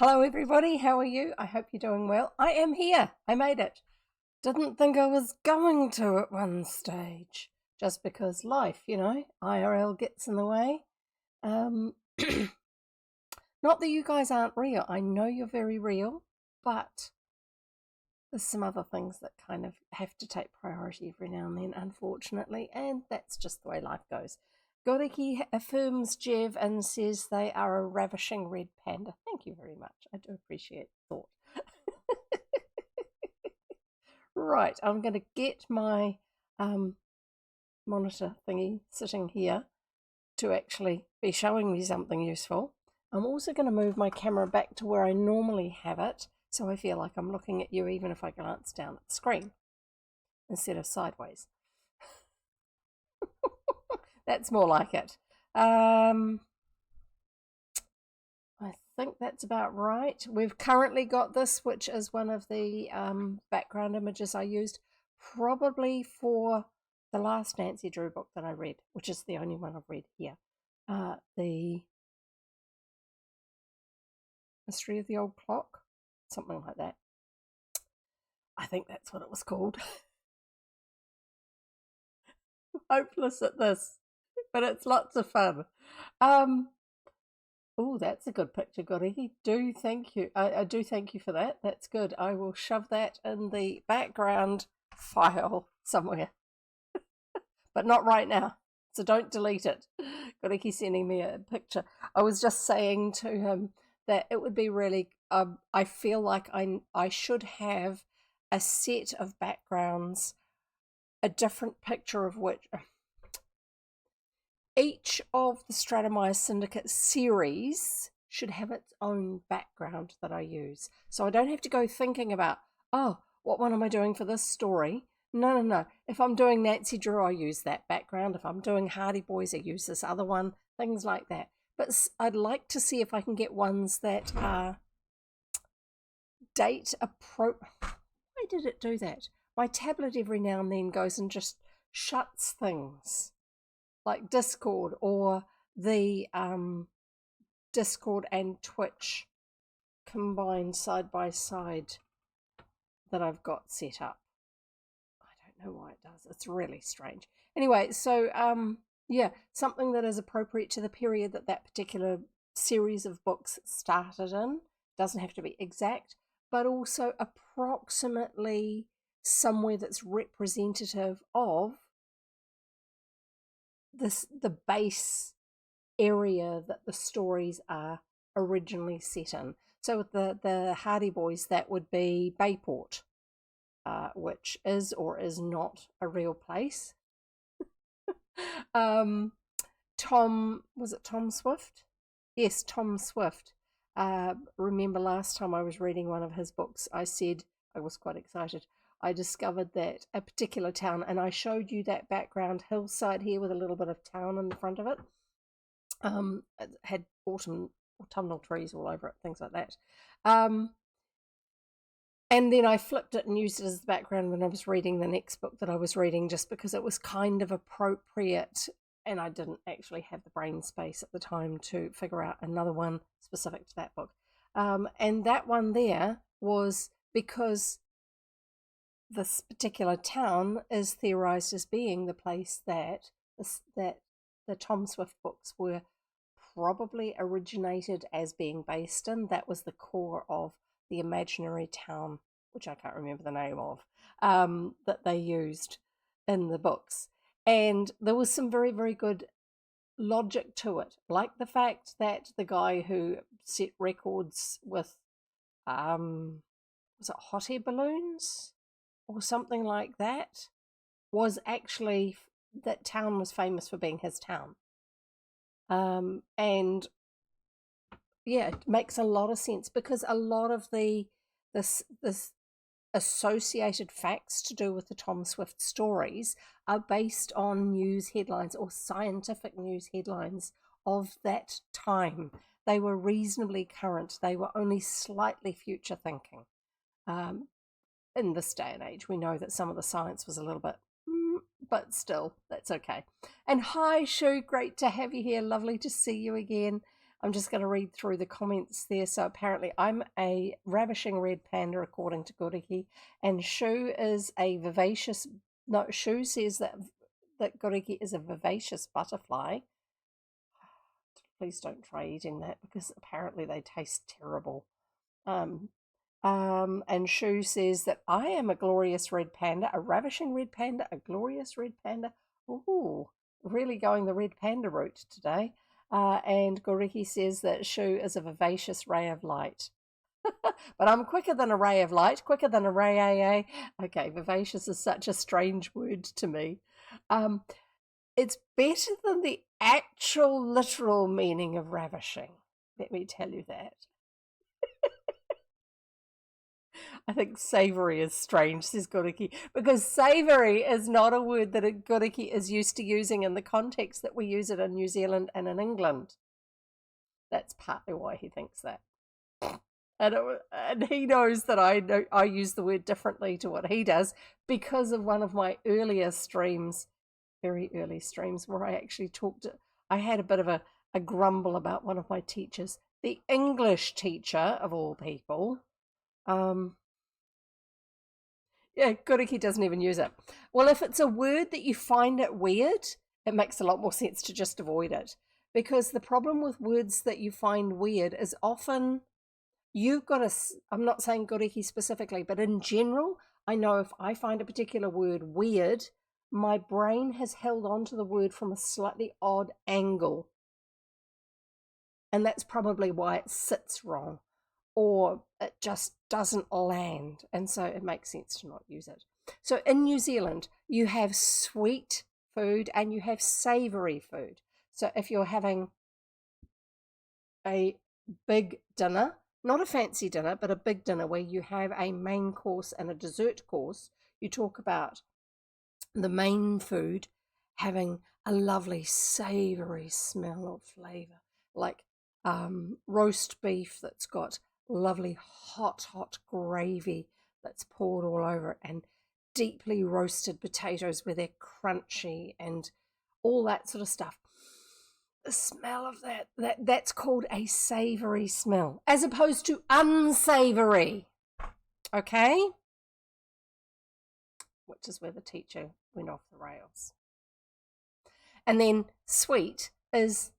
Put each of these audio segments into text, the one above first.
Hello, everybody. How are you? I hope you're doing well. I am here. I made it. Didn't think I was going to at one stage, just because life, IRL gets in the way. Um, Not that you guys aren't real. I know you're very real, but there's some other things that kind of have to take priority every now and then, unfortunately, and that's just the way life goes. Goriki affirms Jev and says they are a ravishing red panda. Thank you very much. I do appreciate the thought. Right, I'm going to get my monitor thingy sitting here to actually be showing me something useful. I'm also going to move my camera back to where I normally have it, so I feel like I'm looking at you even if I glance down at the screen instead of sideways. That's more like it. I think that's about right. We've currently got this, which is one of the background images I used probably for the last Nancy Drew book that I read, which is the only one I've read here. The Mystery of the Old Clock, something like that. I think that's what it was called. Hopeless at this, but it's lots of fun. Oh, that's a good picture, Goriki. Do thank you. I do thank you for that. That's good. I will shove that in the background file somewhere, but not right now. So don't delete it. Goriki sending me a picture. I was just saying to him that it would be really. I feel like I should have a set of backgrounds, a different picture of which each of the Stratemeyer Syndicate series should have its own background that I use. So I don't have to go thinking about, oh, what one am I doing for this story? No. If I'm doing Nancy Drew, I use that background. If I'm doing Hardy Boys, I use this other one, things like that. But I'd like to see if I can get ones that are date appropriate. Why did it do that? My tablet every now and then goes and just shuts things, like Discord or the Discord and Twitch combined side by side that I've got set up. I don't know why it does. It's really strange. Anyway, so yeah, something that is appropriate to the period that that particular series of books started in. Doesn't have to be exact, but also approximately somewhere that's representative of the base area that the stories are originally set in. So with the Hardy Boys, that would be Bayport, which is or is not a real place. Was it Tom Swift? Yes, Tom Swift. Remember last time I was reading one of his books, I said I was quite excited. I discovered that a particular town, and I showed you that background hillside here with a little bit of town in the front of it. It had autumnal trees all over it, things like that. And then I flipped it and used it as the background when I was reading the next book that I was reading, just because it was kind of appropriate, and I didn't actually have the brain space at the time to figure out another one specific to that book. And that one there was because this particular town is theorized as being the place that the Tom Swift books were probably originated as being based in. That was the core of the imaginary town, which I can't remember the name of, that they used in the books. And there was some very, very good logic to it, like the fact that the guy who set records with, was it hot air balloons or something like that, was actually, that town was famous for being his town. And yeah, it makes a lot of sense because a lot of this associated facts to do with the Tom Swift stories are based on news headlines or scientific news headlines of that time. They were reasonably current. They were only slightly future thinking. In this day and age, we know that some of the science was a little bit, but still, that's okay. And hi, Shu, great to have you here. Lovely to see you again. I'm just going to read through the comments there. So apparently I'm a ravishing red panda, according to Goriki, and Shu is a vivacious, no, Shu says that Goriki is a vivacious butterfly. Please don't try eating that because apparently they taste terrible. And Shu says that I am a glorious red panda, a ravishing red panda, a glorious red panda. Ooh, really going the red panda route today. And Goriki says that Shu is a vivacious ray of light. But I'm quicker than a ray of light, quicker than a ray AA. Okay, vivacious is such a strange word to me. It's better than the actual literal meaning of ravishing. Let me tell you that. I think savoury is strange, says Goriki, because savoury is not a word that Goriki is used to using in the context that we use it in New Zealand and in England. That's partly why he thinks that. And he knows that I use the word differently to what he does because of one of my earlier streams, very early streams, where I actually I had a bit of a grumble about one of my teachers, the English teacher of all people. Yeah, Goriki doesn't even use it. Well, if it's a word that you find it weird, it makes a lot more sense to just avoid it. Because the problem with words that you find weird is often you've got to, I'm not saying Goriki specifically, but in general, I know if I find a particular word weird, my brain has held on to the word from a slightly odd angle. And that's probably why it sits wrong, or it just doesn't land, and so it makes sense to not use it. So in New Zealand, you have sweet food and you have savoury food. So if you're having a big dinner, not a fancy dinner, but a big dinner where you have a main course and a dessert course, you talk about the main food having a lovely savoury smell or flavour, like roast beef that's got lovely hot gravy that's poured all over it, and deeply roasted potatoes where they're crunchy and all that sort of stuff. The smell of that's called a savoury smell, as opposed to unsavoury. Okay? Which is where the teacher went off the rails. And then sweet is,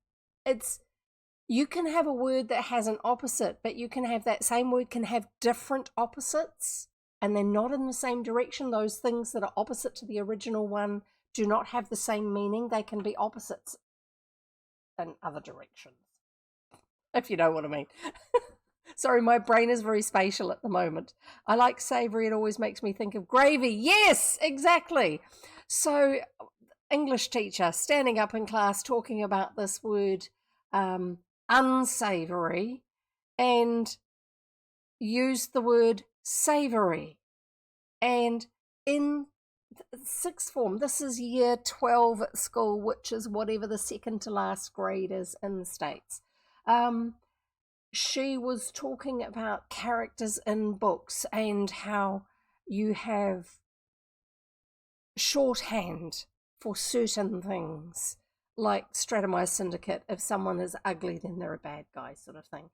you can have a word that has an opposite, but you can have that same word can have different opposites, and they're not in the same direction. Those things that are opposite to the original one do not have the same meaning. They can be opposites in other directions, if you know what I mean. Sorry, my brain is very spatial at the moment. I like savoury. It always makes me think of gravy. Yes, exactly. So English teacher standing up in class talking about this word unsavoury, and used the word savoury. And in sixth form, this is year 12 at school, which is whatever the second to last grade is in the States. She was talking about characters in books and how you have shorthand for certain things, like Stratemeyer Syndicate. If someone is ugly, then they're a bad guy, sort of thing.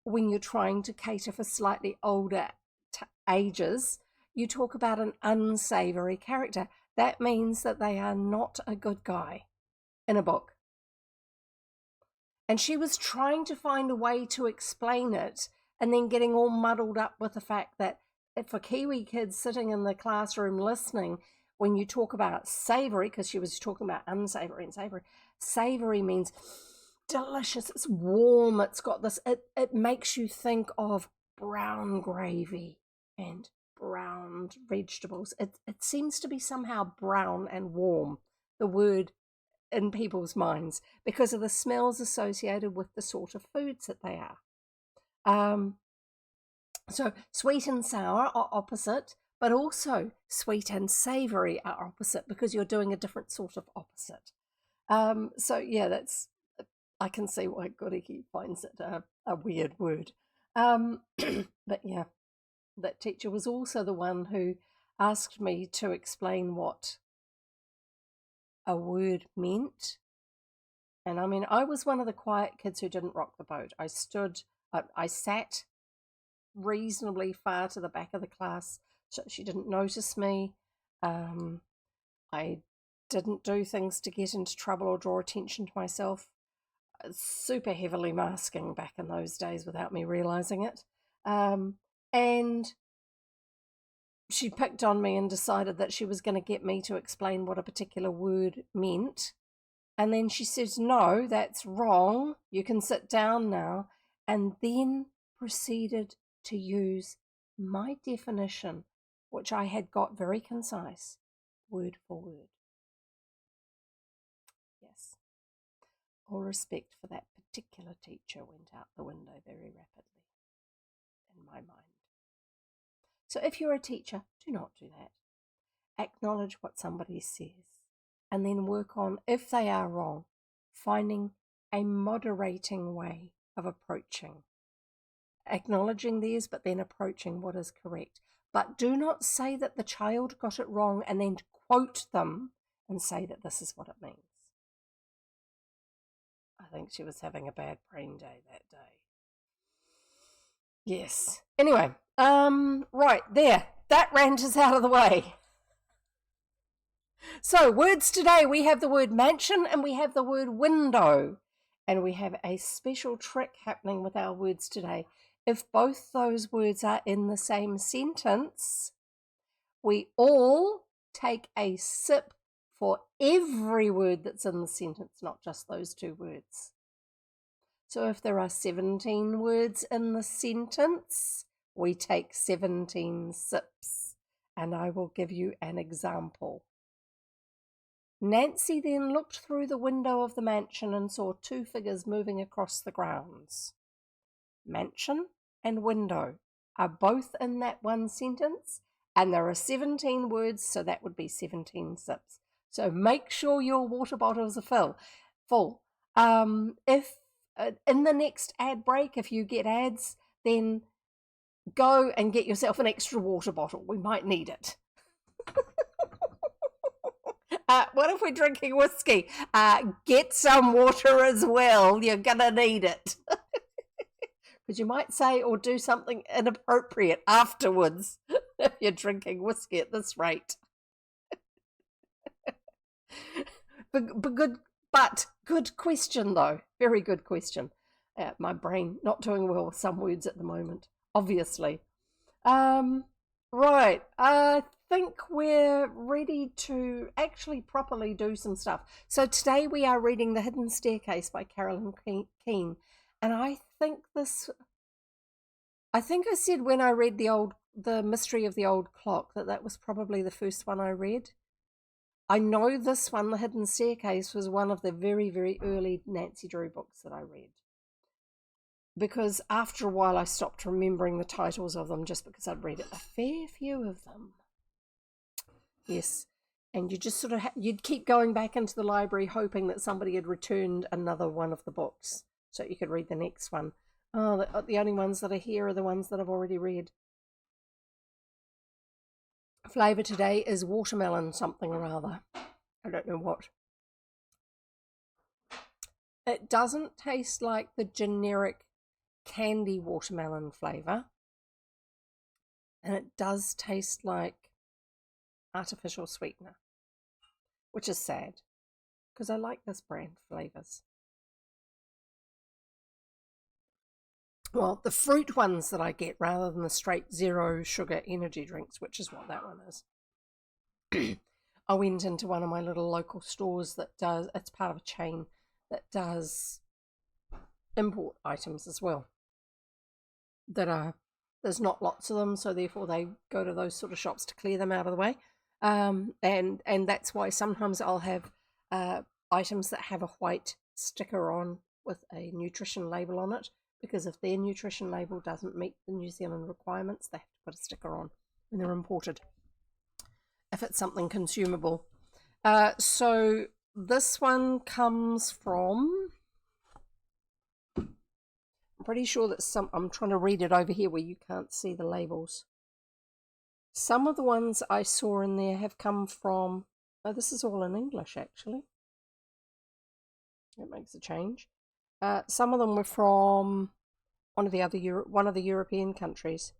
When you're trying to cater for slightly older ages, you talk about an unsavory character. That means that they are not a good guy in a book. And she was trying to find a way to explain it, and then getting all muddled up with the fact that for Kiwi kids sitting in the classroom listening, when you talk about savoury, because she was talking about unsavoury and savoury, savoury means delicious, it's warm, it's got this, it makes you think of brown gravy and browned vegetables. It seems to be somehow brown and warm, the word in people's minds, because of the smells associated with the sort of foods that they are. So sweet and sour are opposite, but also sweet and savoury are opposite, because you're doing a different sort of opposite. So yeah, I can see why Goriki finds it a weird word. But yeah, that teacher was also the one who asked me to explain what a word meant And I mean, I was one of the quiet kids who didn't rock the boat. I sat reasonably far to the back of the class so she didn't notice me. Um, I didn't do things to get into trouble or draw attention to myself. Super heavily masking back in those days without me realizing it. And she picked on me and decided that she was going to get me to explain what a particular word meant. And then she says, "No, that's wrong. You can sit down now." And then proceeded to use my definition, which I had got very concise, word for word. Yes. All respect for that particular teacher went out the window very rapidly in my mind. So if you're a teacher, do not do that. Acknowledge what somebody says and then work on, if they are wrong, finding a moderating way of approaching. Acknowledging theirs, but then approaching what is correct. But do not say that the child got it wrong and then quote them and say that this is what it means. I think she was having a bad brain day that day. Yes. Anyway, right, there. That rant is out of the way. So, words today, we have the word mansion and we have the word window. And we have a special trick happening with our words today. If both those words are in the same sentence, we all take a sip for every word that's in the sentence, not just those two words. So if there are 17 words in the sentence, we take 17 sips. And I will give you an example. Nancy then looked through the window of the mansion and saw two figures moving across the grounds. Mansion and window are both in that one sentence, and there are 17 words, so that would be 17 sips. So make sure your water bottles are full. If in the next ad break, if you get ads, then go and get yourself an extra water bottle. We might need it. What if we're drinking whiskey? Get some water as well. You're going to need it. Because you might say or do something inappropriate afterwards if you're drinking whiskey at this rate. But good question, though. Very good question. My brain not doing well with some words at the moment, obviously. Right. I think we're ready to actually properly do some stuff. So today we are reading The Hidden Staircase by Carolyn Keene. And I think I said when I read The Mystery of the Old Clock that was probably the first one I read. I know this one, The Hidden Staircase, was one of the very, very early Nancy Drew books that I read. Because after a while I stopped remembering the titles of them just because I'd read a fair few of them. Yes, and you just sort of you'd keep going back into the library hoping that somebody had returned another one of the books so you could read the next one. Oh, the only ones that are here are the ones that I've already read. Flavour today is watermelon something or other. I don't know what. It doesn't taste like the generic candy watermelon flavour. And it does taste like artificial sweetener, which is sad because I like this brand flavours. Well, the fruit ones that I get rather than the straight zero sugar energy drinks, which is what that one is. I went into one of my little local stores that does, it's part of a chain that does import items as well. There's not lots of them, so therefore they go to those sort of shops to clear them out of the way. And that's why sometimes I'll have items that have a white sticker on with a nutrition label on it, because if their nutrition label doesn't meet the New Zealand requirements, they have to put a sticker on when they're imported, if it's something consumable. So this one comes from, I'm pretty sure that I'm trying to read it over here where you can't see the labels. Some of the ones I saw in there have come from, oh, this is all in English actually. It makes a change. Some of them were from one of the European countries,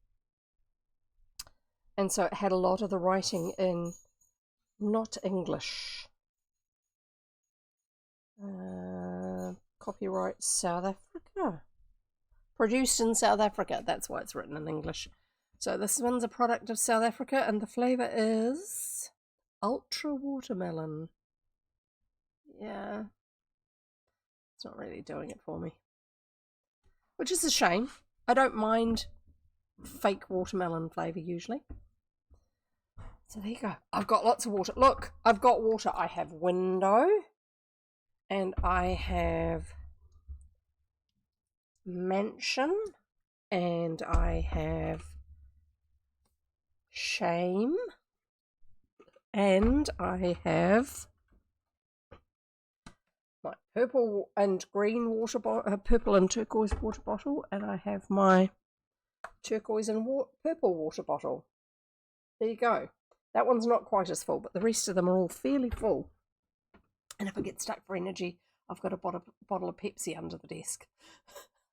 and so it had a lot of the writing in not English. Copyright South Africa. Produced in South Africa. That's why it's written in English. So this one's a product of South Africa, and the flavour is Ultra Watermelon. Yeah. It's not really doing it for me. Which is a shame. I don't mind fake watermelon flavour usually. So there you go. I've got lots of water. Look, I've got water. I have window. And I have mansion. And I have shame. And I have my purple and green water bottle, purple and turquoise water bottle, and I have my turquoise and purple water bottle. There you go. That one's not quite as full, but the rest of them are all fairly full. And if I get stuck for energy, I've got a bottle of Pepsi under the desk.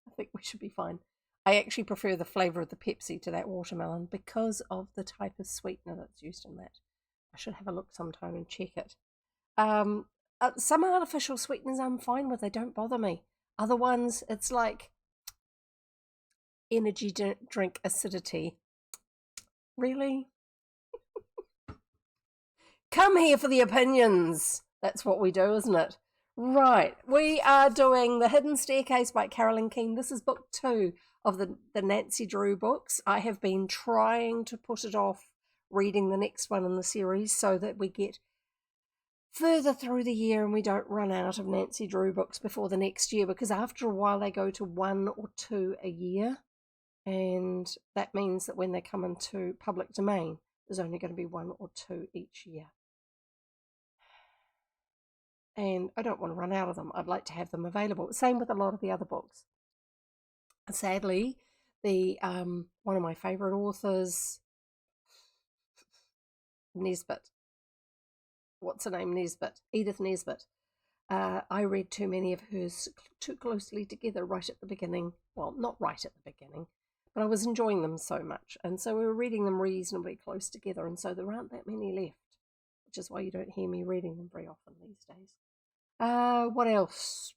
I think we should be fine. I actually prefer the flavour of the Pepsi to that watermelon because of the type of sweetener that's used in that. I should have a look sometime and check it. Some artificial sweeteners I'm fine with. They don't bother me. Other ones, it's like energy drink acidity. Really? Come here for the opinions. That's what we do, isn't it? Right. We are doing The Hidden Staircase by Carolyn Keene. This is book 2 of the Nancy Drew books. I have been trying to put it off reading the next one in the series so that we get further through the year and we don't run out of Nancy Drew books before the next year, because after a while they go to 1 or 2 a year, and that means that when they come into public domain there's only going to be 1 or 2 each year, and I don't want to run out of them. I'd like to have them available. Same with a lot of the other books. Sadly, the one of my favourite authors, Nesbit, what's her name, Nesbit, Edith Nesbit. I read too many of hers too closely together right at the beginning. Well, not right at the beginning, but I was enjoying them so much. And so we were reading them reasonably close together. And so there aren't that many left, which is why you don't hear me reading them very often these days. What else?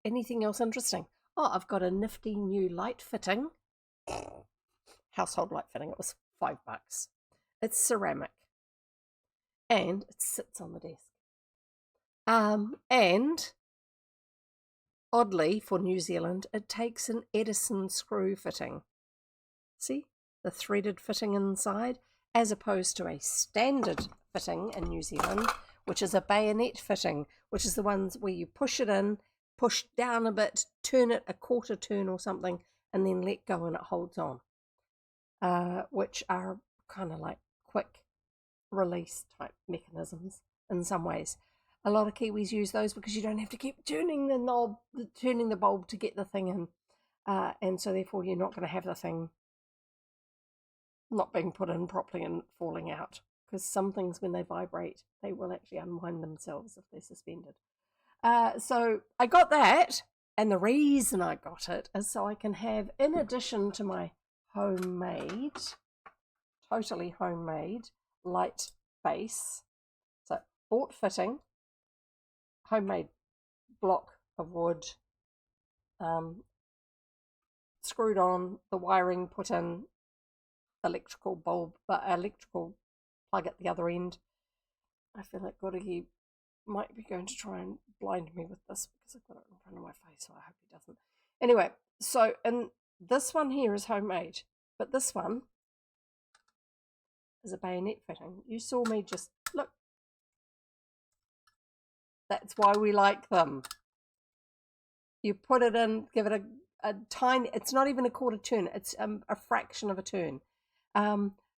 Anything else interesting? Oh, I've got a nifty new light fitting. Household light fitting. It was $5. It's ceramic. And it sits on the desk. And oddly for New Zealand, it takes an Edison screw fitting. See? The threaded fitting inside, as opposed to a standard fitting in New Zealand, which is a bayonet fitting, which is the ones where you push it in, push down a bit, turn it a quarter turn or something, and then let go and it holds on, which are kind of like quick release type mechanisms in some ways. A lot of Kiwis use those because you don't have to keep turning the knob, turning the bulb to get the thing in, and so therefore you're not going to have the thing not being put in properly and falling out, because some things, when they vibrate, they will actually unwind themselves if they're suspended. So I got that, and the reason I got it is so I can have, in addition to my homemade, totally homemade light base, so bought fitting, homemade block of wood, screwed on, the wiring put in, electrical bulb, but electrical plug at the other end. I feel like Gorigi might be going to try and blind me with this because I've got it in front of my face, so I hope he doesn't. Anyway, so, and this one here is homemade, but this one is a bayonet fitting. You saw me just, look. That's why we like them. You put it in, give it a tiny, it's not even a quarter turn, it's a fraction of a turn.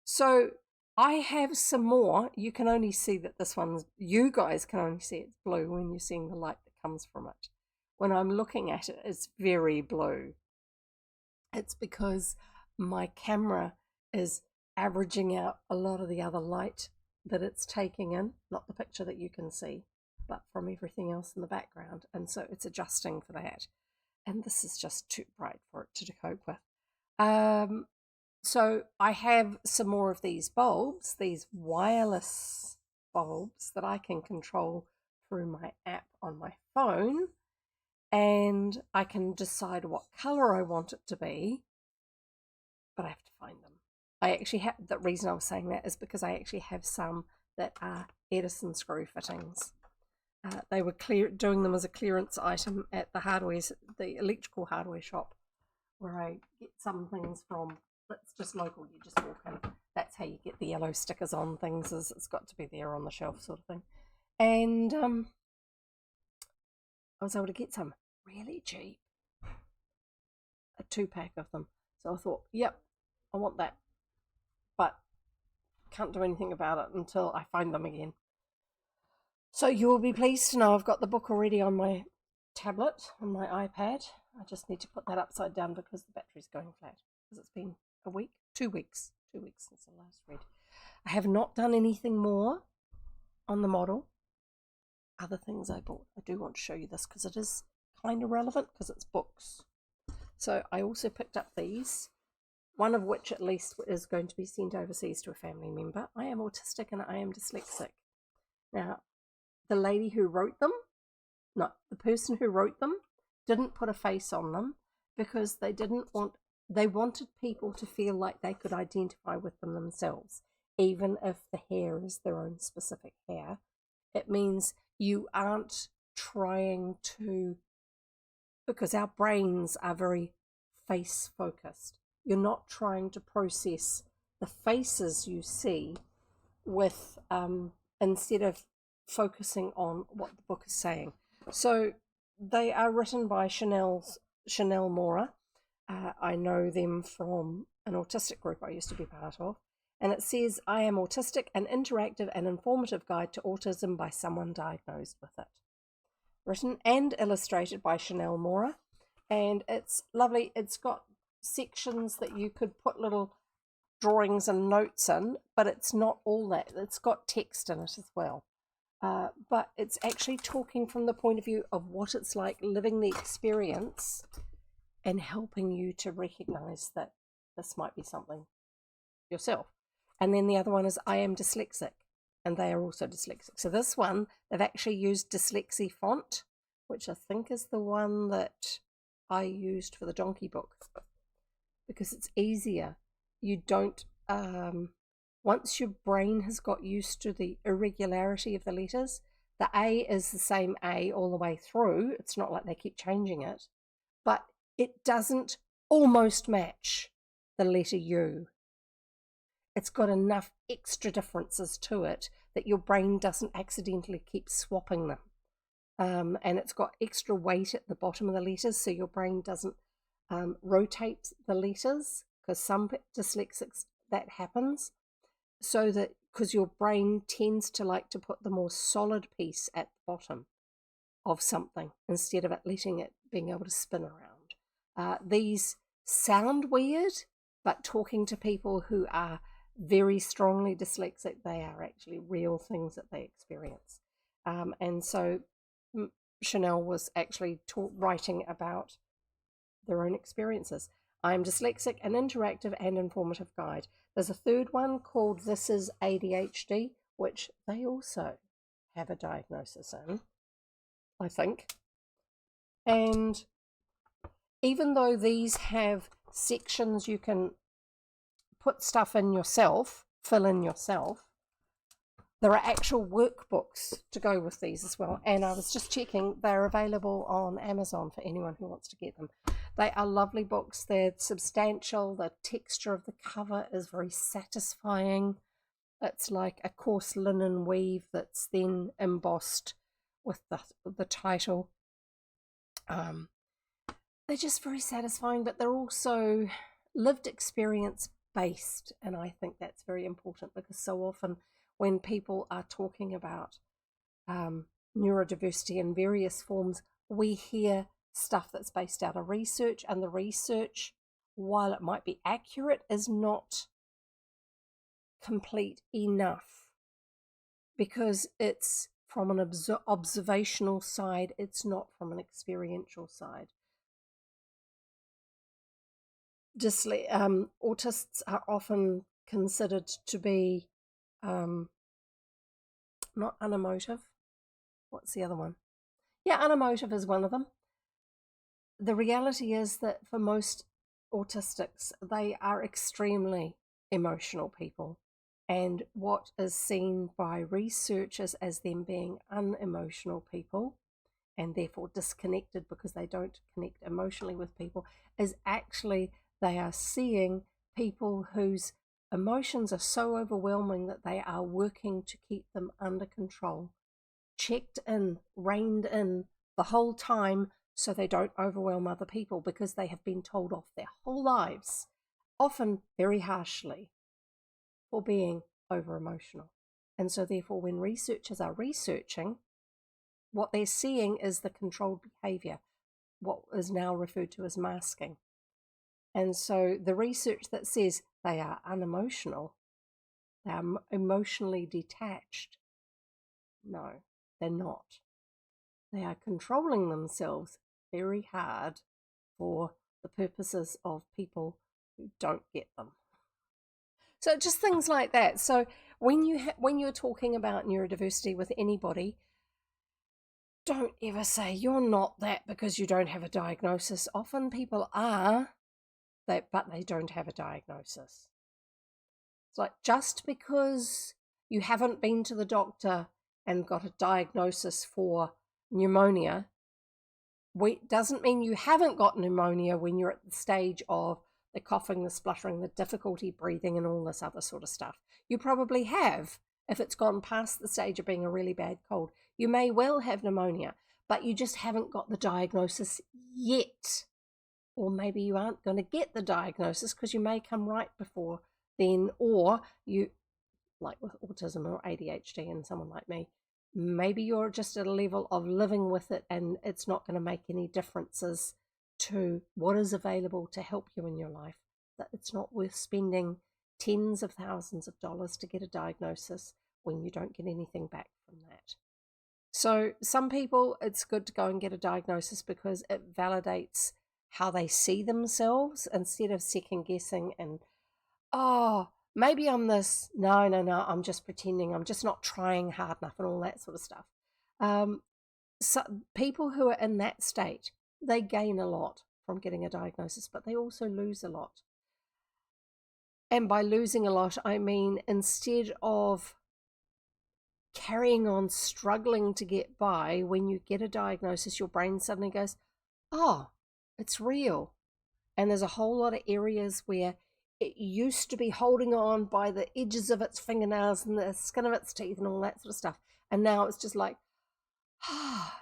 So I have some more. You can only see that this one's, you guys can only see it's blue when you're seeing the light that comes from it. When I'm looking at it, it's very blue. It's because my camera is averaging out a lot of the other light that it's taking in, not the picture that you can see. but from everything else in the background. And so it's adjusting for that. And this is just too bright for it to cope with. So I have some more of these bulbs, these wireless bulbs that I can control through my app on my phone, and I can decide what color I want it to be, but I have to find them. I actually have, the reason I was saying that is because I actually have some that are Edison screw fittings. They were doing them as a clearance item at the electrical hardware shop, where I get some things from. It's just local, you just walk in. That's how you get the yellow stickers on things, is it's got to be there on the shelf sort of thing. And I was able to get some really cheap, a 2-pack of them. So I thought, yep, I want that, but can't do anything about it until I find them again. So you will be pleased to know I've got the book already on my tablet, on my iPad. I just need to put that upside down because the battery's going flat, because it's been a week, 2 weeks, 2 weeks since I last read. I have not done anything more on the model. Other things I bought. I do want to show you this because it is kind of relevant because it's books. So I also picked up these, one of which at least is going to be sent overseas to a family member. I am autistic and I am dyslexic. Now, the lady who wrote them, no, the person who wrote them didn't put a face on them because they wanted people to feel like they could identify with them themselves, even if the hair is their own specific hair. It means you aren't trying to, because our brains are very face focused. You're not trying to process the faces you see with, instead of focusing on what the book is saying. So they are written by Chanel Mora. I know them from an autistic group I used to be part of. And it says, I am autistic, an interactive and informative guide to autism by someone diagnosed with it. Written and illustrated by Chanel Mora. And it's lovely. It's got sections that you could put little drawings and notes in, but it's not all that. It's got text in it as well. But it's actually talking from the point of view of what it's like living the experience and helping you to recognize that this might be something yourself. And then the other one is I am dyslexic, and they are also dyslexic. So this one, they've actually used Dyslexie font, which I think is the one that I used for the donkey book, because it's easier. You don't, once your brain has got used to the irregularity of the letters, the A is the same A all the way through. It's not like they keep changing it, but it doesn't almost match the letter U. It's got enough extra differences to it that your brain doesn't accidentally keep swapping them. And it's got extra weight at the bottom of the letters, so your brain doesn't rotate the letters, because some dyslexics that happens. So that, because your brain tends to like to put the more solid piece at the bottom of something instead of it letting it being able to spin around. These sound weird, but talking to people who are very strongly dyslexic, they are actually real things that they experience. And so Chanel was actually writing about their own experiences. I'm dyslexic, an interactive and informative guide. There's a third one called This is ADHD, which they also have a diagnosis in, I think. And even though these have sections you can put stuff in yourself, fill in yourself, there are actual workbooks to go with these as well. And I was just checking, they're available on Amazon for anyone who wants to get them. They are lovely books. They're substantial. The texture of the cover is very satisfying. It's like a coarse linen weave that's then embossed with the title. They're just very satisfying, but they're also lived experience based, and I think that's very important, because so often when people are talking about neurodiversity in various forms, we hear stuff that's based out of research, and the research, while it might be accurate, is not complete enough, because it's from an observational side. It's not from an experiential side. Autists are often considered to be not unemotive. What's the other one? Yeah, unemotive is one of them. The reality is that for most autistics, they are extremely emotional people. And what is seen by researchers as them being unemotional people, and therefore disconnected because they don't connect emotionally with people, is actually they are seeing people whose emotions are so overwhelming that they are working to keep them under control, checked in, reined in the whole time, so they don't overwhelm other people, because they have been told off their whole lives, often very harshly, for being over emotional. And so therefore, when researchers are researching, what they're seeing is the controlled behavior, what is now referred to as masking. And so the research that says they are unemotional, they are emotionally detached, no, they're not. They are controlling themselves very hard for the purposes of people who don't get them. So just things like that. So when you're talking about neurodiversity with anybody, don't ever say you're not that because you don't have a diagnosis. Often people are, but they don't have a diagnosis. It's like, just because you haven't been to the doctor and got a diagnosis for pneumonia, doesn't mean you haven't got pneumonia when you're at the stage of the coughing, the spluttering, the difficulty breathing, and all this other sort of stuff. You probably have. If it's gone past the stage of being a really bad cold, you may well have pneumonia, but you just haven't got the diagnosis yet. Or maybe you aren't going to get the diagnosis because you may come right before then, or you, like with autism or ADHD and someone like me, maybe you're just at a level of living with it and it's not going to make any differences to what is available to help you in your life. That it's not worth spending tens of thousands of dollars to get a diagnosis when you don't get anything back from that. So some people, it's good to go and get a diagnosis because it validates how they see themselves, instead of second guessing and, oh, maybe I'm this. No, I'm just pretending. I'm just not trying hard enough and all that sort of stuff. So people who are in that state, they gain a lot from getting a diagnosis, but they also lose a lot. And by losing a lot, I mean, instead of carrying on struggling to get by, when you get a diagnosis, your brain suddenly goes, oh, it's real. And there's a whole lot of areas where it used to be holding on by the edges of its fingernails and the skin of its teeth and all that sort of stuff. And now it's just like, ah.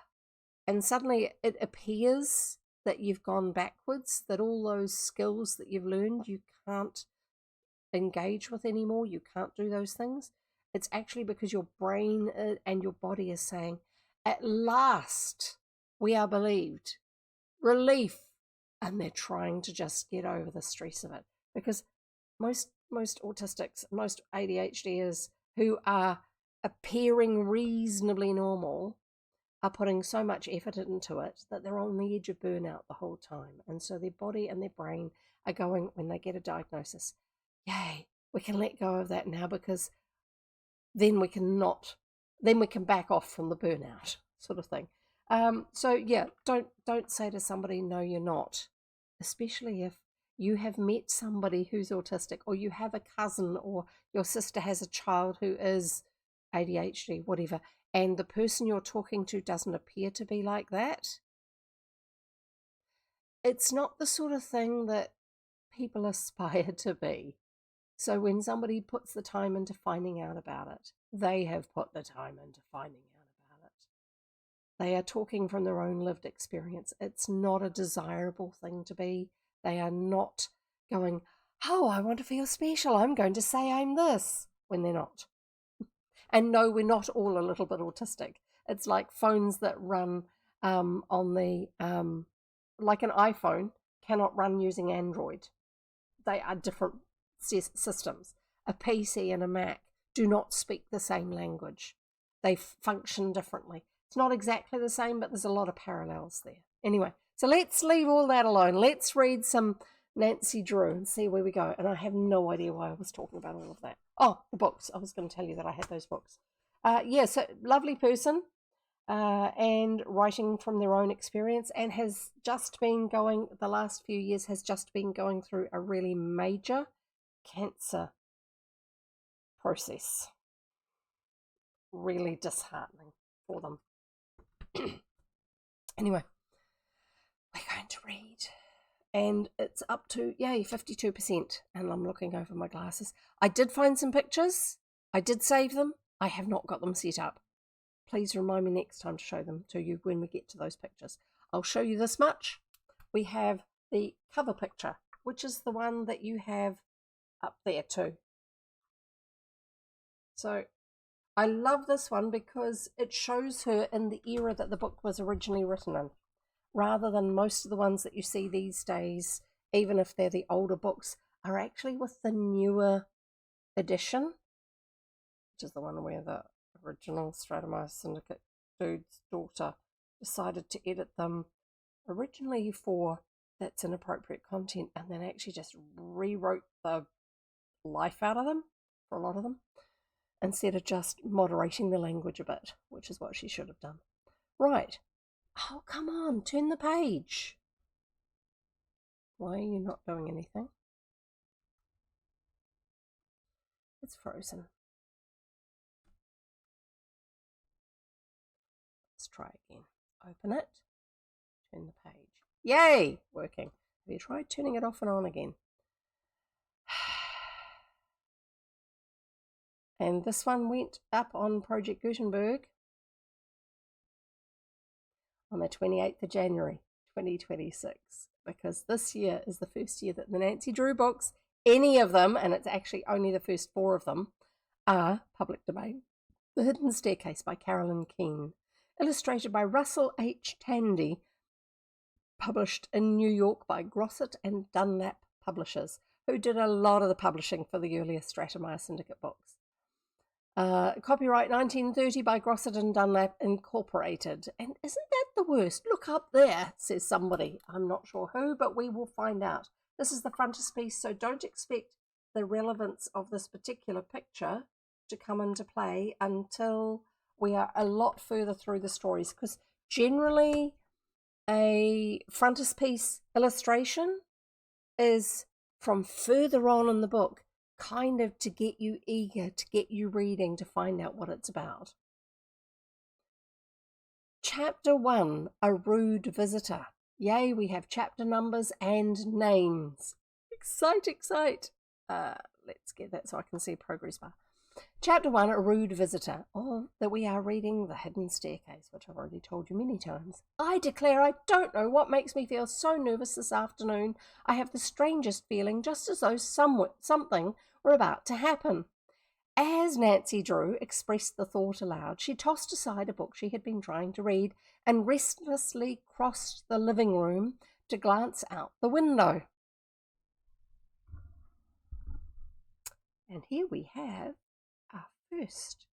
And suddenly it appears that you've gone backwards, that all those skills that you've learned, you can't engage with anymore. You can't do those things. It's actually because your brain and your body is saying, at last we are believed. Relief. And they're trying to just get over the stress of it, because most autistics, most ADHDers who are appearing reasonably normal are putting so much effort into it that they're on the edge of burnout the whole time. And so their body and their brain are going, when they get a diagnosis, yay, we can let go of that now, because then we can back off from the burnout sort of thing. So yeah, don't say to somebody, no, you're not, especially if you have met somebody who's autistic, or you have a cousin, or your sister has a child who is ADHD, whatever, and the person you're talking to doesn't appear to be like that. It's not the sort of thing that people aspire to be. So when somebody puts the time into finding out about it, they have put the time into finding out about it. They are talking from their own lived experience. It's not a desirable thing to be. They are not going, oh, I want to feel special, I'm going to say I'm this, when they're not. And no, we're not all a little bit autistic. It's like phones that run on the, like an iPhone cannot run using Android. They are different systems. A PC and a Mac do not speak the same language. They function differently. It's not exactly the same, but there's a lot of parallels there. Anyway, so let's leave all that alone. Let's read some Nancy Drew and see where we go. And I have no idea why I was talking about all of that. Oh, the books. I was going to tell you that I had those books. Yeah, so lovely person and writing from their own experience, and has just been going, the last few years, has just been going through a really major cancer process. Really disheartening for them. Anyway, we're going to read. And it's up to, yay, 52%. And I'm looking over my glasses. I did find some pictures. I did save them. I have not got them set up. Please remind me next time to show them to you when we get to those pictures. I'll show you this much. We have the cover picture, which is the one that you have up there too. So I love this one because it shows her in the era that the book was originally written in, rather than most of the ones that you see these days, even if they're the older books, are actually with the newer edition, which is the one where the original Stratemeyer Syndicate dude's daughter decided to edit them originally for that's inappropriate content, and then actually just rewrote the life out of them for a lot of them, instead of just moderating the language a bit, which is what she should have done. Right. Oh, come on, turn the page. Why are you not doing anything? It's frozen. Let's try again. Open it. Turn the page. Yay! Working. Have you tried turning it off and on again? And this one went up on Project Gutenberg on the 28th of January 2026, because this year is the first year that the Nancy Drew books, any of them, and it's actually only the first 4 of them, are public domain. The Hidden Staircase by Carolyn Keene, illustrated by Russell H. Tandy, published in New York by Grosset and Dunlap Publishers, who did a lot of the publishing for the earlier Stratemeyer Syndicate books. Copyright 1930 by Grosset and Dunlap Incorporated. And isn't that the worst? Look up there, says somebody. I'm not sure who, but we will find out. This is the frontispiece, so don't expect the relevance of this particular picture to come into play until we are a lot further through the stories, because generally a frontispiece illustration is from further on in the book, kind of to get you eager, to get you reading, to find out what it's about. Chapter 1, A Rude Visitor. Yay, we have chapter numbers and names. Excite. Let's get that so I can see progress bar. Chapter 1, A Rude Visitor, or that we are reading The Hidden Staircase, which I've already told you many times. I declare I don't know what makes me feel so nervous this afternoon. I have the strangest feeling, just as though something were about to happen. As Nancy Drew expressed the thought aloud, she tossed aside a book she had been trying to read and restlessly crossed the living room to glance out the window. And here we have our first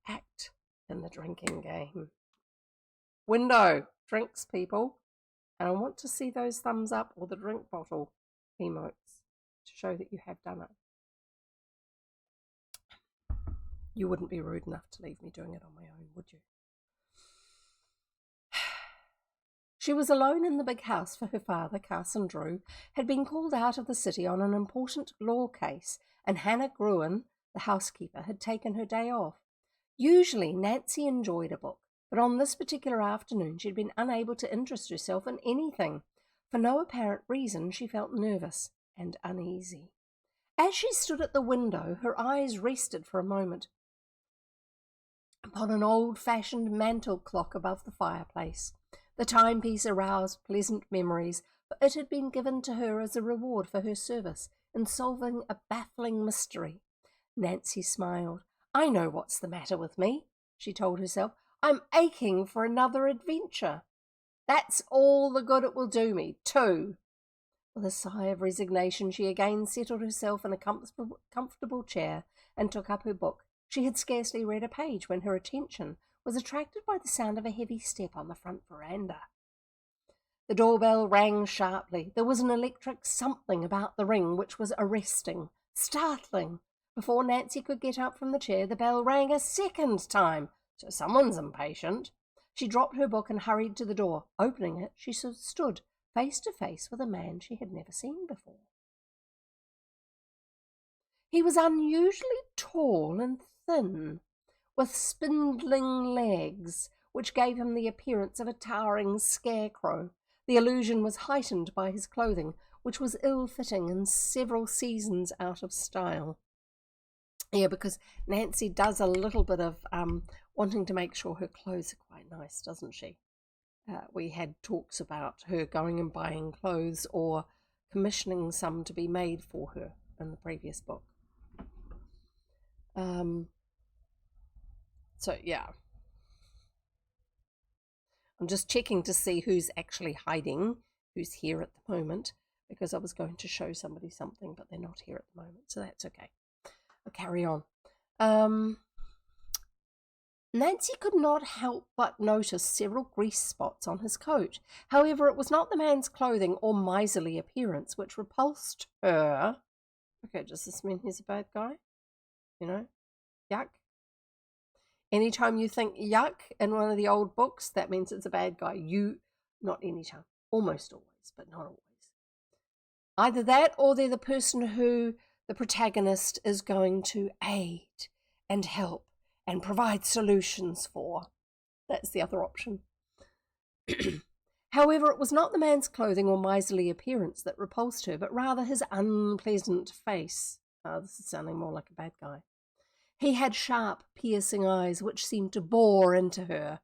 act in the drinking game. Window, drinks, people. And I want to see those thumbs up or the drink bottle emotes to show that you have done it. You wouldn't be rude enough to leave me doing it on my own, would you? She was alone in the big house, for her father, Carson Drew, had been called out of the city on an important law case, and Hannah Gruen, the housekeeper, had taken her day off. Usually Nancy enjoyed a book, but on this particular afternoon she had been unable to interest herself in anything. For no apparent reason she felt nervous and uneasy. As she stood at the window, her eyes rested for a moment upon an old-fashioned mantel clock above the fireplace. The timepiece aroused pleasant memories, for it had been given to her as a reward for her service in solving a baffling mystery. Nancy smiled. I know what's the matter with me, she told herself. I'm aching for another adventure. That's all the good it will do me, too. With a sigh of resignation, she again settled herself in a comfortable chair and took up her book, She had scarcely read a page when her attention was attracted by the sound of a heavy step on the front veranda. The doorbell rang sharply. There was an electric something about the ring which was arresting, startling. Before Nancy could get up from the chair, the bell rang a second time. So someone's impatient. She dropped her book and hurried to the door. Opening it, she stood face to face with a man she had never seen before. He was unusually tall and thin, with spindling legs, which gave him the appearance of a towering scarecrow. The illusion was heightened by his clothing, which was ill-fitting and several seasons out of style. Yeah, because Nancy does a little bit of wanting to make sure her clothes are quite nice, doesn't she? We had talks about her going and buying clothes or commissioning some to be made for her in the previous book. So, yeah. I'm just checking to see who's actually hiding, who's here at the moment, because I was going to show somebody something, but they're not here at the moment, so that's okay. I'll carry on. Nancy could not help but notice several grease spots on his coat. However, it was not the man's clothing or miserly appearance which repulsed her. Okay, does this mean he's a bad guy? You know? Yuck. Anytime you think yuck in one of the old books, that means it's a bad guy. Not anytime. Almost always, but not always. Either that or they're the person who the protagonist is going to aid and help and provide solutions for. That's the other option. However, it was not the man's clothing or miserly appearance that repulsed her, but rather his unpleasant face. This is sounding more like a bad guy. He had sharp, piercing eyes which seemed to bore into her.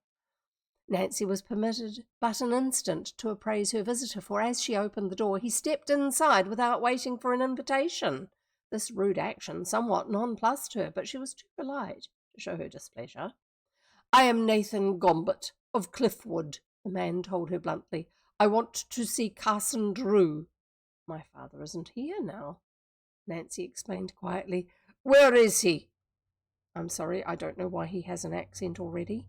Nancy was permitted but an instant to appraise her visitor, for as she opened the door, he stepped inside without waiting for an invitation. This rude action somewhat nonplussed her, but she was too polite to show her displeasure. "I am Nathan Gombert of Cliffwood," the man told her bluntly. "I want to see Carson Drew." "My father isn't here now," Nancy explained quietly. "Where is he?" "I'm sorry, I don't know why he has an accent already."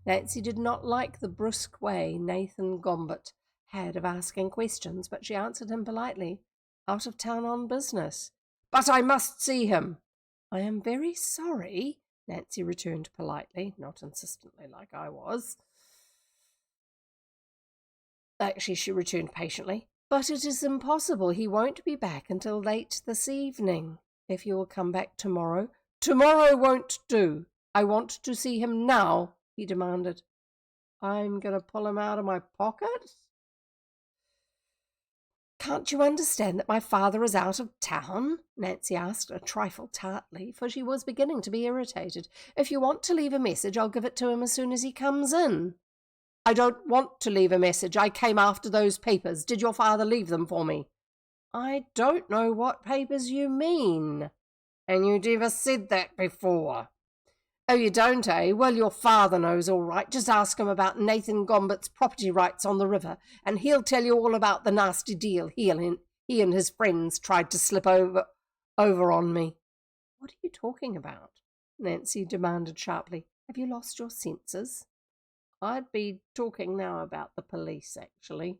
Nancy did not like the brusque way Nathan Gombert had of asking questions, but she answered him politely. "Out of town on business." "But I must see him." "I am very sorry," Nancy returned politely, not insistently like I was. Actually, she returned patiently. "But it is impossible. He won't be back until late this evening. If you will come back tomorrow." "Tomorrow won't do. I want to see him now," he demanded. "I'm going to pull him out of my pocket?" "Can't you understand that my father is out of town?" Nancy asked, a trifle tartly, for she was beginning to be irritated. "If you want to leave a message, I'll give it to him as soon as he comes in." "I don't want to leave a message. I came after those papers. Did your father leave them for me?" "I don't know what papers you mean." "And you never said that before." "Oh, you don't, eh? Well, your father knows all right. Just ask him about Nathan Gombert's property rights on the river, and he'll tell you all about the nasty deal he and his friends tried to slip over on me." "What are you talking about?" Nancy demanded sharply. "Have you lost your senses?" "I'd be talking now about the police, actually."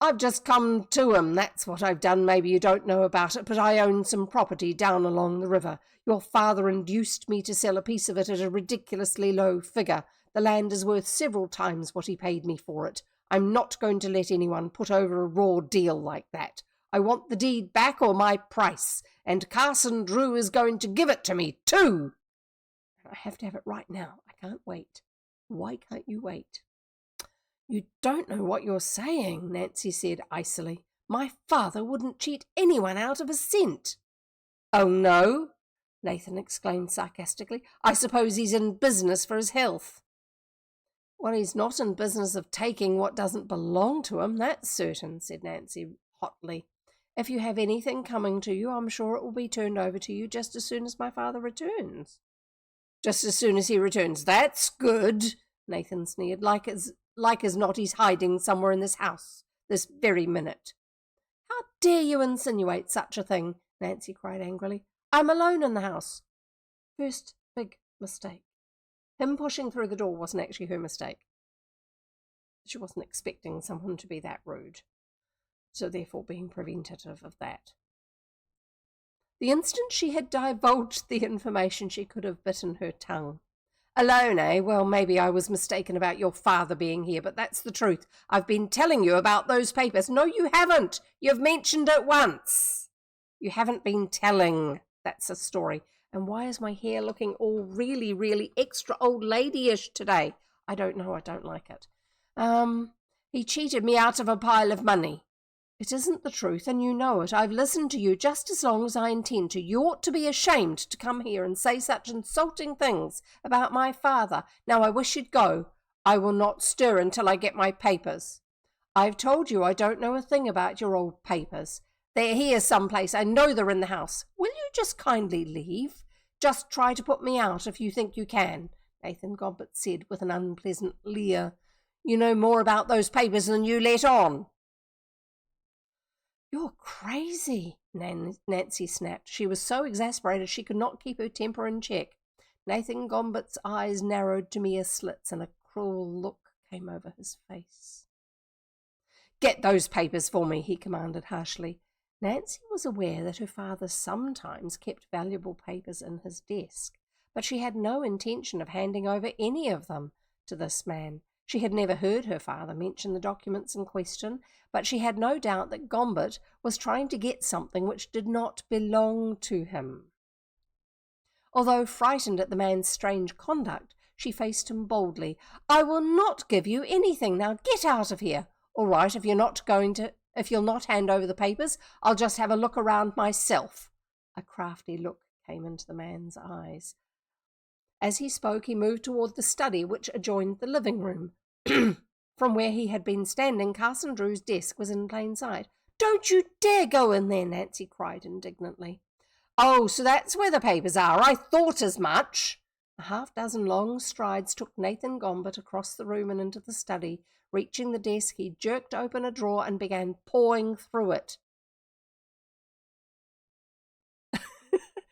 "I've just come to 'em, that's what I've done. Maybe you don't know about it, but I own some property down along the river. Your father induced me to sell a piece of it at a ridiculously low figure. The land is worth several times what he paid me for it. I'm not going to let anyone put over a raw deal like that. I want the deed back or my price, and Carson Drew is going to give it to me, too." "I have to have it right now. I can't wait." "Why can't you wait?" "You don't know what you're saying," Nancy said icily. "My father wouldn't cheat anyone out of a cent." "Oh, no?" Nathan exclaimed sarcastically. "I suppose he's in business for his health." "Well, he's not in business of taking what doesn't belong to him, that's certain," said Nancy hotly. "If you have anything coming to you, I'm sure it will be turned over to you just as soon as my father returns." "Just as soon as he returns. That's good," Nathan sneered. Like as not he's hiding somewhere in this house this very minute." "How dare you insinuate such a thing?" Nancy cried angrily. "I'm alone in the house." First big mistake. Him pushing through the door wasn't actually her mistake. She wasn't expecting someone to be that rude, so therefore being preventative of that. The instant she had divulged the information, she could have bitten her tongue. Alone, eh? Well, maybe I was mistaken about your father being here, but that's the truth. I've been telling you about those papers. No, you haven't. You've mentioned it once. You haven't been telling. That's a story. And why is my hair looking all really, really extra old lady-ish today? I don't know. I don't like it. He cheated me out of a pile of money. It isn't the truth, and you know it. I've listened to you just as long as I intend to. You ought to be ashamed to come here and say such insulting things about my father. Now I wish you'd go. I will not stir until I get my papers. I've told you I don't know a thing about your old papers. They're here someplace. I know they're in the house. Will you just kindly leave? Just try to put me out if you think you can, Nathan Gombert said with an unpleasant leer. You know more about those papers than you let on. You're crazy, Nancy snapped. She was so exasperated she could not keep her temper in check. Nathan Gombert's eyes narrowed to mere slits and a cruel look came over his face. Get those papers for me, he commanded harshly. Nancy was aware that her father sometimes kept valuable papers in his desk, but she had no intention of handing over any of them to this man. She had never heard her father mention the documents in question, but she had no doubt that Gombert was trying to get something which did not belong to him. Although frightened at the man's strange conduct, she faced him boldly. I will not give you anything. Now get out of here. All right, if you'll not hand over the papers, I'll just have a look around myself. A crafty look came into the man's eyes. As he spoke, he moved toward the study which adjoined the living room. From where he had been standing, Carson Drew's desk was in plain sight. Don't you dare go in there, Nancy cried indignantly. Oh, so that's where the papers are. I thought as much. A half-dozen long strides took Nathan Gombert across the room and into the study. Reaching the desk, he jerked open a drawer and began pawing through it.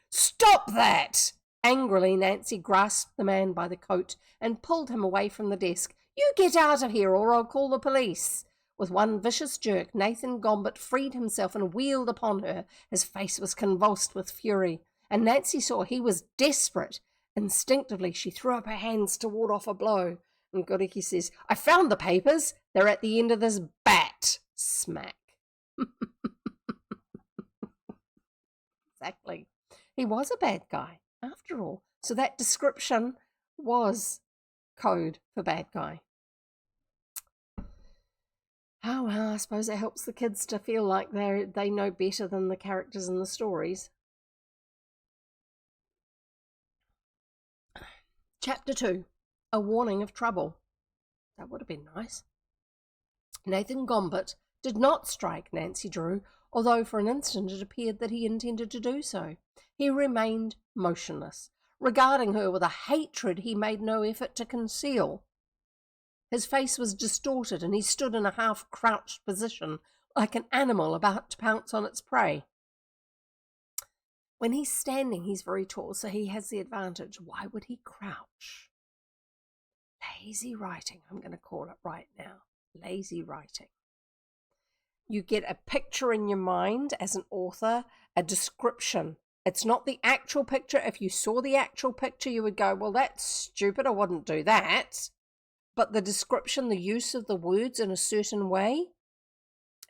Stop that! Angrily, Nancy grasped the man by the coat and pulled him away from the desk. You get out of here or I'll call the police. With one vicious jerk, Nathan Gombert freed himself and wheeled upon her. His face was convulsed with fury, and Nancy saw he was desperate. Instinctively, she threw up her hands to ward off a blow. And Goriki says, I found the papers. They're at the end of this bat. Smack. Exactly. He was a bad guy, after all. So that description was code for bad guy. Oh, well, I suppose it helps the kids to feel like they know better than the characters in the stories. Chapter 2. A Warning of Trouble. That would have been nice. Nathan Gombert did not strike Nancy Drew, although for an instant it appeared that he intended to do so. He remained motionless, regarding her with a hatred he made no effort to conceal. His face was distorted, and he stood in a half-crouched position, like an animal about to pounce on its prey. When he's standing, he's very tall, so he has the advantage. Why would he crouch? Lazy writing, I'm going to call it right now. Lazy writing. You get a picture in your mind as an author, a description. It's not the actual picture. If you saw the actual picture, you would go, well, that's stupid. I wouldn't do that. But the description, the use of the words in a certain way,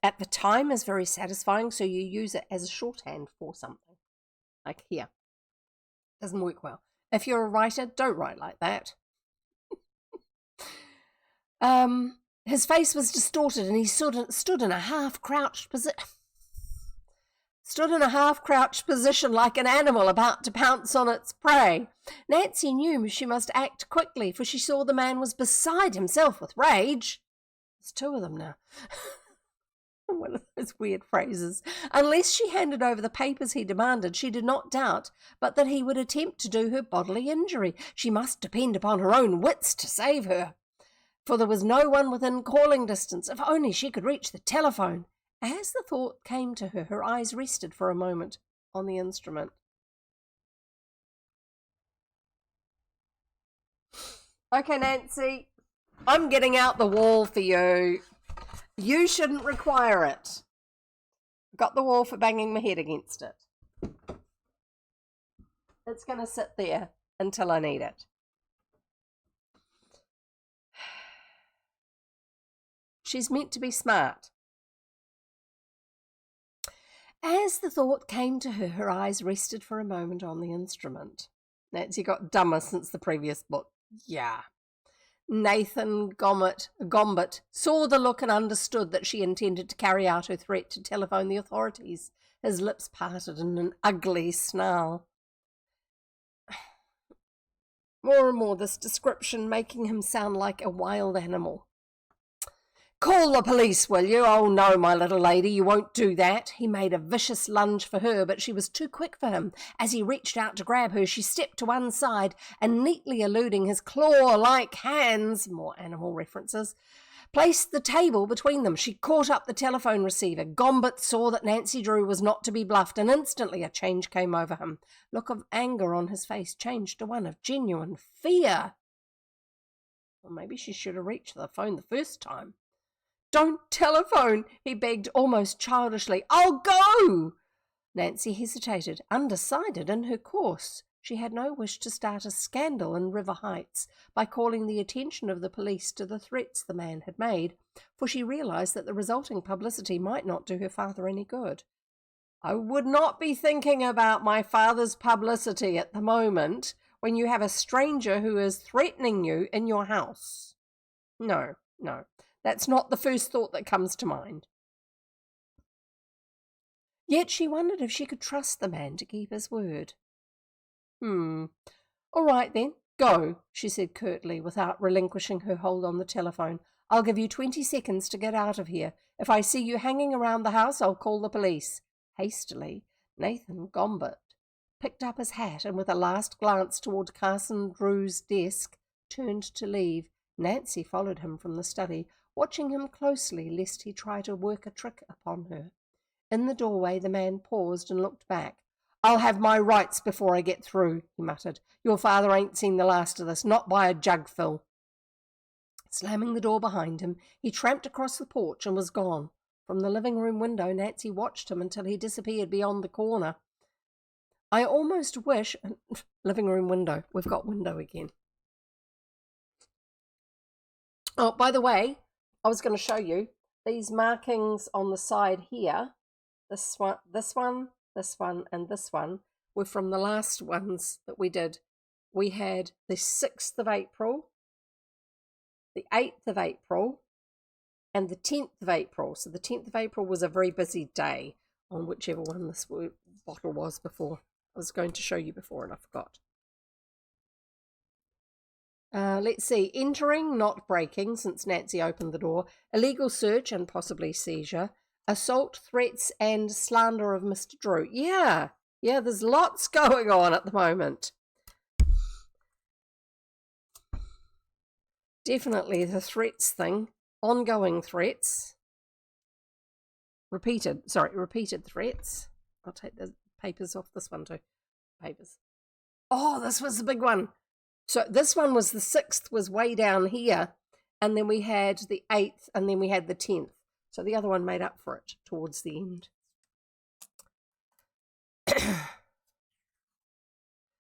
at the time is very satisfying, so you use it as a shorthand for something. Like here. Doesn't work well. If you're a writer, don't write like that. His face was distorted and he stood in a half-crouched position. Stood in a half-crouched position like an animal about to pounce on its prey. Nancy knew she must act quickly, for she saw the man was beside himself with rage. There's two of them now. One of those weird phrases. Unless she handed over the papers he demanded, she did not doubt but that he would attempt to do her bodily injury. She must depend upon her own wits to save her, for there was no one within calling distance. If only she could reach the telephone. As the thought came to her, her eyes rested for a moment on the instrument. Okay, Nancy, I'm getting out the wall for you. You shouldn't require it. Got the wall for banging my head against it. It's going to sit there until I need it. She's meant to be smart. As the thought came to her, her eyes rested for a moment on the instrument. Nancy got dumber since the previous book. Yeah. Nathan Gombert saw the look and understood that she intended to carry out her threat to telephone the authorities. His lips parted in an ugly snarl. More and more this description making him sound like a wild animal. Call the police, will you? Oh, no, my little lady, you won't do that. He made a vicious lunge for her, but she was too quick for him. As he reached out to grab her, she stepped to one side and, neatly eluding his claw-like hands, more animal references, placed the table between them. She caught up the telephone receiver. Gombert saw that Nancy Drew was not to be bluffed, and instantly a change came over him. Look of anger on his face changed to one of genuine fear. Well, maybe she should have reached the phone the first time. Don't telephone, he begged almost childishly. I'll go! Nancy hesitated, undecided in her course. She had no wish to start a scandal in River Heights by calling the attention of the police to the threats the man had made, for she realized that the resulting publicity might not do her father any good. I would not be thinking about my father's publicity at the moment when you have a stranger who is threatening you in your house. No. That's not the first thought that comes to mind. Yet she wondered if she could trust the man to keep his word. All right then, go, she said curtly, without relinquishing her hold on the telephone. I'll give you 20 seconds to get out of here. If I see you hanging around the house, I'll call the police. Hastily, Nathan Gombert picked up his hat and, with a last glance toward Carson Drew's desk, turned to leave. Nancy followed him from the study, watching him closely lest he try to work a trick upon her. In the doorway the man paused and looked back. I'll have my rights before I get through, he muttered. Your father ain't seen the last of this, not by a jugful. Slamming the door behind him, he tramped across the porch and was gone. From the living room window, Nancy watched him until he disappeared beyond the corner. I almost wish... living room window. We've got window again. Oh, by the way, I was going to show you these markings on the side here. This one, and this one were from the last ones that we did. We had the 6th of April, the 8th of April, and the 10th of April. So the 10th of April was a very busy day on whichever one this bottle was before. I was going to show you before and I forgot. Let's see. Entering, not breaking, since Nancy opened the door. Illegal search and possibly seizure. Assault, threats, and slander of Mr. Drew. Yeah, there's lots going on at the moment. Definitely the threats thing. Ongoing threats. Repeated threats. I'll take the papers off this one too. Papers. Oh, this was the big one. So this one was the 6th, was way down here, and then we had the 8th, and then we had the 10th. So the other one made up for it towards the end.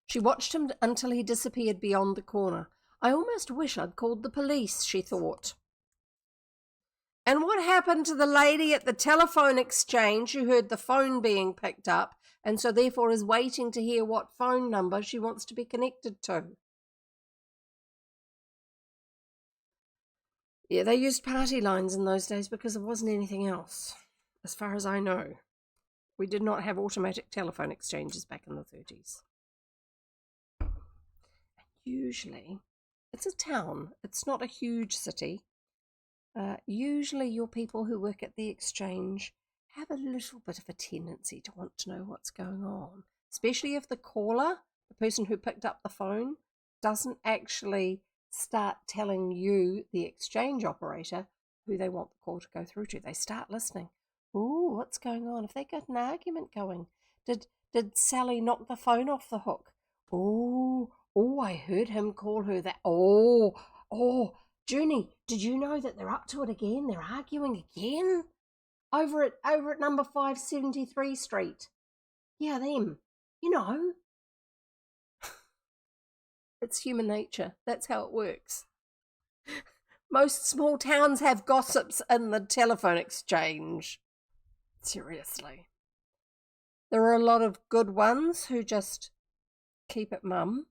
She watched him until he disappeared beyond the corner. I almost wish I'd called the police, she thought. And what happened to the lady at the telephone exchange who heard the phone being picked up and so therefore is waiting to hear what phone number she wants to be connected to? Yeah, they used party lines in those days because there wasn't anything else, as far as I know. We did not have automatic telephone exchanges back in the 30s. Usually, it's a town. It's not a huge city. Usually your people who work at the exchange have a little bit of a tendency to want to know what's going on, especially if the caller, the person who picked up the phone, doesn't actually start telling you, the exchange operator, who they want the call to go through to. They start listening. Ooh, what's going on? If they got an argument going, did Sally knock the phone off the hook? Ooh, Oh, I heard him call her that. Oh, Junie, did you know that they're up to it again? They're arguing again over at number 573 Street. Yeah, them. You know, it's human nature. That's how it works. Most small towns have gossips in the telephone exchange. Seriously. There are a lot of good ones who just keep it mum,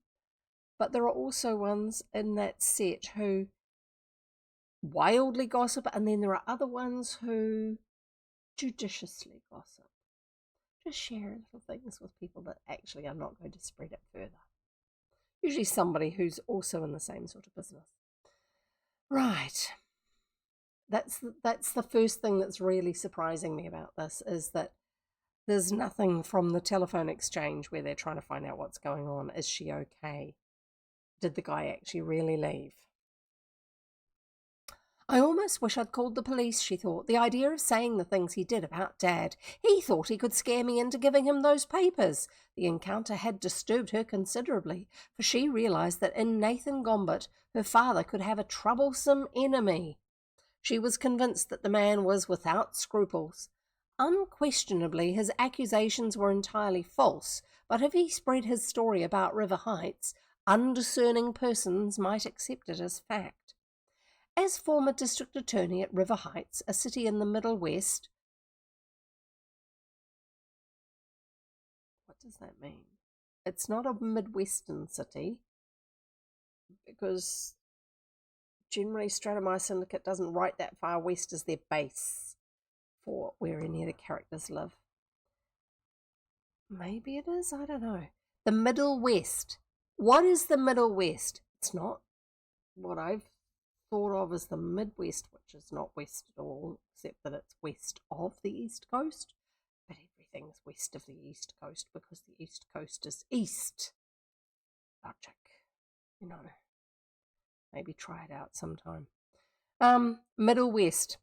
but there are also ones in that set who wildly gossip, and then there are other ones who judiciously gossip. Just share little things with people that actually are not going to spread it further. Usually somebody who's also in the same sort of business. Right. That's the first thing that's really surprising me about this, is that there's nothing from the telephone exchange where they're trying to find out what's going on. Is she okay? Did the guy actually really leave? I almost wish I'd called the police, she thought. The idea of saying the things he did about Dad. He thought he could scare me into giving him those papers. The encounter had disturbed her considerably, for she realised that in Nathan Gombert her father could have a troublesome enemy. She was convinced that the man was without scruples. Unquestionably, his accusations were entirely false, but if he spread his story about River Heights, undiscerning persons might accept it as fact. As former district attorney at River Heights, a city in the Middle West... What does that mean? It's not a Midwestern city, because generally Stratemeyer Syndicate doesn't write that far west as their base for where any of the characters live. Maybe it is, I don't know. The Middle West. What is the Middle West? It's not what I've thought of as the Midwest, which is not west at all, except that it's west of the East Coast. But everything's west of the East Coast because the East Coast is east. Logic. You know. Maybe try it out sometime. Middle West.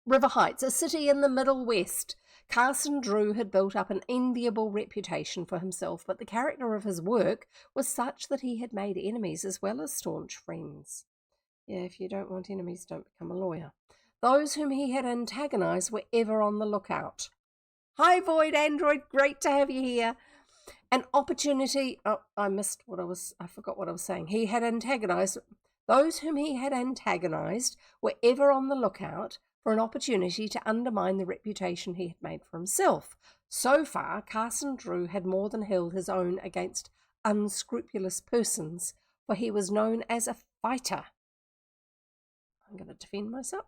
River Heights, a city in the Middle West. Carson Drew had built up an enviable reputation for himself, but the character of his work was such that he had made enemies as well as staunch friends. Yeah, if you don't want enemies, don't become a lawyer. Those whom he had antagonized were ever on the lookout. Hi, Void Android, great to have you here. An opportunity... Oh, I forgot what I was saying. He had antagonized... Those whom he had antagonized were ever on the lookout for an opportunity to undermine the reputation he had made for himself. So far, Carson Drew had more than held his own against unscrupulous persons, for he was known as a fighter. I'm going to defend myself.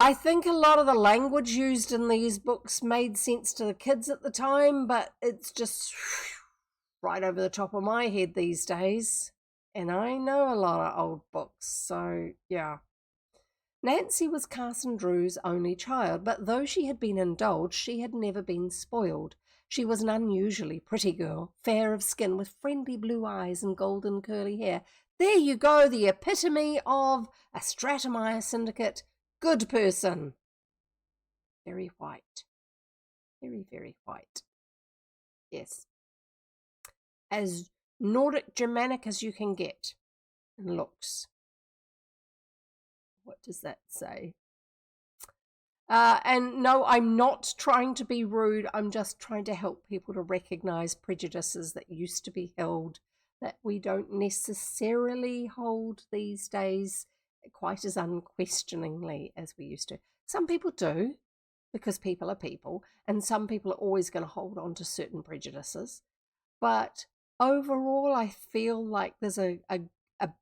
I think a lot of the language used in these books made sense to the kids at the time, but it's just right over the top of my head these days. And I know a lot of old books, so yeah. Nancy was Carson Drew's only child, but though she had been indulged, she had never been spoiled. She was an unusually pretty girl, fair of skin, with friendly blue eyes and golden curly hair. There you go, the epitome of a Stratemeyer Syndicate good person. Very white. Very, very white. Yes. As Nordic Germanic as you can get in looks. What does that say? And no, I'm not trying to be rude. I'm just trying to help people to recognize prejudices that used to be held that we don't necessarily hold these days quite as unquestioningly as we used to. Some people do, because people are people, and some people are always going to hold on to certain prejudices. But overall, I feel like there's a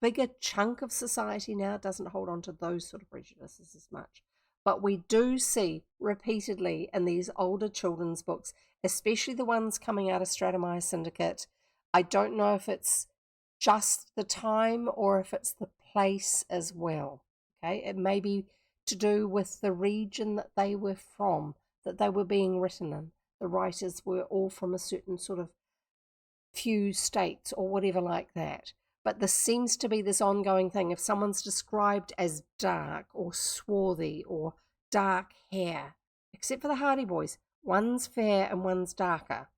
bigger chunk of society now doesn't hold on to those sort of prejudices as much. But we do see repeatedly in these older children's books, especially the ones coming out of Stratemeyer Syndicate, I don't know if it's just the time or if it's the place as well. Okay, it may be to do with the region that they were from, that they were being written in. The writers were all from a certain sort of few states or whatever like that. But there seems to be this ongoing thing. If someone's described as dark or swarthy or dark hair, except for the Hardy Boys, one's fair and one's darker.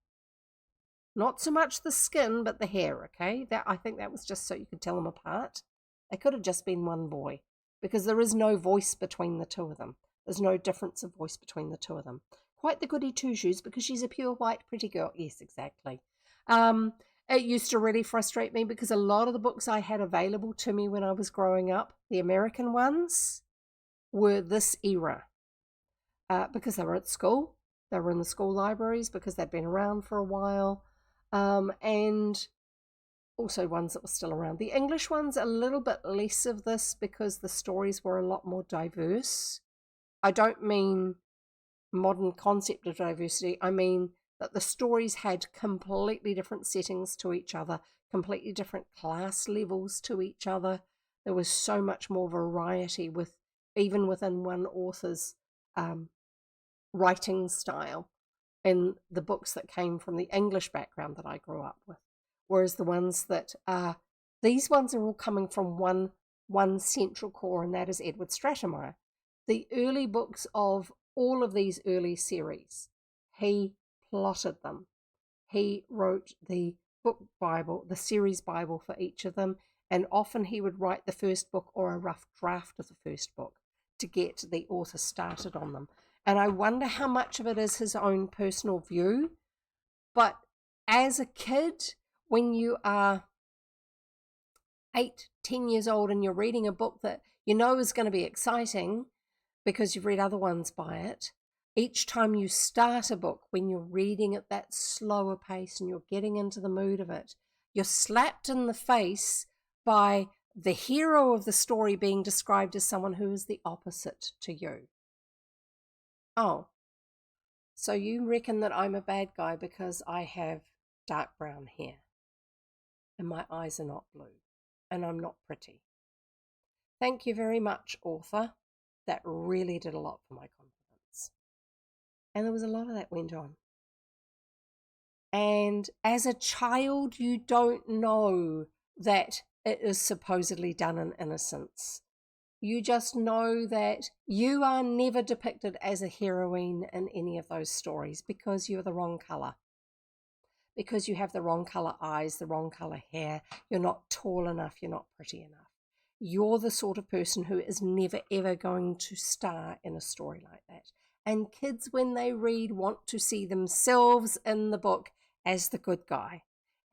Not so much the skin, but the hair, okay? I think that was just so you could tell them apart. It could have just been one boy, because there is no voice between the two of them. There's no difference of voice between the two of them. Quite the goody two-shoes, because she's a pure white pretty girl. Yes, exactly. It used to really frustrate me because a lot of the books I had available to me when I was growing up, the American ones, were this era. Because they were at school. They were in the school libraries because they'd been around for a while. And also ones that were still around. The English ones, a little bit less of this because the stories were a lot more diverse. I don't mean modern concept of diversity. I mean that the stories had completely different settings to each other, completely different class levels to each other. There was so much more variety even within one author's writing style in the books that came from the English background that I grew up with. Whereas the ones that these ones are all coming from one central core, and that is Edward Stratemeyer. The early books of all of these early series, he plotted them. He wrote the book Bible, the series Bible for each of them, and often he would write the first book or a rough draft of the first book to get the author started on them. And I wonder how much of it is his own personal view. But as a kid, when you are 8, 10 years old and you're reading a book that you know is going to be exciting because you've read other ones by it, each time you start a book, when you're reading at that slower pace and you're getting into the mood of it, you're slapped in the face by the hero of the story being described as someone who is the opposite to you. Oh, so you reckon that I'm a bad guy because I have dark brown hair and my eyes are not blue and I'm not pretty. Thank you very much, author. That really did a lot for my confidence. And there was a lot of that went on. And as a child, you don't know that it is supposedly done in innocence. You just know that you are never depicted as a heroine in any of those stories because you're the wrong color. Because you have the wrong color eyes, the wrong color hair, you're not tall enough, you're not pretty enough. You're the sort of person who is never ever going to star in a story like that. And kids, when they read, want to see themselves in the book as the good guy,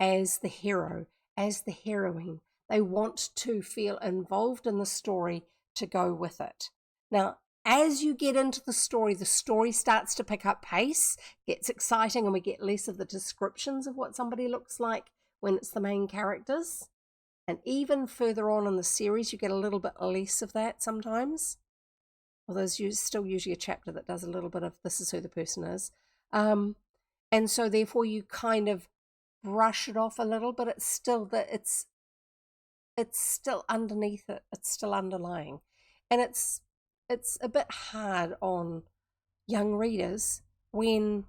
as the hero, as the heroine. They want to feel involved in the story to go with it. Now, as you get into the story starts to pick up pace, gets exciting, and we get less of the descriptions of what somebody looks like when it's the main characters. And even further on in the series, you get a little bit less of that sometimes. Well, there's still usually a chapter that does a little bit of this is who the person is. And so therefore you kind of brush it off a little, but it's still underneath it. It's still underlying. And it's a bit hard on young readers when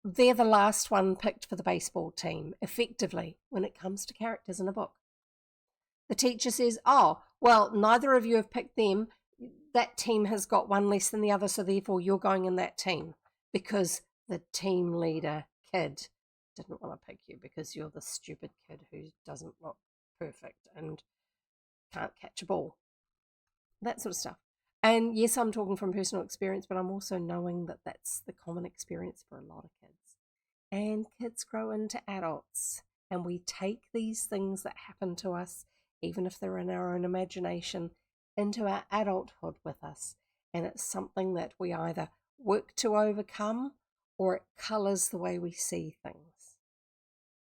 they're the last one picked for the baseball team, effectively, when it comes to characters in a book. The teacher says, oh, well, neither of you have picked them. That team has got one less than the other, so therefore you're going in that team because the team leader kid didn't want to pick you because you're the stupid kid who doesn't look perfect and can't catch a ball. That sort of stuff. And yes, I'm talking from personal experience, but I'm also knowing that that's the common experience for a lot of kids. And kids grow into adults, and we take these things that happen to us, even if they're in our own imagination, into our adulthood with us. And it's something that we either work to overcome or it colours the way we see things.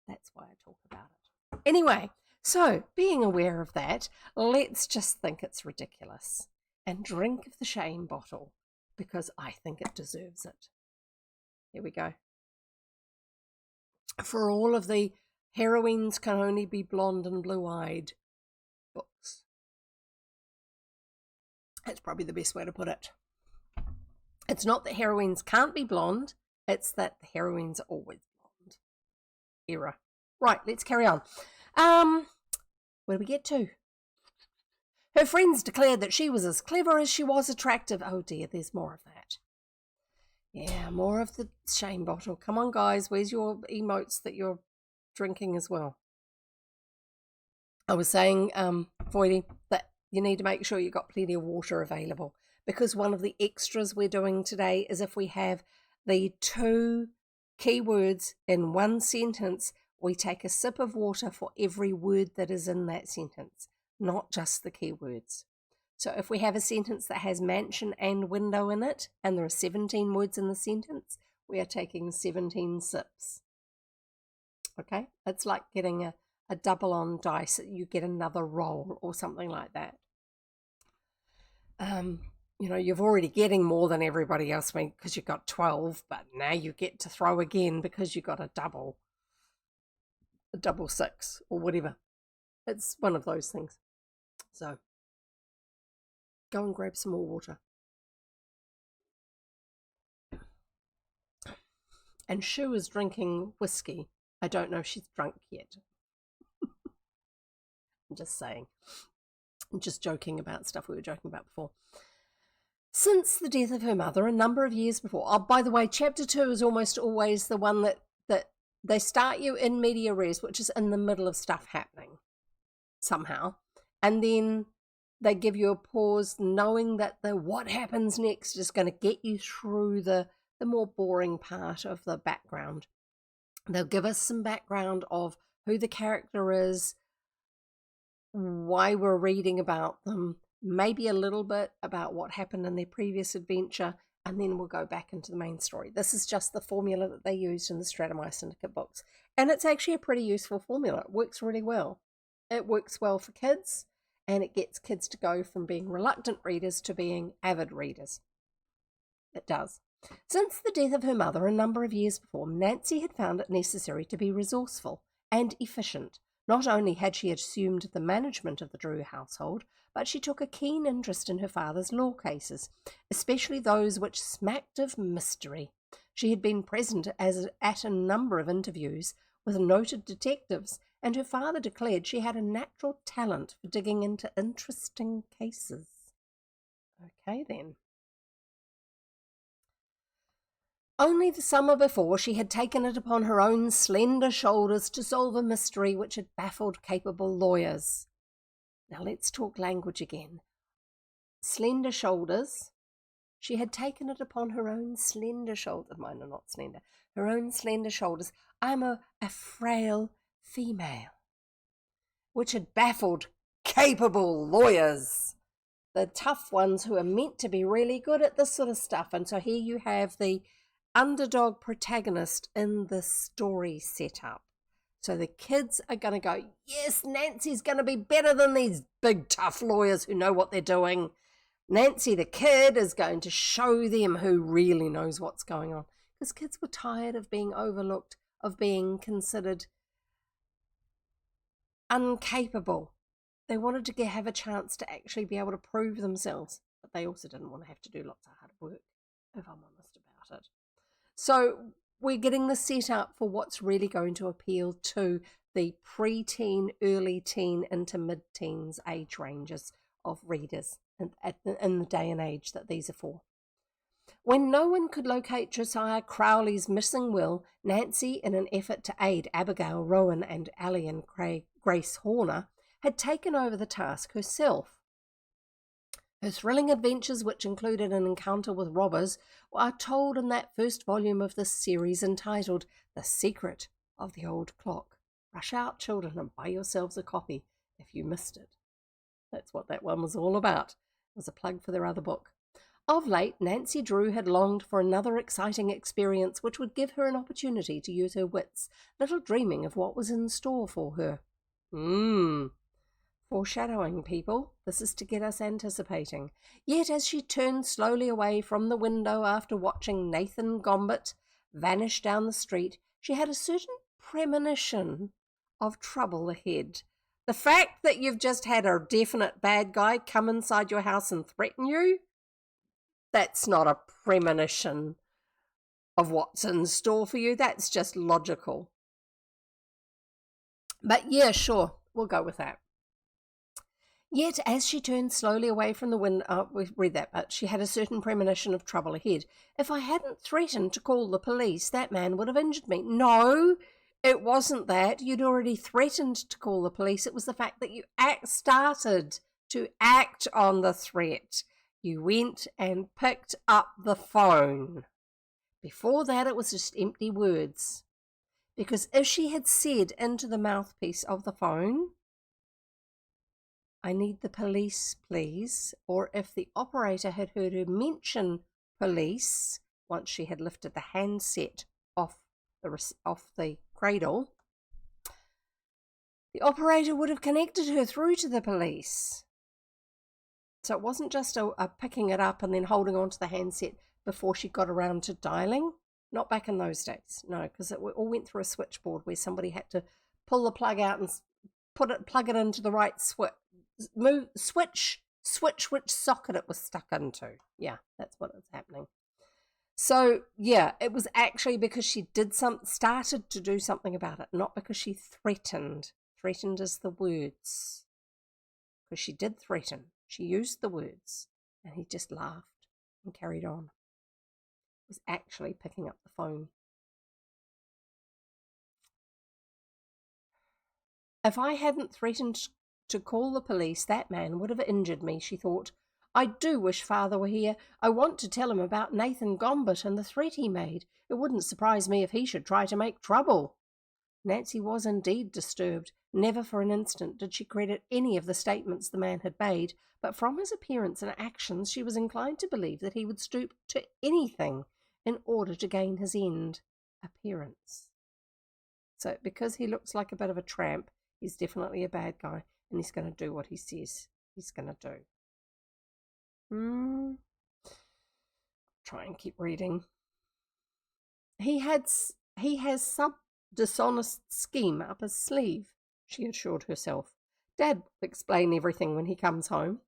That's why I talk about it. Anyway, so being aware of that, let's just think it's ridiculous and drink of the shame bottle because I think it deserves it. Here we go. For all of the heroines can only be blonde and blue-eyed books. That's probably the best way to put it. It's not that heroines can't be blonde, it's that the heroines are always blonde. Era. Right, let's carry on. Where do we get to? Her friends declared that she was as clever as she was attractive. Oh dear, there's more of that. Yeah, more of the shame bottle. Come on, guys. Where's your emotes that you're drinking as well? I was saying, Voidy, that you need to make sure you've got plenty of water available, because one of the extras we're doing today is if we have the 2 keywords in one sentence, we take a sip of water for every word that is in that sentence, not just the keywords. So if we have a sentence that has mansion and window in it, and there are 17 words in the sentence, we are taking 17 sips. Okay? It's like getting a double on dice. You get another roll or something like that. You're already getting more than everybody else because you got 12, but now you get to throw again because you got a double 6 or whatever. It's one of those things. So go and grab some more water. And Shu is drinking whiskey. I don't know if she's drunk yet. I'm just saying. I'm just joking about stuff we were joking about before. Since the death of her mother a number of years before. Oh, by the way, chapter 2 is almost always the one that they start you in media res, which is in the middle of stuff happening somehow. And then they give you a pause knowing that the what happens next is going to get you through the more boring part of the background. They'll give us some background of who the character is, why we're reading about them, maybe a little bit about what happened in their previous adventure, and then we'll go back into the main story. This is just the formula that they used in the Stratemeyer Syndicate books. And it's actually a pretty useful formula. It works really well. It works well for kids, and it gets kids to go from being reluctant readers to being avid readers. It does. Since the death of her mother a number of years before, Nancy had found it necessary to be resourceful and efficient. Not only had she assumed the management of the Drew household, but she took a keen interest in her father's law cases, especially those which smacked of mystery. She had been present at a number of interviews with noted detectives, and her father declared she had a natural talent for digging into interesting cases. Okay, then. Only the summer before, she had taken it upon her own slender shoulders to solve a mystery which had baffled capable lawyers. Now let's talk language again. Slender shoulders. She had taken it upon her own slender shoulders. Mine are not slender. Her own slender shoulders. I'm a frail female. Which had baffled capable lawyers. The tough ones who are meant to be really good at this sort of stuff. And so here you have the underdog protagonist in the story setup. So the kids are going to go, yes, Nancy's going to be better than these big tough lawyers who know what they're doing. Nancy the kid is going to show them who really knows what's going on. Because kids were tired of being overlooked, of being considered incapable. They wanted to have a chance to actually be able to prove themselves. But they also didn't want to have to do lots of hard work, if I'm honest about it. So we're getting the setup for what's really going to appeal to the pre-teen, early teen into mid-teens age ranges of readers in the day and age that these are for. When no one could locate Josiah Crowley's missing will, Nancy, in an effort to aid Abigail Rowan and Allie Grace Horner, had taken over the task herself. Her thrilling adventures, which included an encounter with robbers, are told in that first volume of this series entitled The Secret of the Old Clock. Rush out, children, and buy yourselves a copy if you missed it. That's what that one was all about. It was a plug for their other book. Of late, Nancy Drew had longed for another exciting experience which would give her an opportunity to use her wits, little dreaming of what was in store for her. Foreshadowing, people. This is to get us anticipating. Yet as she turned slowly away from the window after watching Nathan Gombert vanish down the street, she had a certain premonition of trouble ahead. The fact that you've just had a definite bad guy come inside your house and threaten you, that's not a premonition of what's in store for you. That's just logical. But yeah, sure, we'll go with that. Yet, as she turned slowly away from the window, we read that, but she had a certain premonition of trouble ahead. If I hadn't threatened to call the police, that man would have injured me. No, it wasn't that. You'd already threatened to call the police. It was the fact that you started to act on the threat. You went and picked up the phone. Before that, it was just empty words. Because if she had said into the mouthpiece of the phone, I need the police, please, or if the operator had heard her mention police once she had lifted the handset off the cradle, the operator would have connected her through to the police. So it wasn't just a picking it up and then holding on to the handset before she got around to dialing. Not back in those days, no, because it all went through a switchboard where somebody had to pull the plug out and plug it into the right switch which socket it was stuck into. Yeah, that's what was happening. So yeah, it was actually because she started to do something about it, not because she threatened. Threatened is the words. Because she did threaten. She used the words, and he just laughed and carried on. He was actually picking up the phone. If I hadn't threatened to call the police, that man would have injured me, she thought. I do wish Father were here. I want to tell him about Nathan Gombert and the threat he made. It wouldn't surprise me if he should try to make trouble. Nancy was indeed disturbed. Never for an instant did she credit any of the statements the man had made, but from his appearance and actions she was inclined to believe that he would stoop to anything in order to gain his end. Appearance. So because he looks like a bit of a tramp, he's definitely a bad guy, and he's going to do what he says he's going to do. Try and keep reading. He has some dishonest scheme up his sleeve, she assured herself. Dad will explain everything when he comes home.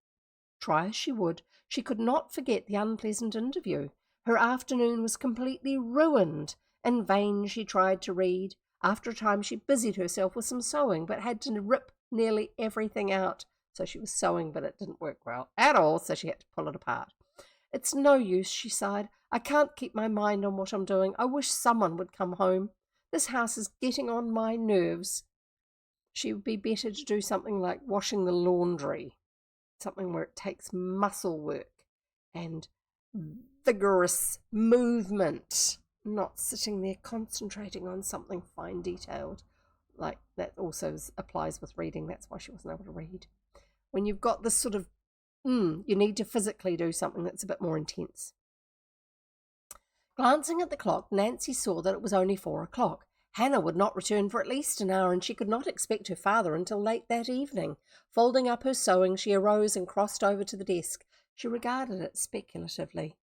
Try as she would, she could not forget the unpleasant interview. Her afternoon was completely ruined. In vain she tried to read. After a time she busied herself with some sewing, but had to rip nearly everything out. So she was sewing, but it didn't work well at all, so she had to pull it apart. It's no use, she sighed. I can't keep my mind on what I'm doing. I wish someone would come home. This house is getting on my nerves. She would be better to do something like washing the laundry, something where it takes muscle work and vigorous movement, not sitting there concentrating on something fine detailed. Like that also applies with reading. That's why she wasn't able to read. When you've got this sort of, you need to physically do something that's a bit more intense. Glancing at the clock, Nancy saw that it was only 4 o'clock. Hannah would not return for at least an hour, and she could not expect her father until late that evening. Folding up her sewing, she arose and crossed over to the desk. She regarded it speculatively.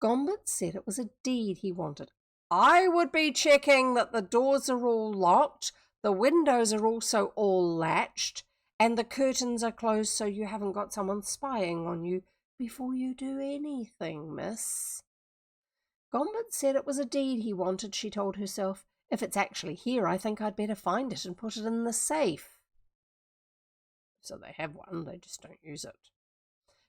Gombert said it was a deed he wanted. I would be checking that the doors are all locked, the windows are also all latched, and the curtains are closed so you haven't got someone spying on you before you do anything, miss. Gombert said it was a deed he wanted, she told herself. If it's actually here, I think I'd better find it and put it in the safe. So they have one, they just don't use it.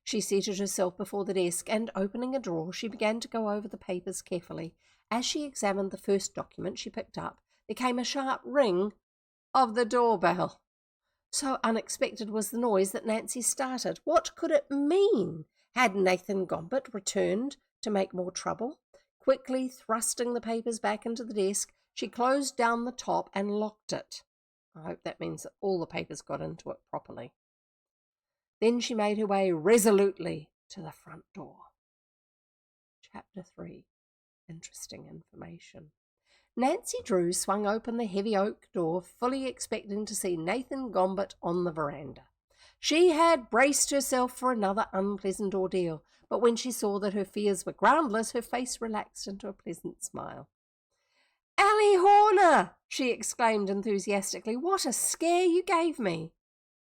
She seated herself before the desk and, opening a drawer, she began to go over the papers carefully. As she examined the first document she picked up, there came a sharp ring of the doorbell. So unexpected was the noise that Nancy started. What could it mean? Had Nathan Gombert returned to make more trouble? Quickly thrusting the papers back into the desk, she closed down the top and locked it. I hope that means that all the papers got into it properly. Then she made her way resolutely to the front door. Chapter 3. Interesting information. Nancy Drew swung open the heavy oak door, fully expecting to see Nathan Gombert on the veranda. She had braced herself for another unpleasant ordeal, but when she saw that her fears were groundless, her face relaxed into a pleasant smile. Allie Horner! She exclaimed enthusiastically. What a scare you gave me!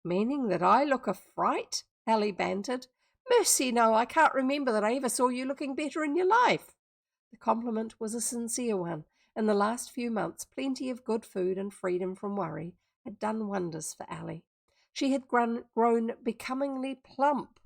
Meaning that I look a fright? Allie bantered. Mercy, no, I can't remember that I ever saw you looking better in your life. The compliment was a sincere one. In the last few months, plenty of good food and freedom from worry had done wonders for Allie. She had grown becomingly plump.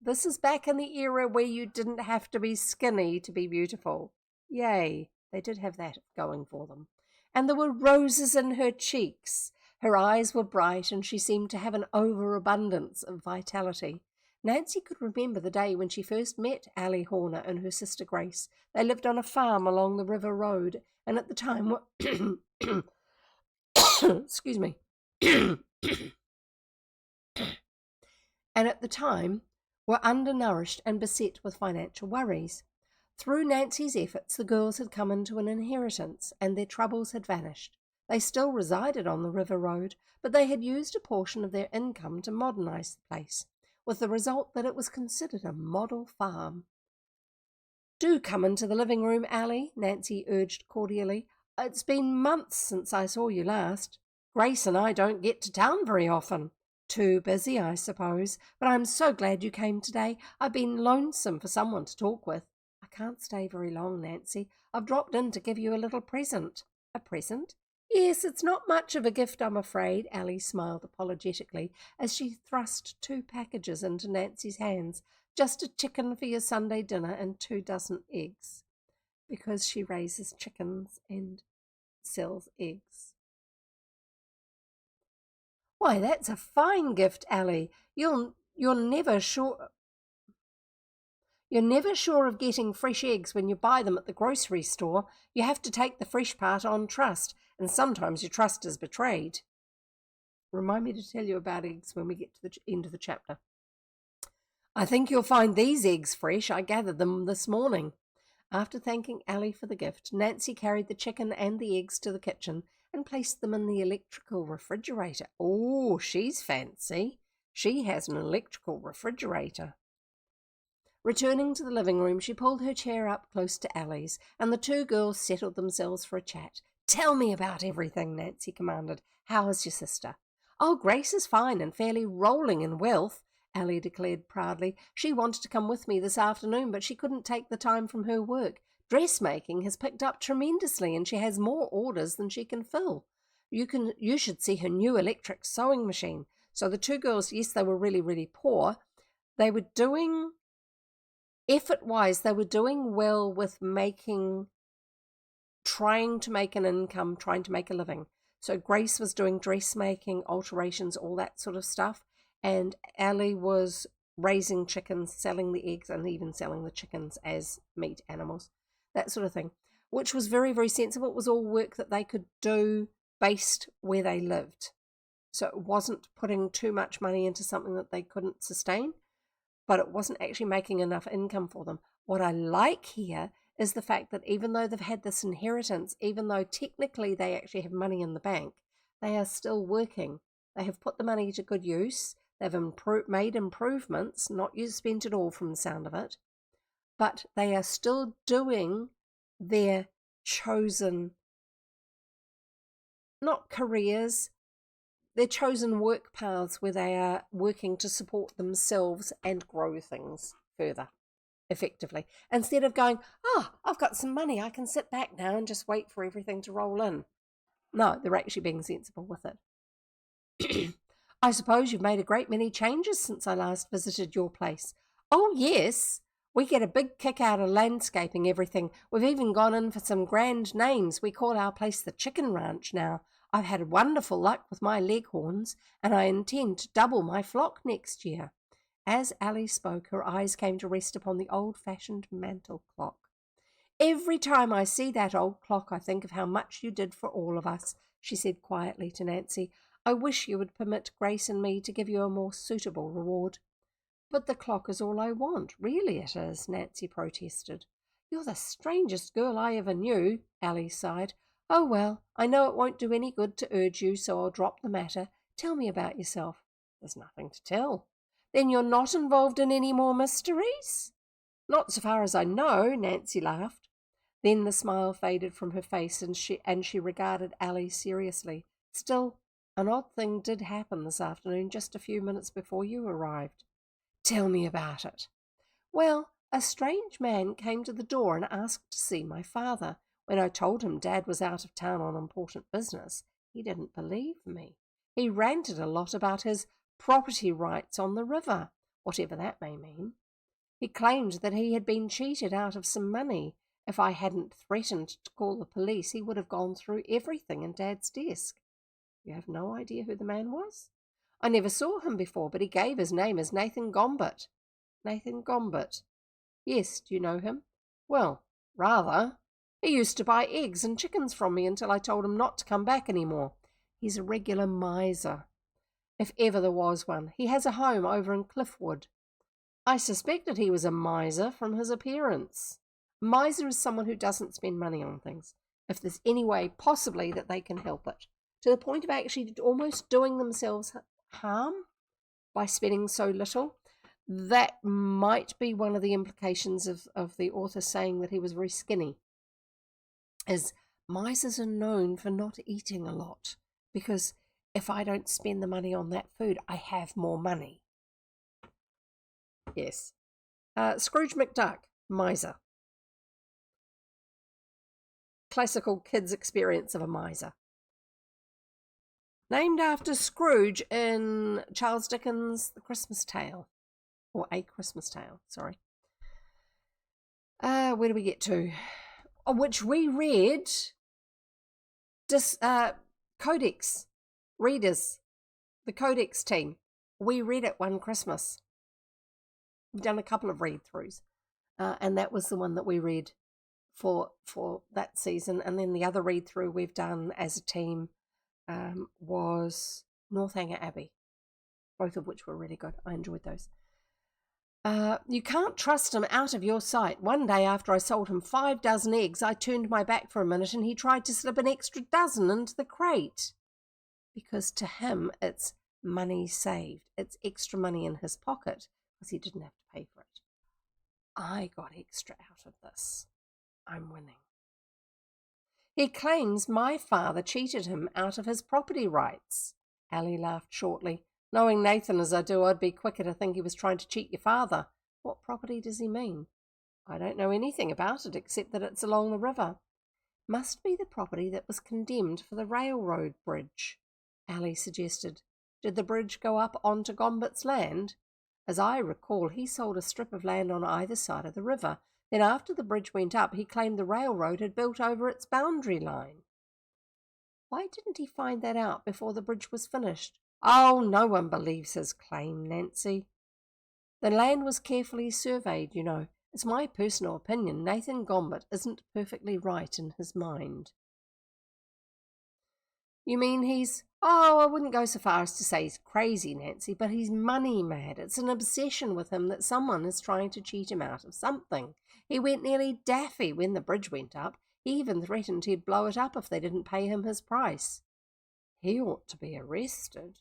This is back in the era where you didn't have to be skinny to be beautiful. Yay, they did have that going for them. And there were roses in her cheeks. Her eyes were bright, and she seemed to have an overabundance of vitality. Nancy could remember the day when she first met Allie Horner and her sister Grace. They lived on a farm along the river road, and at the time were excuse me. And at the time were undernourished and beset with financial worries. Through Nancy's efforts, the girls had come into an inheritance, and their troubles had vanished. They still resided on the river road, but they had used a portion of their income to modernize the place, with the result that it was considered a model farm. "Do come into the living room, Allie," Nancy urged cordially. "It's been months since I saw you last. Grace and I don't get to town very often. Too busy, I suppose, but I'm so glad you came today. I've been lonesome for someone to talk with." "I can't stay very long, Nancy. I've dropped in to give you a little present." "A present?" "Yes, it's not much of a gift, I'm afraid." Allie smiled apologetically as she thrust 2 packages into Nancy's hands. "Just a chicken for your Sunday dinner and 2 dozen eggs." Because she raises chickens and sells eggs. "Why, that's a fine gift, Allie. You're never sure of getting fresh eggs when you buy them at the grocery store. You have to take the fresh part on trust, and sometimes your trust is betrayed." Remind me to tell you about eggs when we get to the end of the chapter. "I think you'll find these eggs fresh. I gathered them this morning." After thanking Allie for the gift, Nancy carried the chicken and the eggs to the kitchen and placed them in the electrical refrigerator. Oh, she's fancy. She has an electrical refrigerator. Returning to the living room, she pulled her chair up close to Allie's, and the 2 girls settled themselves for a chat. "Tell me about everything," Nancy commanded. "How is your sister?" "Oh, Grace is fine and fairly rolling in wealth," Allie declared proudly. "She wanted to come with me this afternoon, but she couldn't take the time from her work. Dressmaking has picked up tremendously, and she has more orders than she can fill. You should see her new electric sewing machine." So the 2 girls, yes, they were really, really poor. They were doing, effort-wise, they were doing well with trying to make an income, trying to make a living. So Grace was doing dressmaking, alterations, all that sort of stuff. And Allie was raising chickens, selling the eggs, and even selling the chickens as meat animals, that sort of thing, which was very, very sensible. It was all work that they could do based where they lived. So it wasn't putting too much money into something that they couldn't sustain, but it wasn't actually making enough income for them. What I like here is the fact that even though they've had this inheritance, even though technically they actually have money in the bank, they are still working. They have put the money to good use. They've made improvements, not spent it all from the sound of it, but they are still doing their chosen, not careers, their chosen work paths where they are working to support themselves and grow things further effectively, instead of going, "Oh, I've got some money, I can sit back now and just wait for everything to roll in." No, they're actually being sensible with it. "I suppose you've made a great many changes since I last visited your place." "Oh, yes. We get a big kick out of landscaping everything. We've even gone in for some grand names. We call our place the Chicken Ranch now. I've had wonderful luck with my leghorns, and I intend to double my flock next year." As Allie spoke, her eyes came to rest upon the old-fashioned mantel clock. "Every time I see that old clock, I think of how much you did for all of us," she said quietly to Nancy. "I wish you would permit Grace and me to give you a more suitable reward." "But the clock is all I want. Really it is," Nancy protested. "You're the strangest girl I ever knew," Allie sighed. "Oh, well, I know it won't do any good to urge you, so I'll drop the matter. Tell me about yourself." "There's nothing to tell." "Then you're not involved in any more mysteries?" "Not so far as I know," Nancy laughed. Then the smile faded from her face, and she regarded Allie seriously. "Still, an odd thing did happen this afternoon, just a few minutes before you arrived." "Tell me about it." "Well, a strange man came to the door and asked to see my father. When I told him Dad was out of town on important business, he didn't believe me. He ranted a lot about his property rights on the river, whatever that may mean. He claimed that he had been cheated out of some money. If I hadn't threatened to call the police, he would have gone through everything in Dad's desk. You have no idea who the man was? I never saw him before, but he gave his name as Nathan Gombert. Nathan Gombert. Yes, do you know him? Well, rather. He used to buy eggs and chickens from me until I told him not to come back any more. He's a regular miser, if ever there was one. He has a home over in Cliffwood. I suspected he was a miser from his appearance. A miser is someone who doesn't spend money on things, if there's any way possibly that they can help it, to the point of actually almost doing themselves harm by spending so little. That might be one of the implications of the author saying that he was very skinny, is misers are known for not eating a lot, because if I don't spend the money on that food, I have more money. Yes. Scrooge McDuck, miser. Classical kids' experience of a miser. Named after Scrooge in Charles Dickens' The Christmas Tale. Or A Christmas Tale, sorry. Where do we get to? Which we read Codex readers, the Codex team. We read it one Christmas. We've done a couple of read-throughs, and that was the one that we read for that season. And then the other read-through we've done as a team was Northanger Abbey, both of which were really good. I enjoyed those. You can't trust him out of your sight. One day after I sold him 5 dozen eggs, I turned my back for a minute and he tried to slip an extra dozen into the crate. Because to him, it's money saved. It's extra money in his pocket because he didn't have to pay for it. I got extra out of this. I'm winning. He claims my father cheated him out of his property rights. Allie laughed shortly. Knowing Nathan as I do, I'd be quicker to think he was trying to cheat your father. What property does he mean? I don't know anything about it except that it's along the river. Must be the property that was condemned for the railroad bridge, Allie suggested. Did the bridge go up onto Gombert's land? As I recall, he sold a strip of land on either side of the river. Then after the bridge went up, he claimed the railroad had built over its boundary line. Why didn't he find that out before the bridge was finished? Oh, no one believes his claim, Nancy. The land was carefully surveyed, you know. It's my personal opinion Nathan Gombert isn't perfectly right in his mind. You mean he's... Oh, I wouldn't go so far as to say he's crazy, Nancy, but he's money mad. It's an obsession with him that someone is trying to cheat him out of something. He went nearly daffy when the bridge went up. He even threatened he'd blow it up if they didn't pay him his price. He ought to be arrested.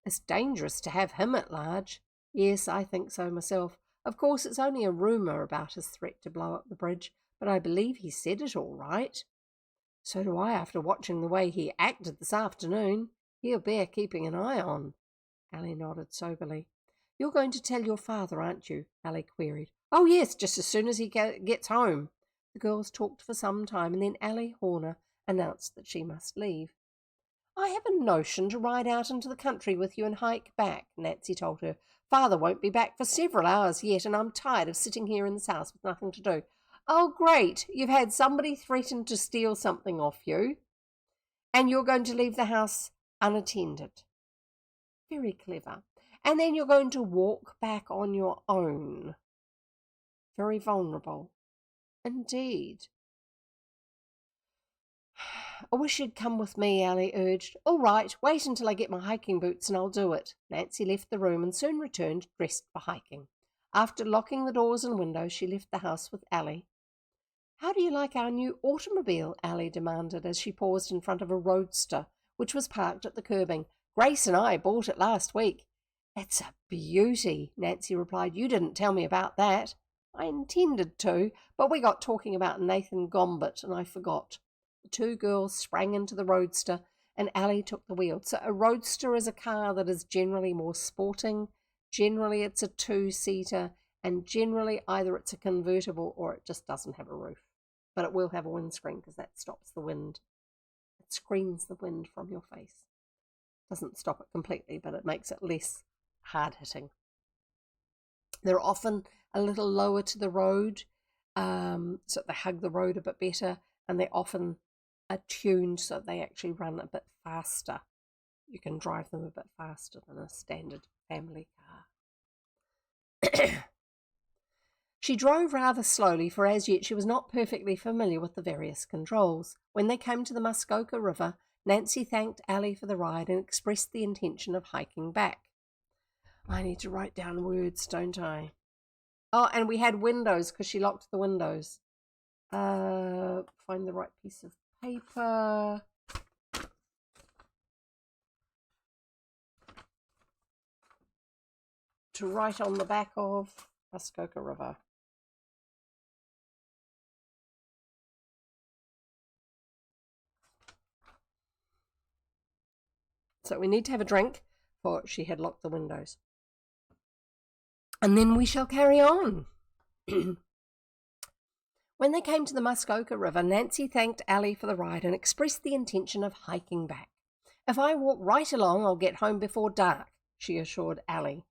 It's dangerous to have him at large. Yes, I think so myself. Of course, it's only a rumour about his threat to blow up the bridge, but I believe he said it all right. So do I after watching the way he acted this afternoon. He'll bear keeping an eye on. Allie nodded soberly. You're going to tell your father, aren't you? Allie queried. Oh, yes, just as soon as he gets home. The girls talked for some time, and then Allie Horner announced that she must leave. I have a notion to ride out into the country with you and hike back, Nancy told her. Father won't be back for several hours yet, and I'm tired of sitting here in this house with nothing to do. Oh, great, you've had somebody threaten to steal something off you, and you're going to leave the house unattended. Very clever. And then you're going to walk back on your own. Very vulnerable. Indeed. I wish you'd come with me, Allie urged. All right, wait until I get my hiking boots and I'll do it. Nancy left the room and soon returned dressed for hiking. After locking the doors and windows, she left the house with Allie. How do you like our new automobile? Allie demanded as she paused in front of a roadster, which was parked at the curbing. Grace and I bought it last week. It's a beauty, Nancy replied. You didn't tell me about that. I intended to, but we got talking about Nathan Gombert and I forgot. The two girls sprang into the roadster and Allie took the wheel. So a roadster is a car that is generally more sporting. Generally it's a two-seater and generally either it's a convertible or it just doesn't have a roof. But it will have a windscreen because that stops the wind. It screens the wind from your face. Doesn't stop it completely, but it makes it less hard-hitting. They're often a little lower to the road, so they hug the road a bit better, and they're often attuned so they actually run a bit faster. You can drive them a bit faster than a standard family car. She drove rather slowly, for as yet she was not perfectly familiar with the various controls. When they came to the Muskoka River, Nancy thanked Allie for the ride and expressed the intention of hiking back. I need to write down words, don't I? Oh, and we had windows because she locked the windows. Find the right piece of paper. To write on the back of Muskoka River. So we need to have a drink, for she had locked the windows. And then we shall carry on. When they came to the Muskoka River, Nancy thanked Allie for the ride and expressed the intention of hiking back. If I walk right along, I'll get home before dark, she assured Allie.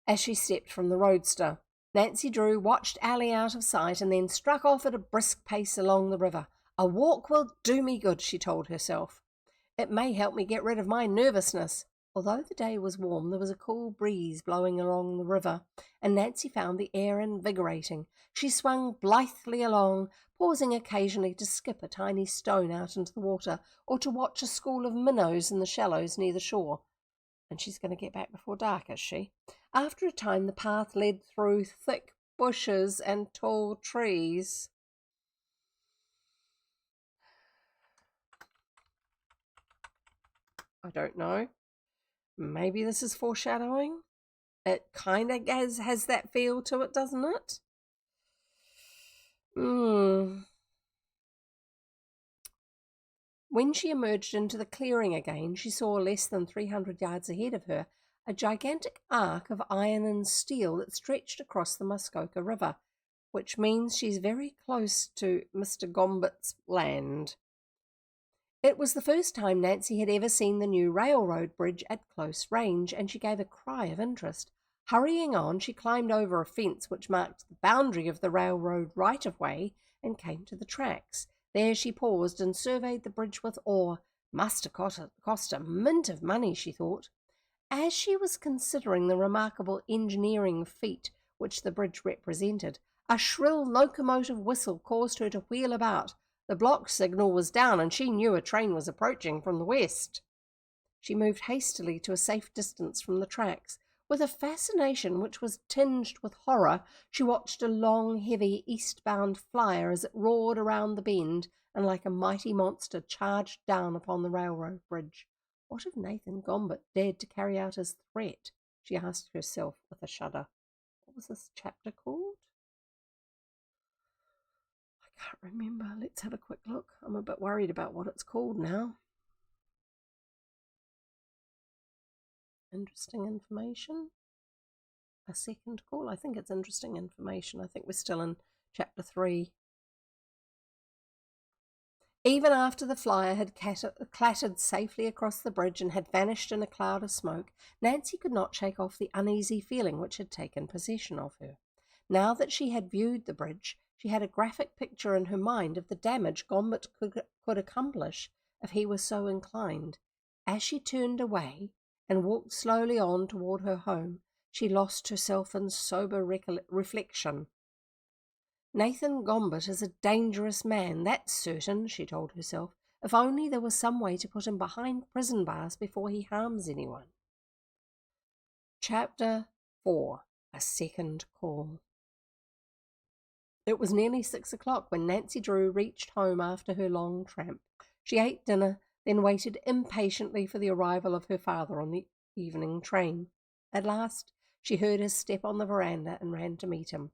As she stepped from the roadster, Nancy Drew watched Allie out of sight and then struck off at a brisk pace along the river. A walk will do me good, she told herself. It may help me get rid of my nervousness. Although the day was warm, there was a cool breeze blowing along the river, and Nancy found the air invigorating. She swung blithely along, pausing occasionally to skip a tiny stone out into the water or to watch a school of minnows in the shallows near the shore. And she's going to get back before dark, is she? After a time, the path led through thick bushes and tall trees. I don't know. Maybe this is foreshadowing. It kind of has that feel to it, doesn't it? When she emerged into the clearing again, she saw less than 300 yards ahead of her a gigantic arc of iron and steel that stretched across the Muskoka River, which means she's very close to Mr. Gombert's land. It was the first time Nancy had ever seen the new railroad bridge at close range, and she gave a cry of interest. Hurrying on, she climbed over a fence which marked the boundary of the railroad right-of-way and came to the tracks. There she paused and surveyed the bridge with awe. Must have cost a mint of money, she thought. As she was considering the remarkable engineering feat which the bridge represented, a shrill locomotive whistle caused her to wheel about. The block signal was down, and she knew a train was approaching from the west. She moved hastily to a safe distance from the tracks. With a fascination which was tinged with horror, she watched a long, heavy, eastbound flyer as it roared around the bend and like a mighty monster charged down upon the railroad bridge. What if Nathan Gombert dared to carry out his threat? She asked herself with a shudder. What was this chapter called? I can't remember. Let's have a quick look. I'm a bit worried about what it's called now. Interesting information. A second call. I think it's interesting information. I think we're still in chapter 3. Even after the flyer had clattered safely across the bridge and had vanished in a cloud of smoke, Nancy could not shake off the uneasy feeling which had taken possession of her. Now that she had viewed the bridge, she had a graphic picture in her mind of the damage Gombert could accomplish if he was so inclined. As she turned away and walked slowly on toward her home, she lost herself in sober reflection. Nathan Gombert is a dangerous man, that's certain, she told herself. If only there was some way to put him behind prison bars before he harms anyone. Chapter 4. A Second Call. It was nearly 6 o'clock when Nancy Drew reached home after her long tramp. She ate dinner, then waited impatiently for the arrival of her father on the evening train. At last, she heard his step on the veranda and ran to meet him.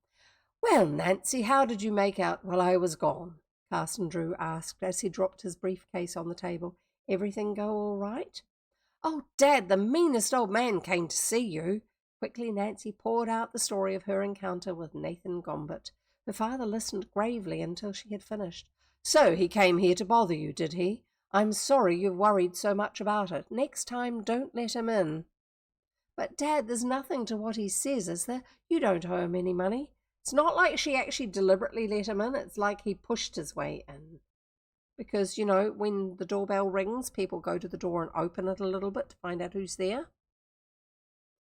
"Well, Nancy, how did you make out while I was gone?" Carson Drew asked as he dropped his briefcase on the table. "Everything go all right?" "Oh, Dad, the meanest old man came to see you." Quickly, Nancy poured out the story of her encounter with Nathan Gombert. Her father listened gravely until she had finished. "So he came here to bother you, did he? I'm sorry you've worried so much about it. Next time, don't let him in." "But, Dad, there's nothing to what he says, is there? You don't owe him any money." It's not like she actually deliberately let him in. It's like he pushed his way in. Because, when the doorbell rings, people go to the door and open it a little bit to find out who's there.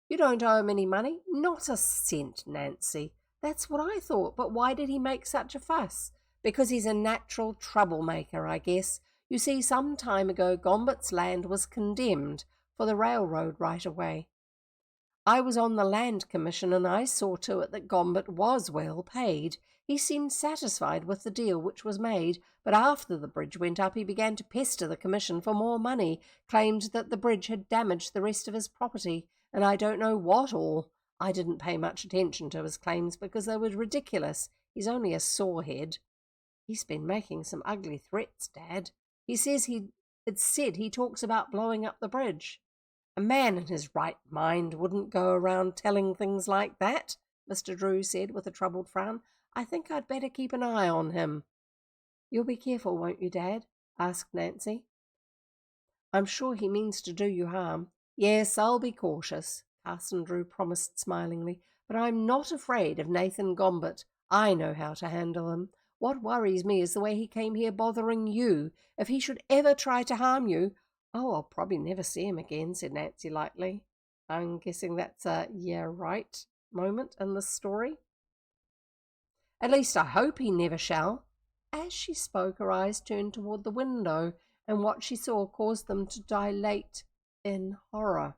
"You don't owe him any money." "Not a cent, Nancy." "That's what I thought, but why did he make such a fuss?" "Because he's a natural troublemaker, I guess. You see, some time ago, Gombert's land was condemned for the railroad right-of-way. I was on the Land Commission and I saw to it that Gombert was well paid. He seemed satisfied with the deal which was made, but after the bridge went up he began to pester the Commission for more money, claimed that the bridge had damaged the rest of his property, and I don't know what all. I didn't pay much attention to his claims because they were ridiculous. He's only a sorehead. He's been making some ugly threats, Dad. He says it's said he talks about blowing up the bridge." "A man in his right mind wouldn't go around telling things like that," Mr. Drew said with a troubled frown. "I think I'd better keep an eye on him." "You'll be careful, won't you, Dad?" asked Nancy. "I'm sure he means to do you harm." "Yes, I'll be cautious," Carson Drew promised smilingly, "but I'm not afraid of Nathan Gombert. I know how to handle him. What worries me is the way he came here bothering you. If he should ever try to harm you—" "Oh, I'll probably never see him again," said Nancy lightly. I'm guessing that's a "yeah, right" moment in this story. "At least I hope he never shall." As she spoke, her eyes turned toward the window, and what she saw caused them to dilate in horror.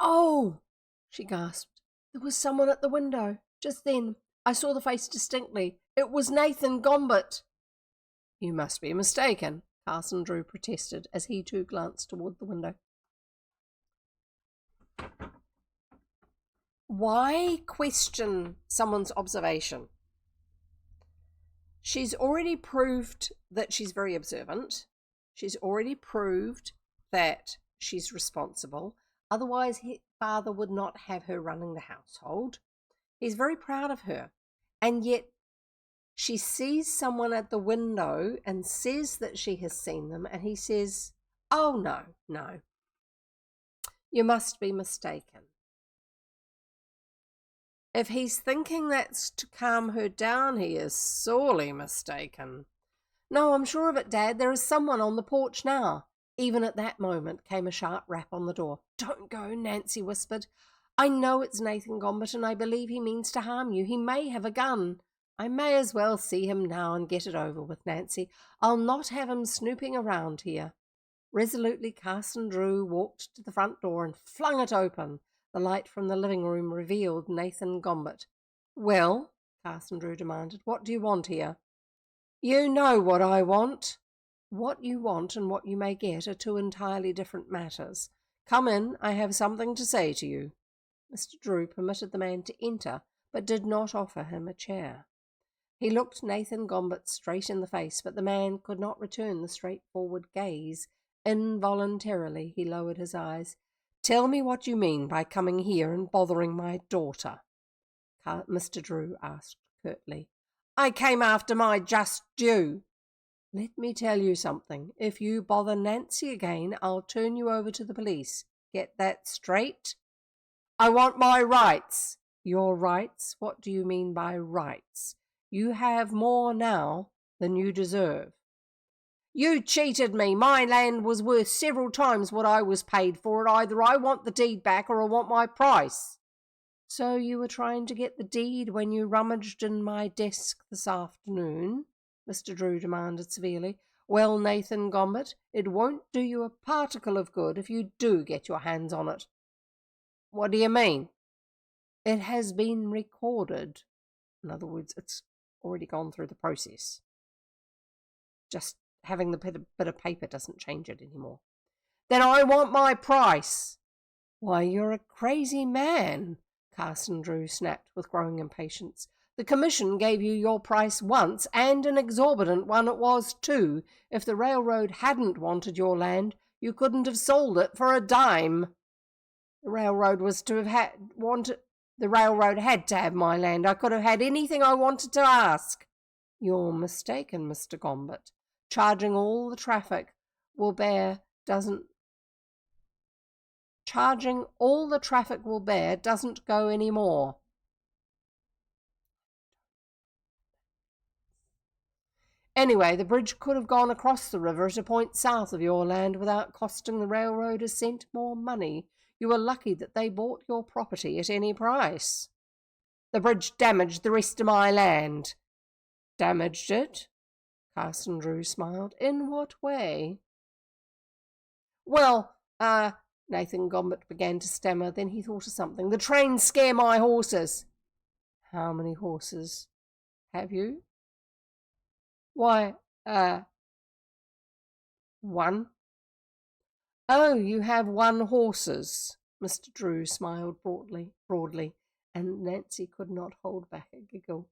"Oh!" she gasped. "There was someone at the window. Just then, I saw the face distinctly. It was Nathan Gombert." "You must be mistaken," Carson Drew protested as he too glanced toward the window. Why question someone's observation? She's already proved that she's very observant. She's already proved that she's responsible. Otherwise, his father would not have her running the household. He's very proud of her. And yet, she sees someone at the window and says that she has seen them. And he says, "Oh, no. You must be mistaken." If he's thinking that's to calm her down, he is sorely mistaken. "No, I'm sure of it, Dad. There is someone on the porch now." Even at that moment came a sharp rap on the door. "Don't go," Nancy whispered. "I know it's Nathan Gombert, and I believe he means to harm you. He may have a gun." "I may as well see him now and get it over with, Nancy. I'll not have him snooping around here." Resolutely, Carson Drew walked to the front door and flung it open. The light from the living room revealed Nathan Gombert. "Well," Carson Drew demanded, "what do you want here?" "You know what I want." "What you want and what you may get are two entirely different matters. Come in, I have something to say to you." Mr. Drew permitted the man to enter, but did not offer him a chair. He looked Nathan Gombert straight in the face, but the man could not return the straightforward gaze. Involuntarily, he lowered his eyes. "Tell me what you mean by coming here and bothering my daughter," Mr. Drew asked curtly. "I came after my just due." "Let me tell you something. If you bother Nancy again, I'll turn you over to the police. Get that straight?" "I want my rights." "Your rights? What do you mean by rights? You have more now than you deserve." "You cheated me. My land was worth several times what I was paid for it. Either I want the deed back or I want my price." "So you were trying to get the deed when you rummaged in my desk this afternoon?" Mr. Drew demanded severely. "Well, Nathan Gombert, it won't do you a particle of good if you do get your hands on it." "What do you mean?" "It has been recorded." In other words, it's already gone through the process. Just having the bit of paper doesn't change it anymore. "Then I want my price." "Why, you're a crazy man," Carson Drew snapped with growing impatience. "The commission gave you your price once, and an exorbitant one it was, too. If the railroad hadn't wanted your land, you couldn't have sold it for a dime." "The railroad was to have wanted—" The railroad had to have my land. I could have had anything I wanted to ask. You're mistaken, Mr. Gombert. Charging all the traffic will bear doesn't go any more. Anyway, the bridge could have gone across the river at a point south of your land without costing the railroad a cent more money. You were lucky that they bought your property at any price. The bridge damaged the rest of my land. Damaged it? Carson Drew smiled. In what way? Well, Nathan Gombert began to stammer. Then he thought of something. The trains scare my horses. How many horses have you? Why, one. Oh, you have one horses. Mr. Drew smiled broadly, and Nancy could not hold back a giggle.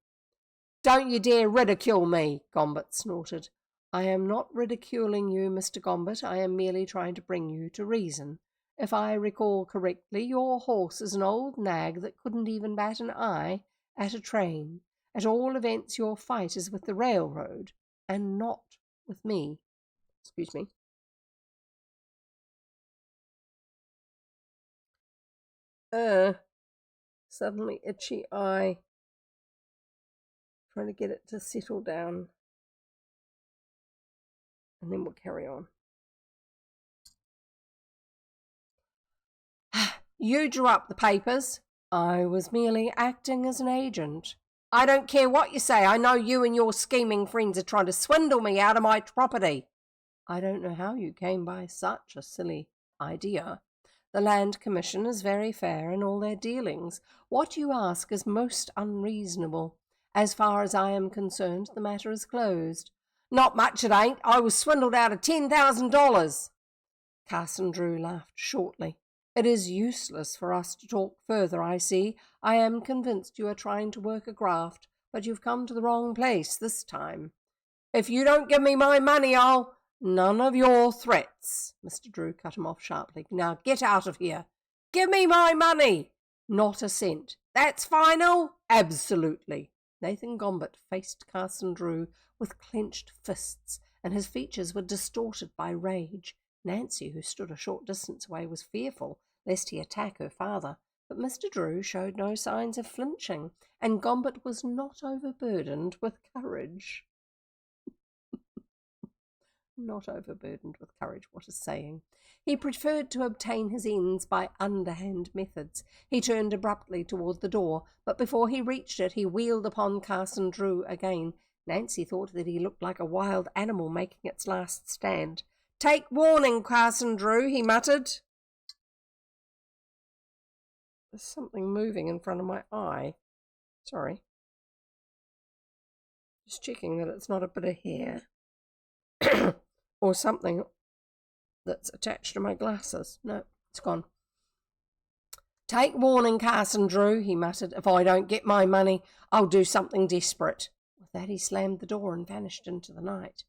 Don't you dare ridicule me, Gombert snorted. I am not ridiculing you, Mr. Gombert. I am merely trying to bring you to reason. If I recall correctly, your horse is an old nag that couldn't even bat an eye at a train. At all events, your fight is with the railroad, and not with me. Excuse me. Suddenly itchy eye. Trying to get it to settle down. And then we'll carry on. You drew up the papers. I was merely acting as an agent. I don't care what you say. I know you and your scheming friends are trying to swindle me out of my property. I don't know how you came by such a silly idea. The Land Commission is very fair in all their dealings. What you ask is most unreasonable. As far as I am concerned, the matter is closed. Not much it ain't. I was swindled out of $10,000. Carson Drew laughed shortly. It is useless for us to talk further, I see. I am convinced you are trying to work a graft, but you've come to the wrong place this time. If you don't give me my money, I'll... None of your threats, Mr. Drew cut him off sharply. Now get out of here. Give me my money. Not a cent. That's final? Absolutely. Nathan Gombert faced Carson Drew with clenched fists, and his features were distorted by rage. Nancy, who stood a short distance away, was fearful lest he attack her father, but Mr. Drew showed no signs of flinching, and Gombert was not overburdened with courage. Not overburdened with courage, what a saying. He preferred to obtain his ends by underhand methods. He turned abruptly toward the door, but before he reached it, he wheeled upon Carson Drew again. Nancy thought that he looked like a wild animal making its last stand. Take warning, Carson Drew, he muttered. There's something moving in front of my eye. Sorry. Just checking that it's not a bit of hair. Or something that's attached to my glasses. No, it's gone. Take warning, Carson Drew, he muttered. If I don't get my money, I'll do something desperate. With that, he slammed the door and vanished into the night.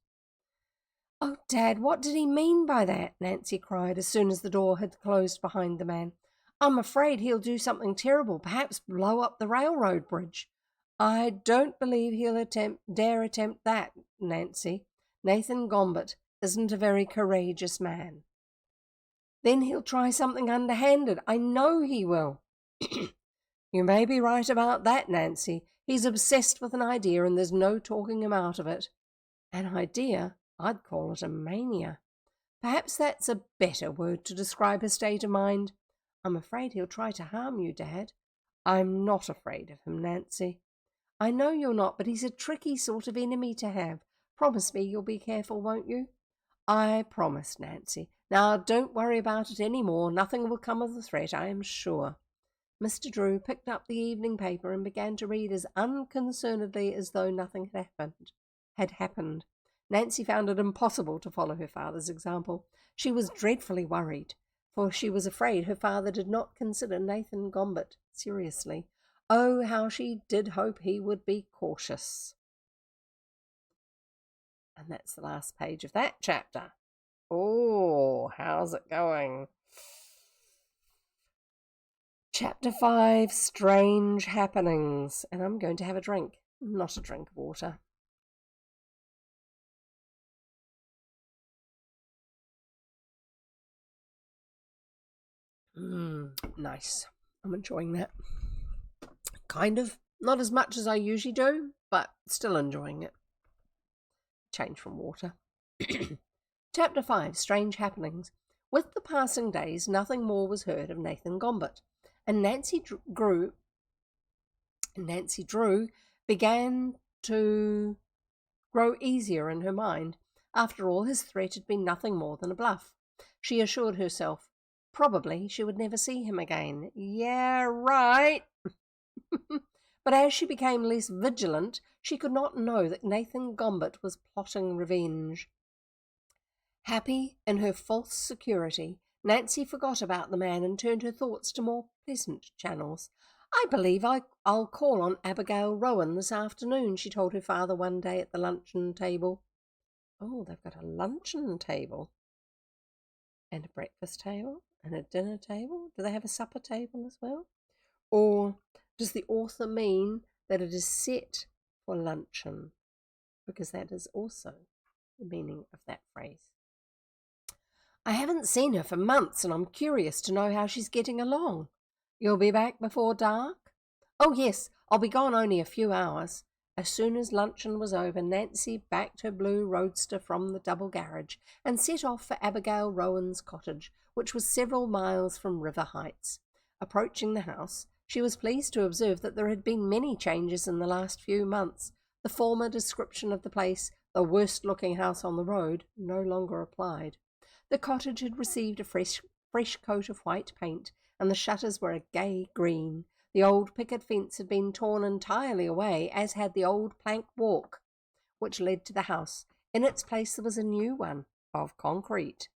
Oh, Dad, what did he mean by that? Nancy cried as soon as the door had closed behind the man. I'm afraid he'll do something terrible, perhaps blow up the railroad bridge. I don't believe he'll dare attempt that, Nancy. Nathan Gombert isn't a very courageous man. Then he'll try something underhanded. I know he will. You may be right about that, Nancy. He's obsessed with an idea and there's no talking him out of it. An idea? I'd call it a mania. Perhaps that's a better word to describe his state of mind. I'm afraid he'll try to harm you, Dad. I'm not afraid of him, Nancy. I know you're not, but he's a tricky sort of enemy to have. Promise me you'll be careful, won't you? I promise, Nancy. Now, don't worry about it any more. Nothing will come of the threat, I am sure. Mr. Drew picked up the evening paper and began to read as unconcernedly as though nothing had happened. Nancy found it impossible to follow her father's example. She was dreadfully worried, for she was afraid her father did not consider Nathan Gombert seriously. Oh, how she did hope he would be cautious. And that's the last page of that chapter. Oh, how's it going? Chapter 5, Strange Happenings. And I'm going to have a drink, not a drink of water. Nice. I'm enjoying that. Kind of. Not as much as I usually do, but still enjoying it. Change from water. Chapter 5, Strange Happenings. With the passing days, nothing more was heard of Nathan Gombert, and Nancy Drew began to grow easier in her mind. After all, his threat had been nothing more than a bluff. She assured herself, probably she would never see him again. Yeah, right. But as she became less vigilant, she could not know that Nathan Gombert was plotting revenge. Happy in her false security, Nancy forgot about the man and turned her thoughts to more pleasant channels. I believe I'll call on Abigail Rowan this afternoon, she told her father one day at the luncheon table. Oh, they've got a luncheon table and a breakfast table and a dinner table. Do they have a supper table as well? Or does the author mean that it is set for luncheon? Because that is also the meaning of that phrase. I haven't seen her for months, and I'm curious to know how she's getting along. You'll be back before dark? Oh, yes, I'll be gone only a few hours. As soon as luncheon was over, Nancy backed her blue roadster from the double garage and set off for Abigail Rowan's cottage, which was several miles from River Heights. Approaching the house, she was pleased to observe that there had been many changes in the last few months. The former description of the place, the worst-looking house on the road, no longer applied. The cottage had received a fresh coat of white paint, and the shutters were a gay green. The old picket fence had been torn entirely away, as had the old plank walk which led to the house. In its place there was a new one of concrete.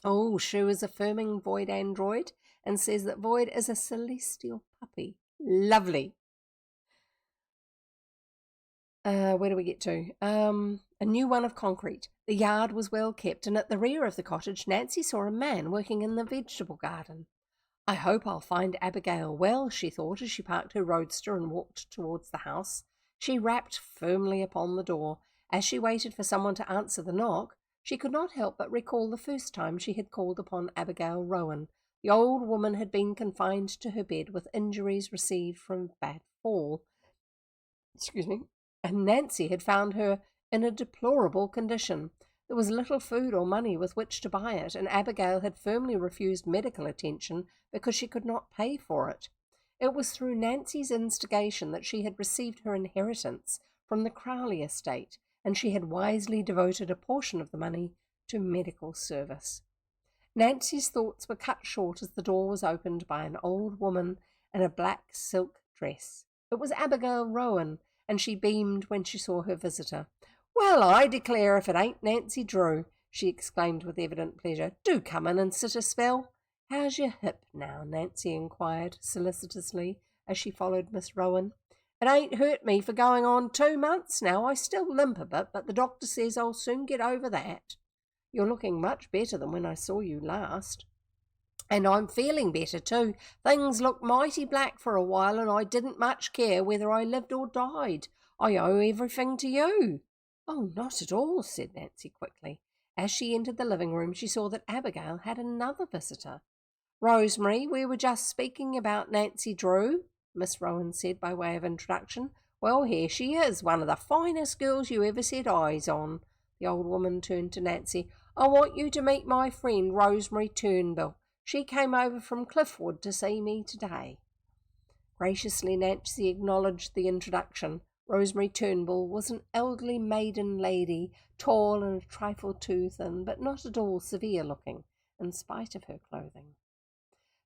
Oh, Shu is affirming Void Android and says that Void is a celestial puppy. Lovely. Where do we get to? A new one of concrete. The yard was well kept, and at the rear of the cottage Nancy saw a man working in the vegetable garden. I hope I'll find Abigail well, she thought as she parked her roadster and walked towards the house. She rapped firmly upon the door. As she waited for someone to answer the knock, she could not help but recall the first time she had called upon Abigail Rowan. The old woman had been confined to her bed with injuries received from a bad fall. And Nancy had found her in a deplorable condition. There was little food or money with which to buy it, and Abigail had firmly refused medical attention because she could not pay for it. It was through Nancy's instigation that she had received her inheritance from the Crowley estate, and she had wisely devoted a portion of the money to medical service. Nancy's thoughts were cut short as the door was opened by an old woman in a black silk dress. It was Abigail Rowan, and she beamed when she saw her visitor. "Well, I declare if it ain't Nancy Drew," she exclaimed with evident pleasure. "Do come in and sit a spell." "How's your hip now?" Nancy inquired solicitously as she followed Miss Rowan. "It ain't hurt me for going on 2 months now. I still limp a bit, but the doctor says I'll soon get over that." "You're looking much better than when I saw you last." "And I'm feeling better too. Things looked mighty black for a while, and I didn't much care whether I lived or died. I owe everything to you." "Oh, not at all," said Nancy quickly. As she entered the living room, she saw that Abigail had another visitor. "Rosemary, we were just speaking about Nancy Drew," Miss Rowan said by way of introduction. "Well, here she is, one of the finest girls you ever set eyes on." The old woman turned to Nancy. "I want you to meet my friend, Rosemary Turnbull. She came over from Cliffwood to see me today." Graciously, Nancy acknowledged the introduction. Rosemary Turnbull was an elderly maiden lady, tall and a trifle too thin, but not at all severe-looking, in spite of her clothing.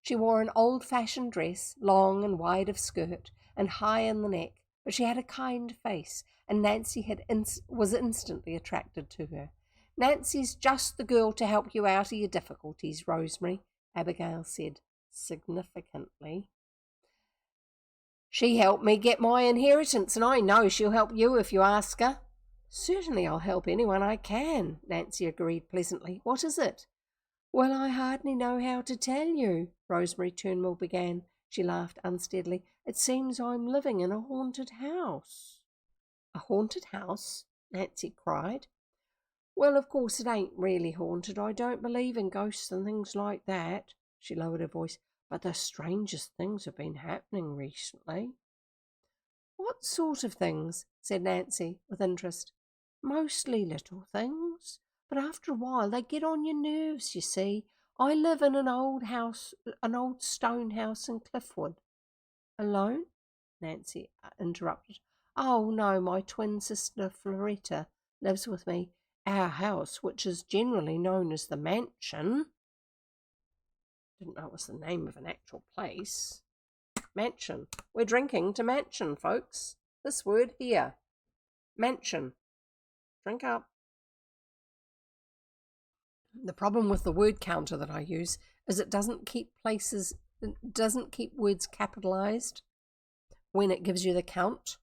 She wore an old-fashioned dress, long and wide of skirt, and high in the neck, but she had a kind face, and Nancy was instantly attracted to her. "Nancy's just the girl to help you out of your difficulties, Rosemary," Abigail said significantly. "She helped me get my inheritance, and I know she'll help you if you ask her." "Certainly I'll help anyone I can," Nancy agreed pleasantly. "What is it?" Well, I hardly know how to tell you, Rosemary Turnbull began. She laughed unsteadily. It seems I'm living in a haunted house. A haunted house? Nancy cried. Well, of course it ain't really haunted. I don't believe in ghosts and things like that. She lowered her voice. But the strangest things have been happening recently. What sort of things? Said Nancy with interest. Mostly little things. But after a while they get on your nerves, you see. I live in an old house, an old stone house in Cliffwood. Alone? Nancy interrupted. Oh, no, my twin sister Floretta lives with me. Our house, which is generally known as the mansion. Didn't know it was the name of an actual place. Mansion. We're drinking to mansion, folks. This word here. Mansion. Drink up. The problem with the word counter that I use is it doesn't keep words capitalized when it gives you the count.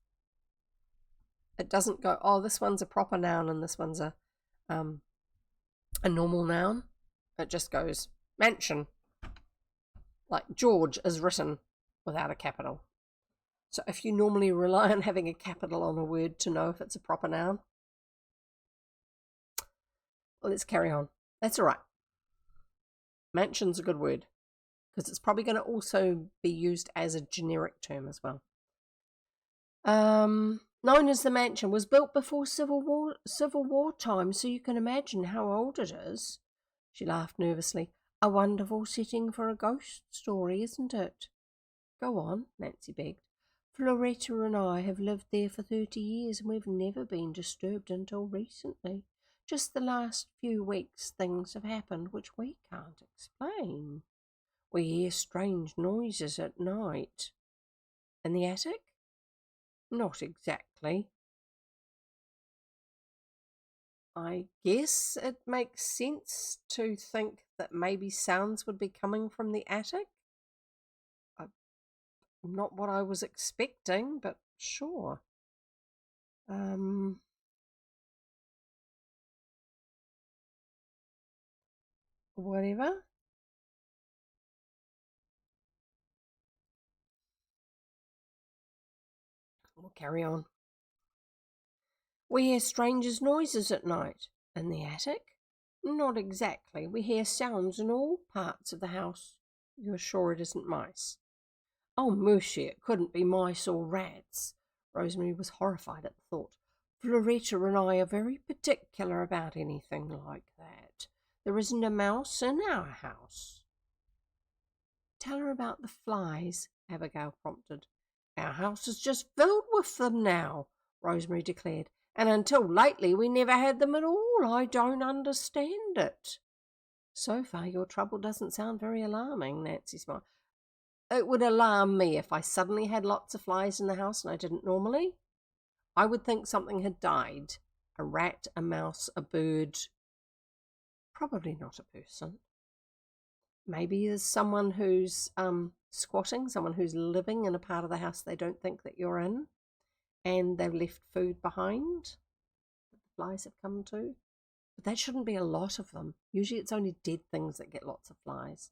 It doesn't go, oh, this one's a proper noun and this one's a normal noun. It just goes mansion. Like George is written without a capital. So if you normally rely on having a capital on a word to know if it's a proper noun, well, let's carry on. That's all right. Mansion's a good word because it's probably going to also be used as a generic term as well. Known as the mansion, was built before Civil War time, so you can imagine how old it is. She laughed nervously. A wonderful setting for a ghost story, isn't it? Go on, Nancy begged. Floretta and I have lived there for 30 years and we've never been disturbed until recently. Just the last few weeks things have happened which we can't explain. We hear strange noises at night. In the attic? Not exactly. I guess it makes sense to think that maybe sounds would be coming from the attic. Not what I was expecting, but sure. Whatever. We'll carry on. We hear strangers' noises at night. In the attic? Not exactly. We hear sounds in all parts of the house. You're sure it isn't mice? Oh, mercy, it couldn't be mice or rats. Rosemary was horrified at the thought. Floretta and I are very particular about anything like that. There isn't a mouse in our house. Tell her about the flies, Abigail prompted. Our house is just filled with them now, Rosemary declared. And until lately we never had them at all. I don't understand it. So far your trouble doesn't sound very alarming, Nancy smiled. It would alarm me if I suddenly had lots of flies in the house and I didn't normally. I would think something had died. A rat, a mouse, a bird. Probably not a person. Maybe there's someone who's squatting, someone who's living in a part of the house they don't think that you're in, and they've left food behind that the flies have come to. But that shouldn't be a lot of them. Usually it's only dead things that get lots of flies.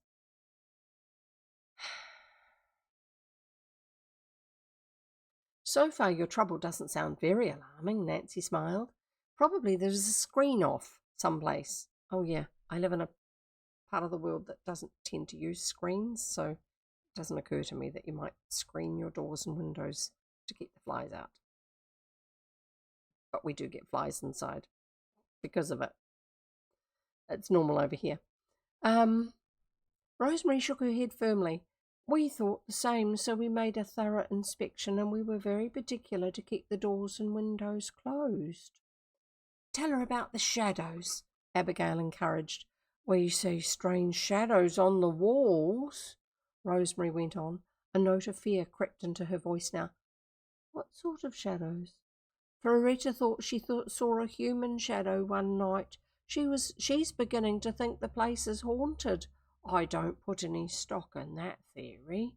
So far your trouble doesn't sound very alarming, Nancy smiled. Probably there's a screen off someplace. Oh yeah, I live in a part of the world that doesn't tend to use screens, so it doesn't occur to me that you might screen your doors and windows to keep the flies out. But we do get flies inside because of it. It's normal over here. Rosemary shook her head firmly. We thought the same, so we made a thorough inspection and we were very particular to keep the doors and windows closed. Tell her about the shadows, Abigail encouraged. We see strange shadows on the walls, Rosemary went on. A note of fear crept into her voice now. What sort of shadows? Floretta thought she saw a human shadow one night. She's beginning to think the place is haunted. I don't put any stock in that theory,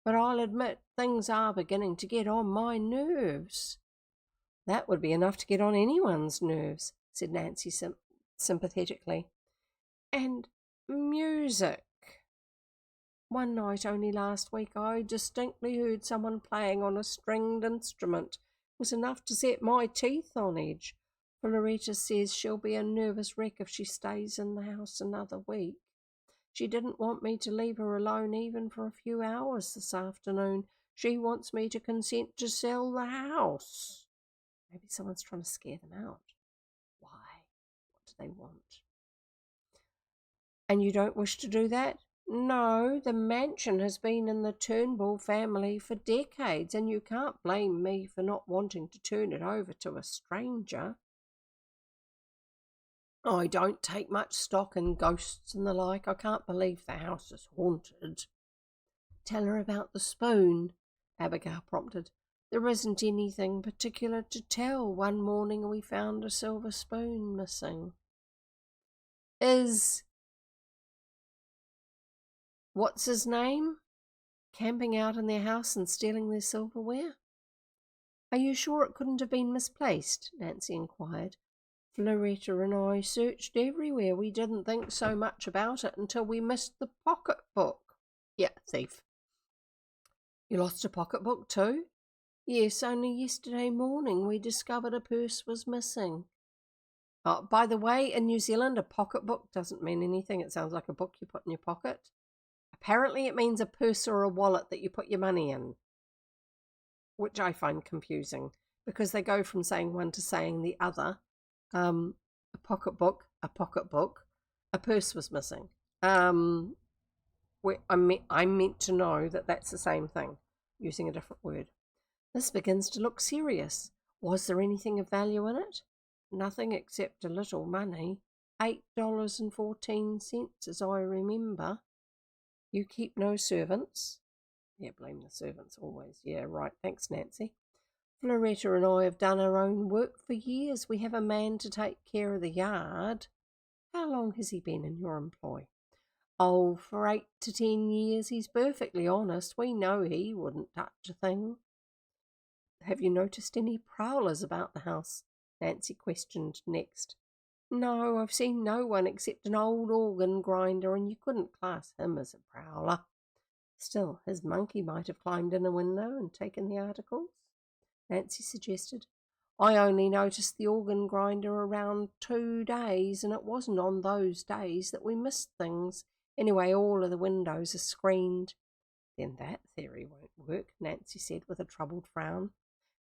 but I'll admit things are beginning to get on my nerves. That would be enough to get on anyone's nerves, said Nancy sympathetically. And Music. One night only last week I distinctly heard someone playing on a stringed instrument. It was enough to set my teeth on edge. Floretta says she'll be a nervous wreck if she stays in the house another week. She didn't want me to leave her alone even for a few hours this afternoon. She wants me to consent to sell the house. Maybe someone's trying to scare them out. Why? What do they want? And you don't wish to do that? No, the mansion has been in the Turnbull family for decades, and you can't blame me for not wanting to turn it over to a stranger. I don't take much stock in ghosts and the like. I can't believe the house is haunted. Tell her about the spoon, Abigail prompted. There isn't anything particular to tell. One morning we found a silver spoon missing. Is what's his name camping out in their house and stealing their silverware? Are you sure it couldn't have been misplaced? Nancy inquired. Floretta and I searched everywhere. We didn't think so much about it until we missed the pocketbook. Yeah, thief. You lost a pocketbook too? Yes, only yesterday morning we discovered a purse was missing. Oh, by the way, in New Zealand, a pocketbook doesn't mean anything. It sounds like a book you put in your pocket. Apparently it means a purse or a wallet that you put your money in, which I find confusing because they go from saying one to saying the other. A pocketbook, a purse was missing. I meant to know that that's the same thing, using a different word. This begins to look serious. Was there anything of value in it? Nothing except a little money. $8.14, as I remember. You keep no servants? Yeah, blame the servants always. Yeah, right. Thanks, Nancy. Floretta and I have done our own work for years. We have a man to take care of the yard. How long has he been in your employ? Oh, for 8 to 10 years. He's perfectly honest. We know he wouldn't touch a thing. Have you noticed any prowlers about the house? Nancy questioned next. No, I've seen no one except an old organ grinder, and you couldn't class him as a prowler. Still, his monkey might have climbed in a window and taken the articles, Nancy suggested. I only noticed the organ grinder around 2 days, and it wasn't on those days that we missed things. Anyway, all of the windows are screened. Then that theory won't work, Nancy said with a troubled frown.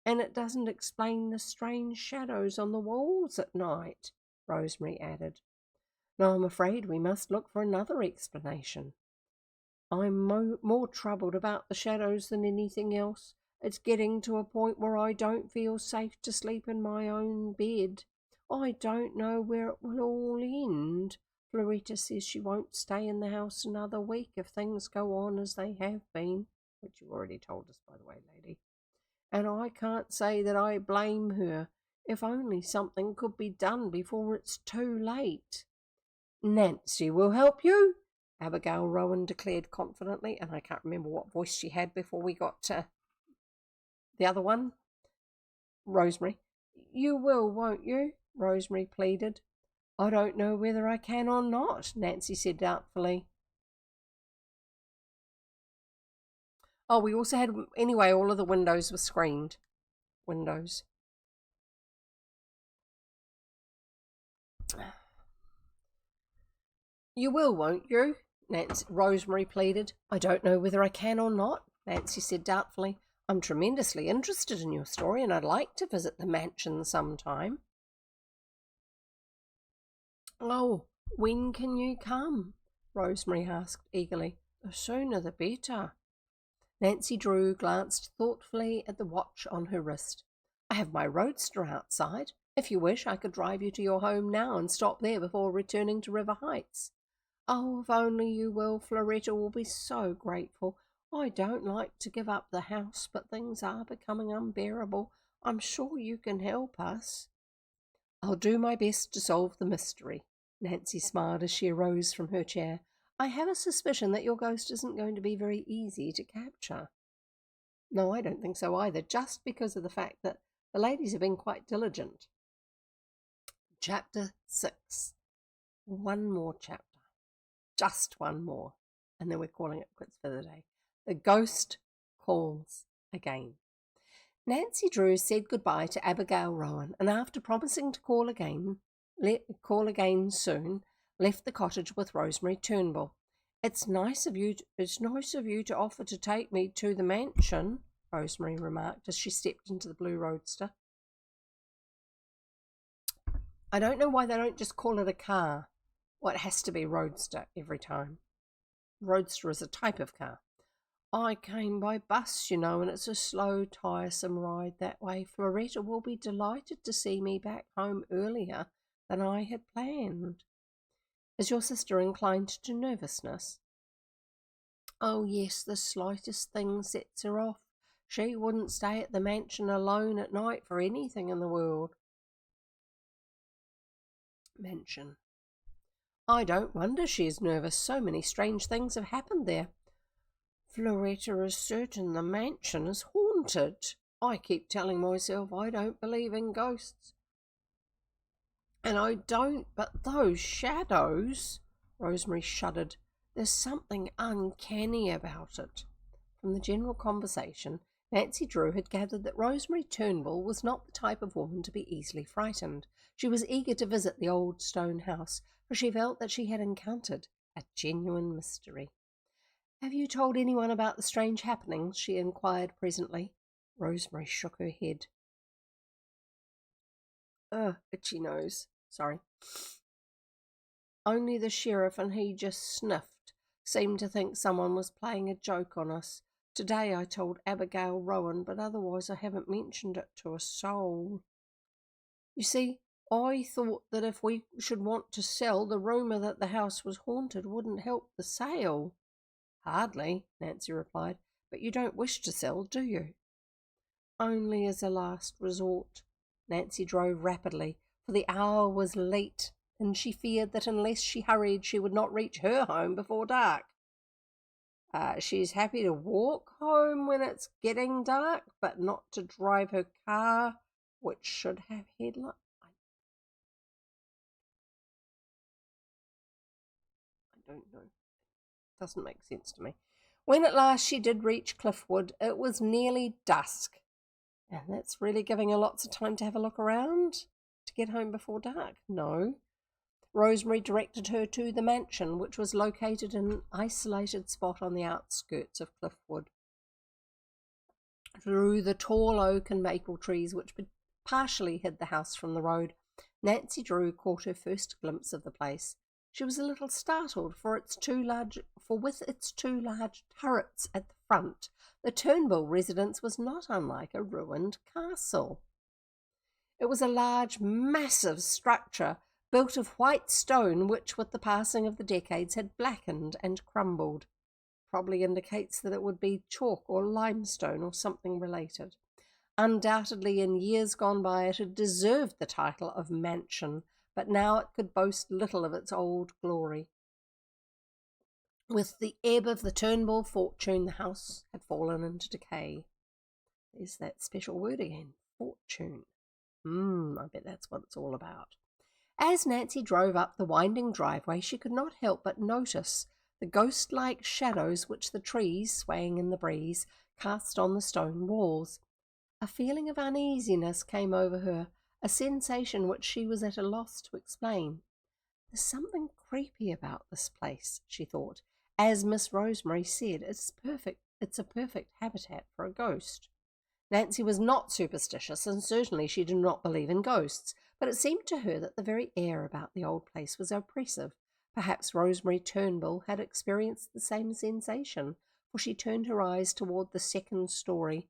And it doesn't explain the strange shadows on the walls at night, Rosemary added. No, I'm afraid we must look for another explanation. I'm more troubled about the shadows than anything else. It's getting to a point where I don't feel safe to sleep in my own bed. I don't know where it will all end. Floretta says she won't stay in the house another week if things go on as they have been, which you already told us, by the way, lady. And I can't say that I blame her. If only something could be done before it's too late. Nancy will help you, Abigail Rowan declared confidently, and I can't remember what voice she had before we got to the other one. Rosemary. You will, won't you? Rosemary pleaded. I don't know whether I can or not, Nancy said doubtfully. Oh, we also had, anyway, all of the windows were screened. Windows. You will, won't you? Rosemary pleaded. I don't know whether I can or not, Nancy said doubtfully. I'm tremendously interested in your story, and I'd like to visit the mansion sometime. Oh, when can you come? Rosemary asked eagerly. The sooner the better. Nancy Drew glanced thoughtfully at the watch on her wrist. I have my roadster outside. If you wish, I could drive you to your home now and stop there before returning to River Heights. Oh, if only you will, Floretta will be so grateful. I don't like to give up the house, but things are becoming unbearable. I'm sure you can help us. I'll do my best to solve the mystery, Nancy smiled as she arose from her chair. I have a suspicion that your ghost isn't going to be very easy to capture. No, I don't think so either, just because of the fact that the ladies have been quite diligent. Chapter 6. One more chapter. just one more, and then we're calling it quits for the day. The ghost calls again. Nancy Drew said goodbye to Abigail Rowan, and after promising to call again soon, left the cottage with Rosemary Turnbull. It's nice of you to offer to take me to the mansion, Rosemary remarked as she stepped into the blue roadster. I don't know why they don't just call it a car. Well, it has to be roadster every time. Roadster is a type of car. I came by bus, and it's a slow, tiresome ride that way. Floretta will be delighted to see me back home earlier than I had planned. Is your sister inclined to nervousness? Oh, yes, the slightest thing sets her off. She wouldn't stay at the mansion alone at night for anything in the world. Mansion. I don't wonder she is nervous. So many strange things have happened there. Floretta is certain the mansion is haunted. I keep telling myself I don't believe in ghosts. And I don't, but those shadows, Rosemary shuddered. There's something uncanny about it. From the general conversation, Nancy Drew had gathered that Rosemary Turnbull was not the type of woman to be easily frightened. She was eager to visit the old stone house, for she felt that she had encountered a genuine mystery. Have you told anyone about the strange happenings? She inquired presently. Rosemary shook her head. Itchy nose. Sorry. Only the sheriff, and he just sniffed. Seemed to think someone was playing a joke on us. Today I told Abigail Rowan, but otherwise I haven't mentioned it to a soul. You see, I thought that if we should want to sell, the rumour that the house was haunted wouldn't help the sale. Hardly, Nancy replied, but you don't wish to sell, do you? Only as a last resort. Nancy drove rapidly, for the hour was late, and she feared that unless she hurried she would not reach her home before dark. She's happy to walk home when it's getting dark, but not to drive her car, which should have headlights. I don't know. Doesn't make sense to me. When at last she did reach Cliffwood, it was nearly dusk. And that's really giving her lots of time to have a look around to get home before dark. No. Rosemary directed her to the mansion, which was located in an isolated spot on the outskirts of Cliffwood. Through the tall oak and maple trees, which partially hid the house from the road, Nancy Drew caught her first glimpse of the place. She was a little startled, for with its two large turrets at the front, the Turnbull residence was not unlike a ruined castle. It was a large, massive structure built of white stone, which, with the passing of the decades, had blackened and crumbled. Probably indicates that it would be chalk or limestone or something related. Undoubtedly, in years gone by, it had deserved the title of mansion, but now it could boast little of its old glory. With the ebb of the Turnbull fortune, the house had fallen into decay. There's that special word again, fortune. I bet that's what it's all about. As Nancy drove up the winding driveway, she could not help but notice the ghost-like shadows which the trees, swaying in the breeze, cast on the stone walls. A feeling of uneasiness came over her, a sensation which she was at a loss to explain. There's something creepy about this place, she thought. As Miss Rosemary said, it's a perfect habitat for a ghost. Nancy was not superstitious, and certainly she did not believe in ghosts, but it seemed to her that the very air about the old place was oppressive. Perhaps Rosemary Turnbull had experienced the same sensation, for she turned her eyes toward the second story.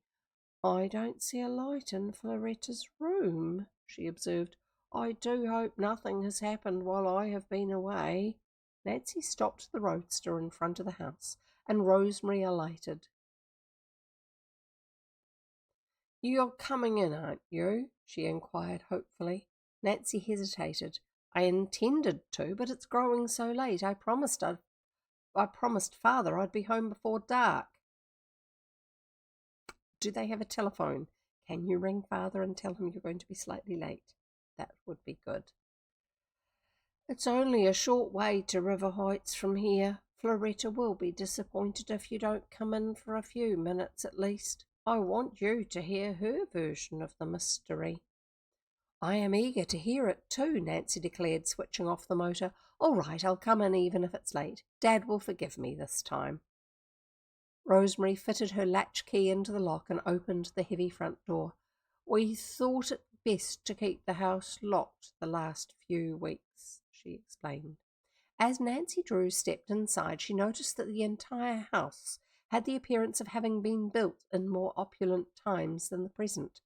I don't see a light in Floretta's room, she observed. I do hope nothing has happened while I have been away. Nancy stopped the roadster in front of the house, and Rosemary alighted. You're coming in, aren't you? She inquired hopefully. Nancy hesitated. I intended to, but it's growing so late. I promised Father I'd be home before dark. Do they have a telephone? Can you ring Father and tell him you're going to be slightly late? That would be good. It's only a short way to River Heights from here. Floretta will be disappointed if you don't come in for a few minutes at least. I want you to hear her version of the mystery." "I am eager to hear it too," Nancy declared, switching off the motor. "All right, I'll come in even if it's late. Dad will forgive me this time." Rosemary fitted her latch key into the lock and opened the heavy front door. "We thought it best to keep the house locked the last few weeks," she explained. As Nancy Drew stepped inside, she noticed that the entire house had the appearance of having been built in more opulent times than the present.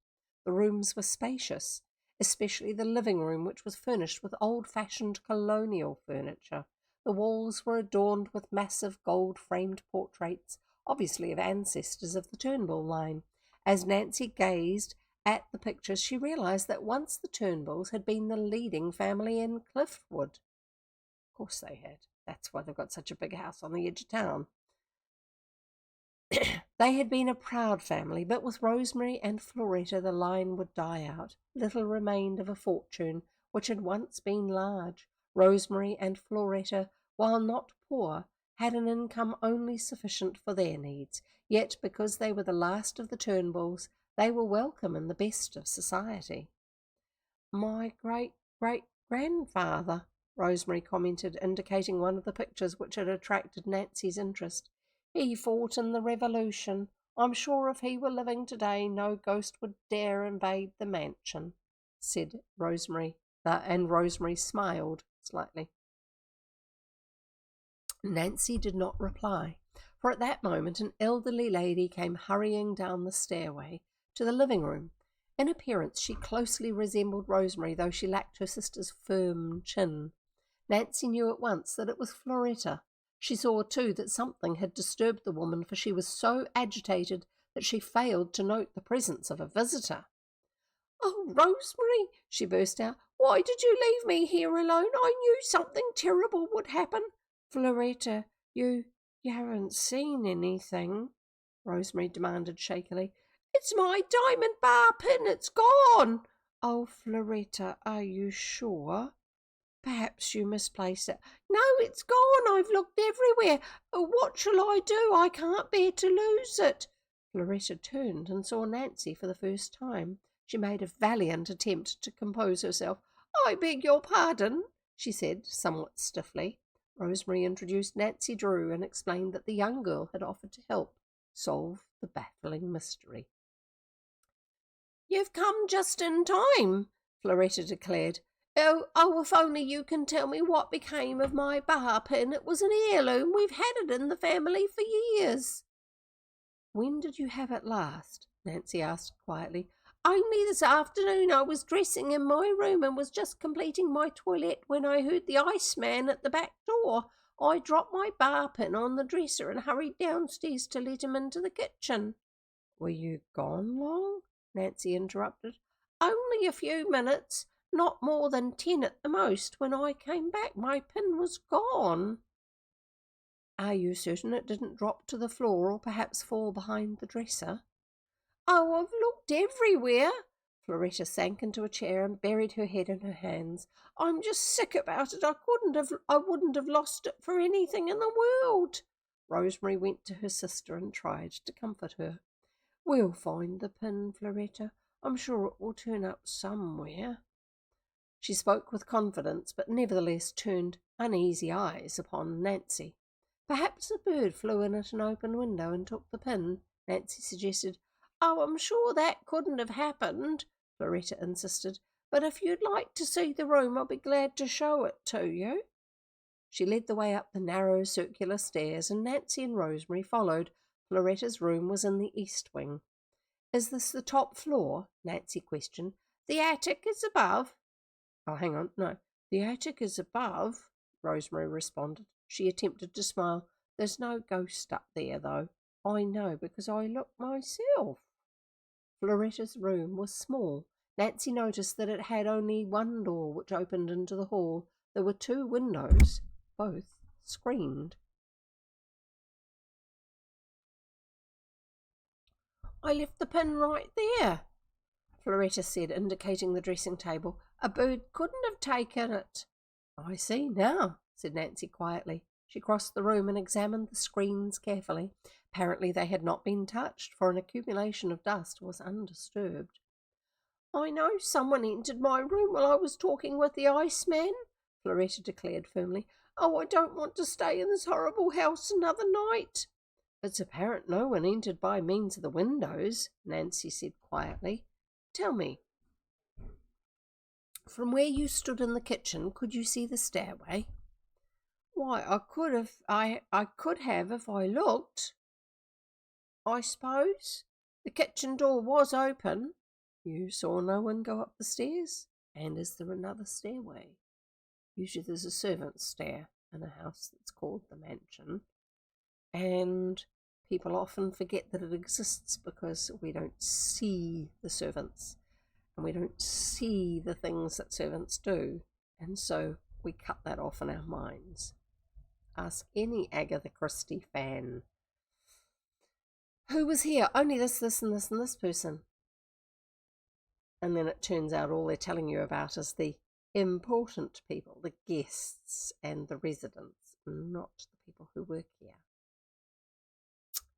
The rooms were spacious, especially the living room, which was furnished with old-fashioned colonial furniture. The walls were adorned with massive gold-framed portraits, obviously of ancestors of the Turnbull line. As Nancy gazed at the pictures, she realized that once the Turnbulls had been the leading family in Cliffwood. Of course they had. That's why they've got such a big house on the edge of town. They had been a proud family, but with Rosemary and Floretta the line would die out. Little remained of a fortune which had once been large. Rosemary and Floretta, while not poor, had an income only sufficient for their needs, yet because they were the last of the Turnbulls, they were welcome in the best of society. "My great-great-grandfather," Rosemary commented, indicating one of the pictures which had attracted Nancy's interest. "He fought in the Revolution. I'm sure if he were living today, no ghost would dare invade the mansion," said Rosemary, and Rosemary smiled slightly. Nancy did not reply, for at that moment an elderly lady came hurrying down the stairway to the living room. In appearance she closely resembled Rosemary, though she lacked her sister's firm chin. Nancy knew at once that it was Floretta. She saw, too, that something had disturbed the woman, for she was so agitated that she failed to note the presence of a visitor. "Oh, Rosemary," she burst out, "why did you leave me here alone? I knew something terrible would happen." "Floretta, you haven't seen anything?" Rosemary demanded shakily. "It's my diamond bar pin. It's gone." "Oh, Floretta, are you sure? Perhaps you misplaced it." "No, it's gone. I've looked everywhere. Oh, what shall I do? I can't bear to lose it." Floretta turned and saw Nancy for the first time. She made a valiant attempt to compose herself. "I beg your pardon," she said, somewhat stiffly. Rosemary introduced Nancy Drew and explained that the young girl had offered to help solve the baffling mystery. "You've come just in time," Floretta declared. Oh, if only you can tell me what became of my bar pin. It was an heirloom. We've had it in the family for years." "When did you have it last?" Nancy asked quietly. "Only this afternoon. I was dressing in my room and was just completing my toilette when I heard the iceman at the back door. I dropped my bar pin on the dresser and hurried downstairs to let him into the kitchen." "Were you gone long?" Nancy interrupted. "Only a few minutes. Not more than 10 at the most. When I came back, my pin was gone." "Are you certain it didn't drop to the floor or perhaps fall behind the dresser?" "Oh, I've looked everywhere." Floretta sank into a chair and buried her head in her hands. "I'm just sick about it. I wouldn't have lost it for anything in the world." Rosemary went to her sister and tried to comfort her. "We'll find the pin, Floretta. I'm sure it will turn up somewhere." She spoke with confidence, but nevertheless turned uneasy eyes upon Nancy. "Perhaps a bird flew in at an open window and took the pin," Nancy suggested. "Oh, I'm sure that couldn't have happened," Floretta insisted. "But if you'd like to see the room, I'll be glad to show it to you." She led the way up the narrow circular stairs, and Nancy and Rosemary followed. Floretta's room was in the east wing. "Is this the top floor?" Nancy questioned. "The attic is above." "Oh, hang on. No, the attic is above," Rosemary responded. She attempted to smile. "There's no ghost up there, though. I know because I looked myself." Floretta's room was small. Nancy noticed that it had only one door which opened into the hall. There were two windows, both screened. "I left the pin right there," Floretta said, indicating the dressing table. "A bird couldn't have taken it." I see now, said Nancy quietly. She crossed the room and examined the screens carefully. Apparently they had not been touched, for an accumulation of dust was undisturbed. I know someone entered my room while I was talking with the Iceman, Floretta declared firmly. Oh, I don't want to stay in this horrible house another night. It's apparent no one entered by means of the windows, Nancy said quietly. Tell me, from where you stood in the kitchen, could you see the stairway? Why, I could have if I looked. I suppose the kitchen door was open. You saw no one go up the stairs? And is there another stairway? Usually there's a servant's stair in a house that's called the mansion. And people often forget that it exists because we don't see the servants and we don't see the things that servants do. And so we cut that off in our minds. Ask any Agatha Christie fan. Who was here? Only this, and this, and this person. And then it turns out all they're telling you about is the important people, the guests and the residents, not the people who work here.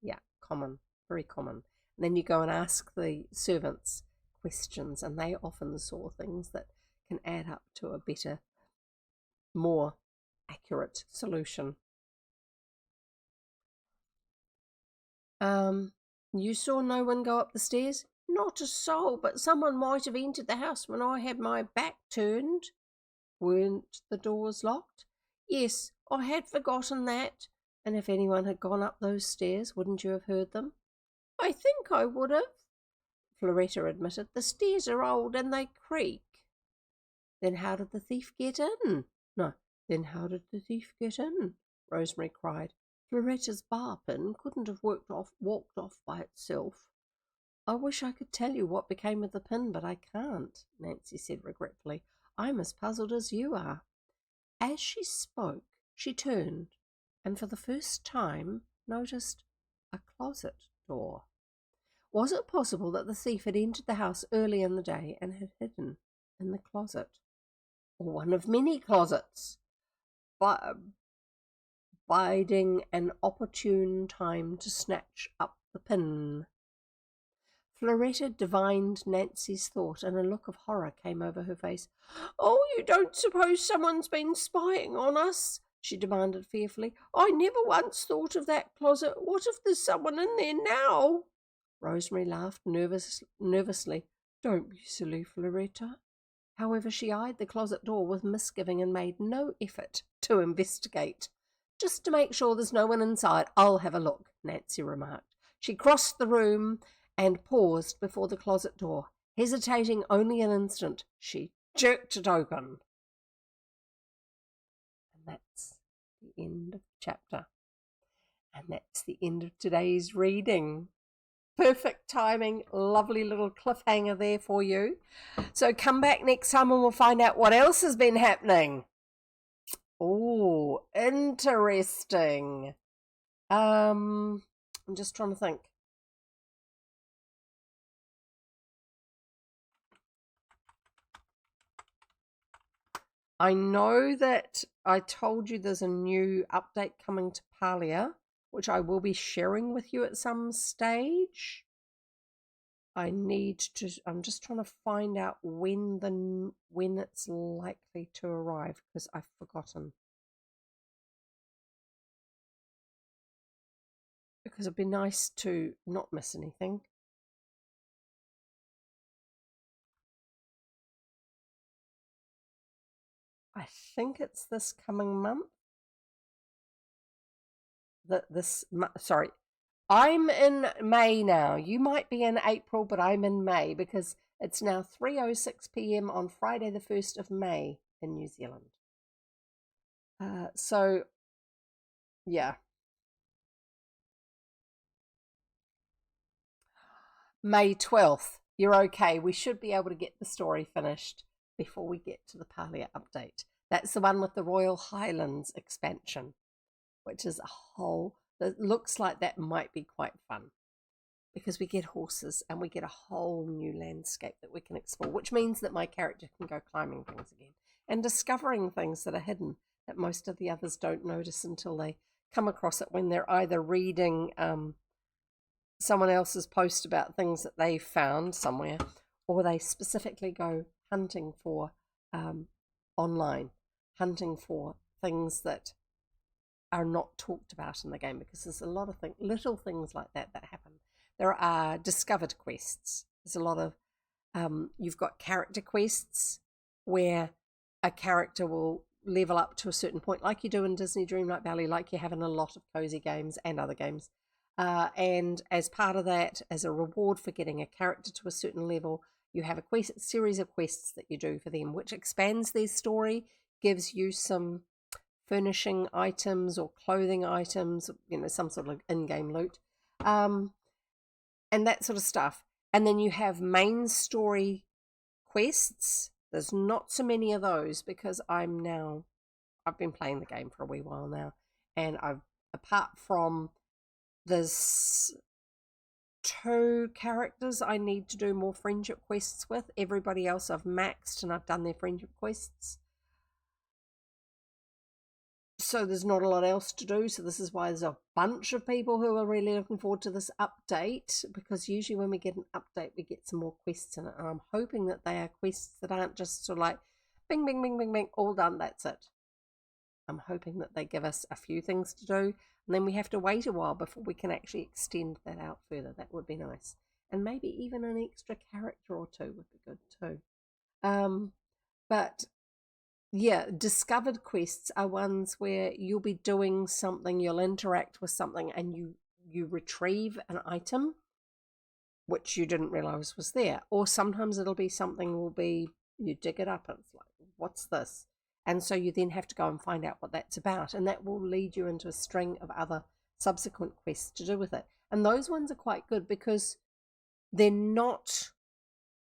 Yeah, common, very common. And then you go and ask the servants questions, and they often saw things that can add up to a better, more accurate solution. You saw no one go up the stairs? Not a soul, but someone might have entered the house when I had my back turned. Weren't the doors locked? Yes, I had forgotten that. And if anyone had gone up those stairs, wouldn't you have heard them? I think I would have, Floretta admitted. The stairs are old and they creak. Then how did the thief get in? No, then how did the thief get in? Rosemary cried. Floretta's bar pin couldn't have walked off by itself. I wish I could tell you what became of the pin, but I can't, Nancy said regretfully. I'm as puzzled as you are. As she spoke, she turned and for the first time noticed a closet door. Was it possible that the thief had entered the house early in the day and had hidden in the closet? Or one of many closets, biding an opportune time to snatch up the pin? Floretta divined Nancy's thought, and a look of horror came over her face. Oh, you don't suppose someone's been spying on us? She demanded fearfully. I never once thought of that closet. What if there's someone in there now? Rosemary laughed nervously. Don't be silly, Floretta. However, she eyed the closet door with misgiving and made no effort to investigate. Just to make sure there's no one inside, I'll have a look, Nancy remarked. She crossed the room and paused before the closet door. Hesitating only an instant, she jerked it open. And that's the end of the chapter. And that's the end of today's reading. Perfect timing, lovely little cliffhanger there for you. So come back next time and we'll find out what else has been happening. Oh, interesting. I'm just trying to think. I know that I told you there's a new update coming to Palia, which I will be sharing with you at some stage. I'm just trying to find out when it's likely to arrive, because I've forgotten. Because it'd be nice to not miss anything. I think it's this coming month. Sorry. I'm in May now. You might be in April, but I'm in May because it's now 3:06 p.m. on Friday the 1st of May in New Zealand. So, yeah. May 12th. You're okay. We should be able to get the story finished before we get to the Palia update. That's the one with the Royal Highlands expansion, which is a whole... It looks like that might be quite fun because we get horses and we get a whole new landscape that we can explore, which means that my character can go climbing things again. and discovering things that are hidden that most of the others don't notice until they come across it when they're either reading someone else's post about things that they found somewhere, or they specifically go hunting for online, hunting for things that are not talked about in the game, because there's a lot of little things like that that happen. There are discovered quests. There's a lot of you've got character quests where a character will level up to a certain point, like you do in Disney Dreamlight Valley, like you have in a lot of cozy games and other games. And as part of that, as a reward for getting a character to a certain level, you have a series of quests that you do for them, which expands their story, gives you some furnishing items or clothing items, some sort of in-game loot, and that sort of stuff. And then you have main story quests. There's not so many of those because I've been playing the game for a wee while now, and apart from there's 2 characters I need to do more friendship quests with. Everybody else I've maxed and I've done their friendship quests. So there's not a lot else to do. So this is why there's a bunch of people who are really looking forward to this update, because usually when we get an update, we get some more quests in it. And I'm hoping that they are quests that aren't just sort of like bing, bing, bing, bing, bing, all done, that's it. I'm hoping that they give us a few things to do, and then we have to wait a while before we can actually extend that out further. That would be nice. And maybe even an extra character or 2 would be good too. But yeah, discovered quests are ones where you'll be doing something, you'll interact with something, and you retrieve an item which you didn't realize was there. Or sometimes it'll be something you dig it up and it's like, what's this? And so you then have to go and find out what that's about, and that will lead you into a string of other subsequent quests to do with it. And those ones are quite good because they're not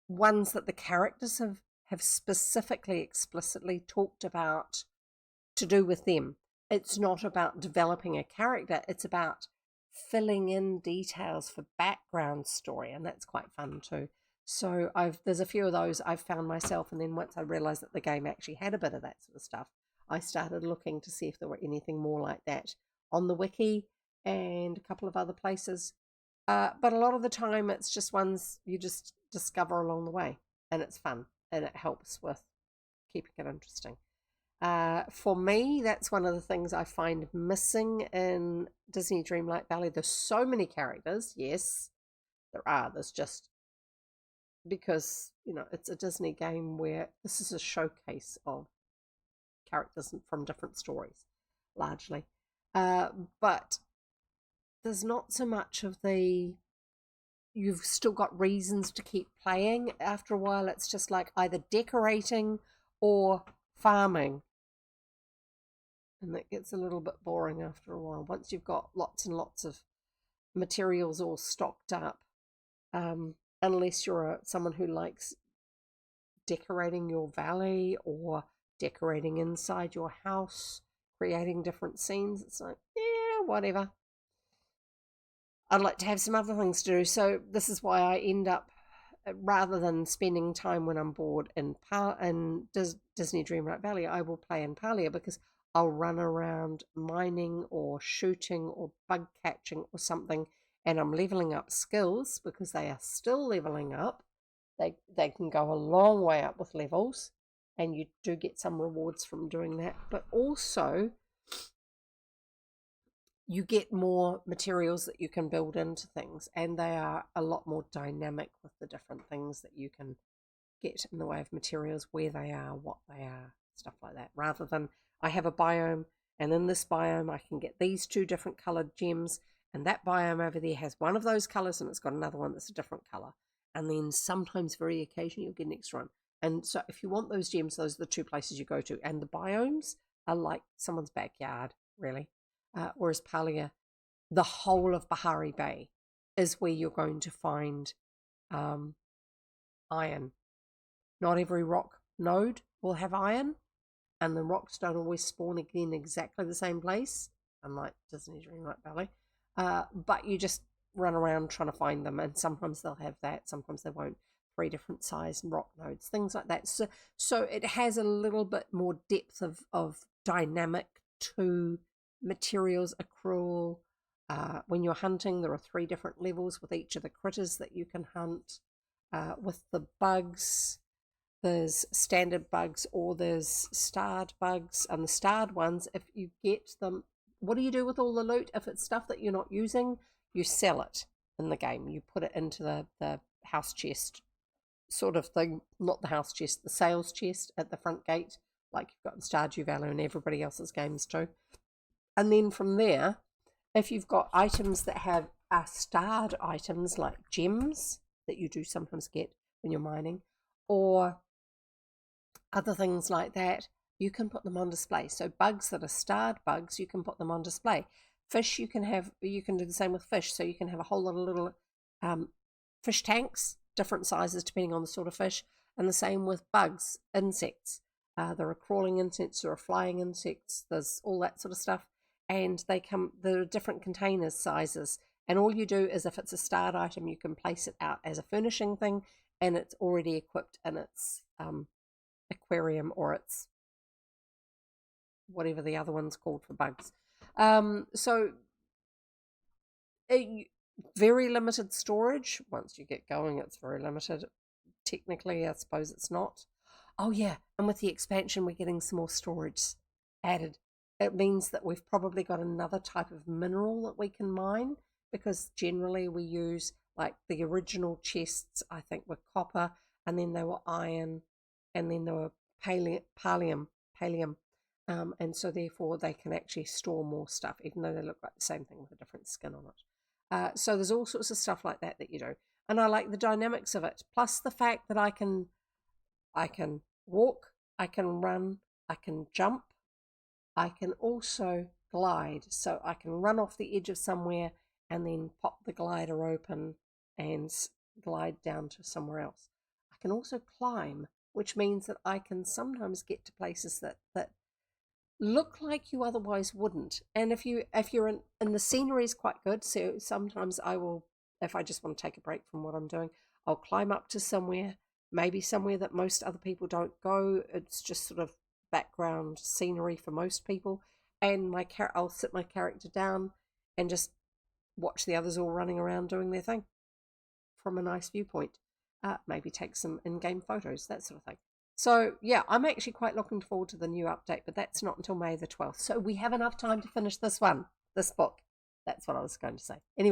ones that the characters have specifically, explicitly talked about to do with them. It's not about developing a character, it's about filling in details for background story, and that's quite fun too. So there's a few of those I've found myself, and then once I realized that the game actually had a bit of that sort of stuff, I started looking to see if there were anything more like that on the wiki and a couple of other places. But a lot of the time it's just ones you just discover along the way, and it's fun and it helps with keeping it interesting. For me, that's one of the things I find missing in Disney Dreamlight Valley. There's so many characters. Yes, there's just because it's a Disney game where this is a showcase of characters from different stories largely, but there's not so much of you've still got reasons to keep playing. After a while it's just like either decorating or farming, and that gets a little bit boring after a while once you've got lots and lots of materials all stocked up. Unless you're someone who likes decorating your valley or decorating inside your house, creating different scenes, it's like, yeah, whatever. I'd like to have some other things to do. So this is why I end up, rather than spending time when I'm bored in Disney Dreamlight Valley, I will play in Palia, because I'll run around mining or shooting or bug catching or something, and I'm leveling up skills because they are still leveling up. They can go a long way up with levels, and you do get some rewards from doing that. But also, you get more materials that you can build into things, and they are a lot more dynamic with the different things that you can get in the way of materials, where they are, what they are, stuff like that, rather than I have a biome, and in this biome I can get these 2 different colored gems, and that biome over there has one of those colors and it's got another one that's a different color, and then sometimes very occasionally you'll get an extra one. And so if you want those gems, those are the 2 places you go to, and the biomes are like someone's backyard, really. Whereas Palia, the whole of Bahari Bay is where you're going to find iron. Not every rock node will have iron, and the rocks don't always spawn again exactly the same place, unlike Disney Dreamlight Valley. But you just run around trying to find them, and sometimes they'll have that, sometimes they won't. 3 different size rock nodes, things like that. So it has a little bit more depth of dynamic to materials accrual. When you're hunting, there are 3 different levels with each of the critters that you can hunt. With the bugs, there's standard bugs or there's starred bugs. And the starred ones, if you get them, what do you do with all the loot? If it's stuff that you're not using, you sell it in the game. You put it into the house chest sort of thing, not the house chest, the sales chest at the front gate, like you've got in Stardew Valley and everybody else's games too. And then from there, if you've got items that are starred items like gems that you do sometimes get when you're mining, or other things like that, you can put them on display. So bugs that are starred bugs, you can put them on display. Fish, you can do the same with fish. So you can have a whole lot of little fish tanks, different sizes depending on the sort of fish, and the same with bugs, insects. There are crawling insects, there are flying insects, there's all that sort of stuff, and there are different containers sizes, and all you do is if it's a starred item, you can place it out as a furnishing thing, and it's already equipped in its aquarium or its whatever the other one's called for bugs. So very limited storage. Once you get going, it's very limited. Technically, I suppose it's not. Oh yeah, and with the expansion, we're getting some more storage added. It means that we've probably got another type of mineral that we can mine, because generally we use, like the original chests, I think, were copper, and then they were iron, and then they were pallium, and so therefore they can actually store more stuff, even though they look like the same thing with a different skin on it. So there's all sorts of stuff like that you do, and I like the dynamics of it, plus the fact that I can walk, I can run, I can jump, I can also glide. So I can run off the edge of somewhere and then pop the glider open and glide down to somewhere else. I can also climb, which means that I can sometimes get to places that look like you otherwise wouldn't. And if you're in the scenery is quite good. So sometimes I will, if I just want to take a break from what I'm doing, I'll climb up to somewhere, maybe somewhere that most other people don't go. It's just sort of background scenery for most people, and I'll sit my character down and just watch the others all running around doing their thing from a nice viewpoint. Maybe take some in-game photos, that sort of thing. So yeah, I'm actually quite looking forward to the new update, but that's not until May the 12th. So we have enough time to finish this book. That's what I was going to say. Anyway.